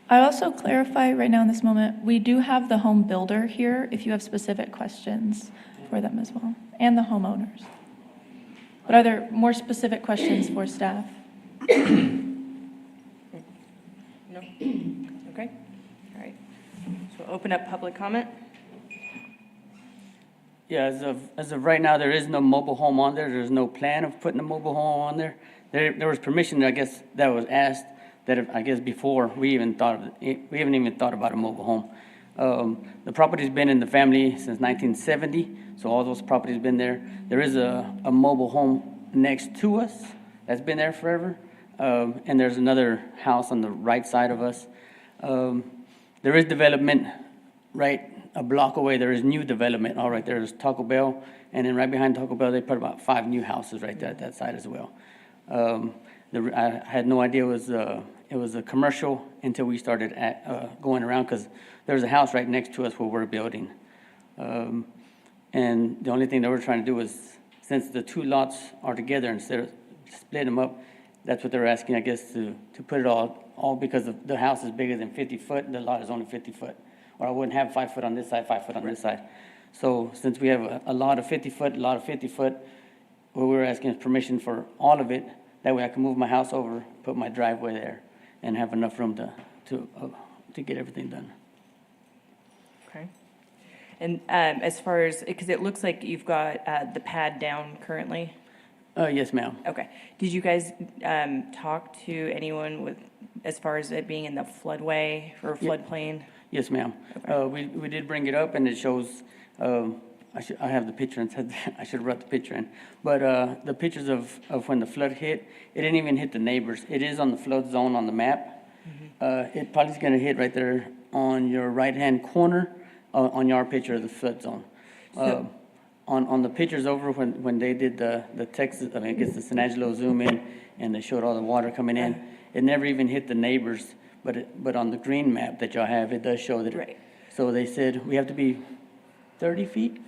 I also clarify right now in this moment, we do have the home builder here if you have specific questions for them as well, and the homeowners. But are there more specific questions for staff? No? Okay, all right. So open up public comment. Yeah, as of right now, there is no mobile home on there. There's no plan of putting a mobile home on there. There was permission, I guess, that was asked, I guess before we even thought of it. We haven't even thought about a mobile home. The property's been in the family since 1970, so all those properties been there. There is a mobile home next to us that's been there forever, and there's another house on the right side of us. There is development right a block away, there is new development. All right, there's Taco Bell, and then right behind Taco Bell, they put about 5 new houses right there at that side as well. I had no idea it was a commercial until we started going around, because there's a house right next to us where we're building. And the only thing that we're trying to do is, since the 2 lots are together, instead of splitting them up, that's what they're asking, I guess, to put it all because the house is bigger than 50 foot, the lot is only 50 foot. Or I wouldn't have 5 foot on this side, 5 foot on this side. So since we have a lot of 50 foot, what we're asking is permission for all of it. That way I can move my house over, put my driveway there, and have enough room to get everything done. Okay. And as far as, because it looks like you've got the pad down currently? Yes, ma'am. Okay. Did you guys talk to anyone as far as it being in the floodway or floodplain? Yes, ma'am. Okay. We did bring it up, and it shows, I have the picture, and said I should have brought the picture in. But the pictures of when the flood hit, it didn't even hit the neighbors. It is on the flood zone on the map. It probably is going to hit right there on your right-hand corner on your picture of the flood zone. On the pictures over when they did the Texas, I guess the San Angelo zoom in, and they showed all the water coming in, it never even hit the neighbors. But on the green map that y'all have, it does show that. Right. So they said we have to be 30 feet,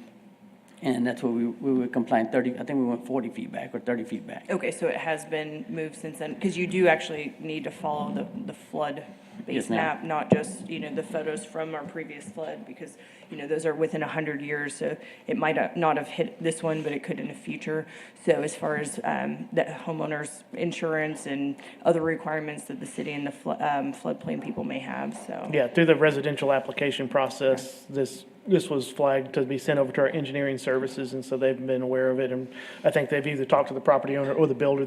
and that's what we were complying, 30, I think we went 40 feet back or 30 feet back. Okay, so it has been moved since then, because you do actually need to follow the flood base Yes, ma'am. map, not just, the photos from our previous flood, because, those are within 100 years, so it might not have hit this one, but it could in the future. So as far as the homeowners insurance and other requirements that the city and the floodplain people may have, so. Yeah, through the residential application process, this was flagged to be sent over to our engineering services, and so they've been aware of it. And I think they've either talked to the property owner or the builder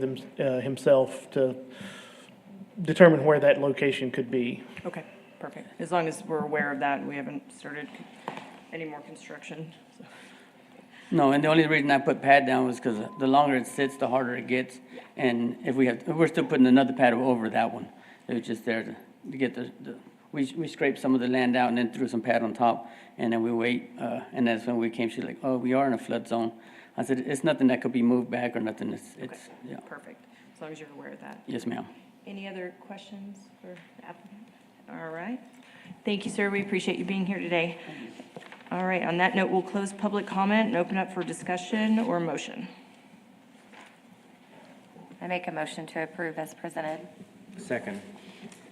himself to determine where that location could be. Okay, perfect. As long as we're aware of that, we haven't started any more construction. So. No, and the only reason I put pad down was because the longer it sits, the harder it gets. And if we're still putting another pad over that one. It was just there to get we scraped some of the land out and then threw some pad on top, and then we wait. And that's when we came. She's like, "Oh, we are in a flood zone." I said, "It's nothing that could be moved back or nothing. It's yeah." Perfect. As long as you're aware of that. Yes, ma'am. Any other questions for the applicant? All right. Thank you, sir. We appreciate you being here today. All right. On that note, we'll close public comment and open up for discussion or motion. I make a motion to approve as presented. Second.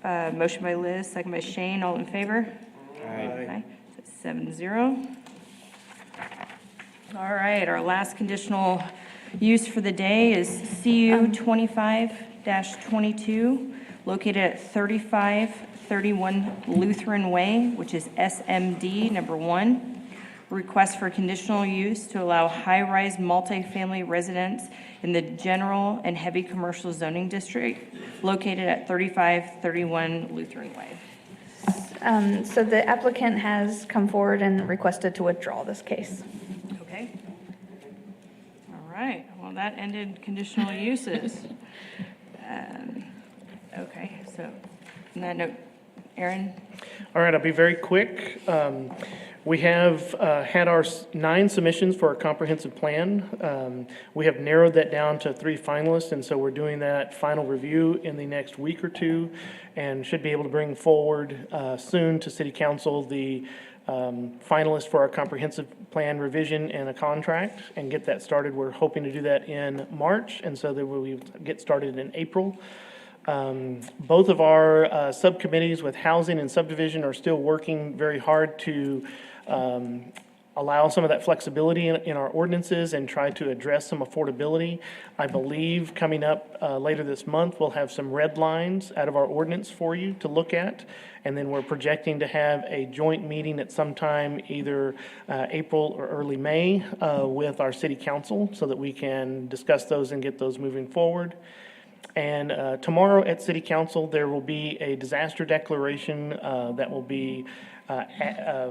Motion by Liz, second by Shane. All in favor? Aye. 7-0. All right. Our last conditional use for the day is CU 25-22, located at 3531 Lutheran Way, which is SMD number 1. Request for conditional use to allow high-rise multifamily residence in the general and heavy commercial zoning district located at 3531 Lutheran Way. So the applicant has come forward and requested to withdraw this case. Okay. All right. Well, that ended conditional uses. Okay. So on that note, Aaron? All right, I'll be very quick. We have had our 9 submissions for our comprehensive plan. We have narrowed that down to 3 finalists, and so we're doing that final review in the next week or 2, and should be able to bring forward soon to City Council the finalist for our comprehensive plan revision and a contract, and get that started. We're hoping to do that in March, and so that we get started in April. Both of our subcommittees with housing and subdivision are still working very hard to allow some of that flexibility in our ordinances and try to address some affordability. I believe coming up later this month, we'll have some red lines out of our ordinance for you to look at. And then we're projecting to have a joint meeting at some time, either April or early May, with our city council so that we can discuss those and get those moving forward. And tomorrow at City Council, there will be a disaster declaration that will be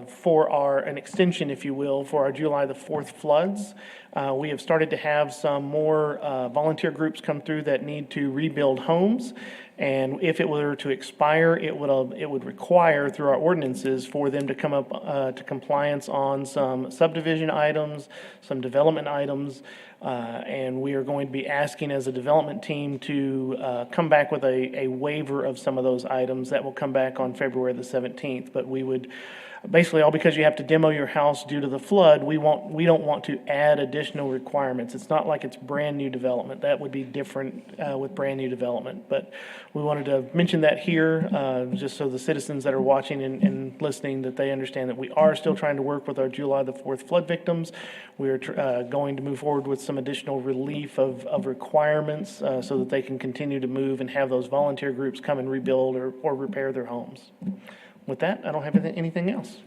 for an extension, if you will, for our July the 4th floods. We have started to have some more volunteer groups come through that need to rebuild homes. And if it were to expire, it would require through our ordinances for them to come up to compliance on some subdivision items, some development items, and we are going to be asking as a development team to come back with a waiver of some of those items. That will come back on February the 17th, but we would, basically, all because you have to demo your house due to the flood, we don't want to add additional requirements. It's not like it's brand-new development. That would be different with brand-new development. But we wanted to mention that here, just so the citizens that are watching and listening, that they understand that we are still trying to work with our July the 4th flood victims. We are going to move forward with some additional relief of requirements so that they can continue to move and have those volunteer groups come and rebuild or repair their homes. With that, I don't have anything else.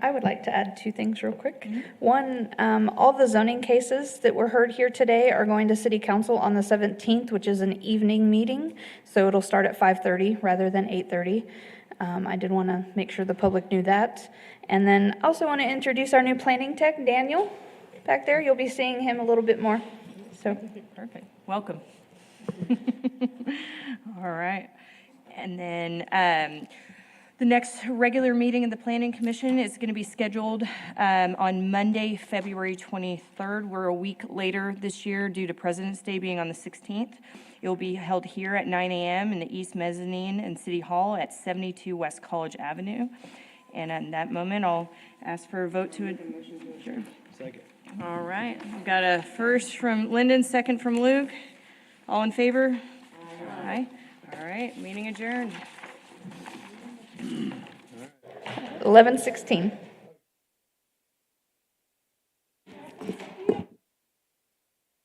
I would like to add two things real quick. One, all the zoning cases that were heard here today are going to City Council on the 17th, which is an evening meeting, so it'll start at 5:30 rather than 8:30. I did want to make sure the public knew that. And then also want to introduce our new planning tech, Daniel, back there. You'll be seeing him a little bit more. So Perfect. Welcome. All right. And then the next regular meeting of the Planning Commission is going to be scheduled on Monday, February 23rd. We're a week later this year due to President's Day being on the 16th. It will be held here at 9 a.m. in the East Mezzanine in City Hall at 72 West College Avenue. And at that moment, I'll ask for a vote to adjourn. Second. All right. We've got a first from Lyndon, second from Luke. All in favor? Aye. All right. Meeting adjourned. 11:16.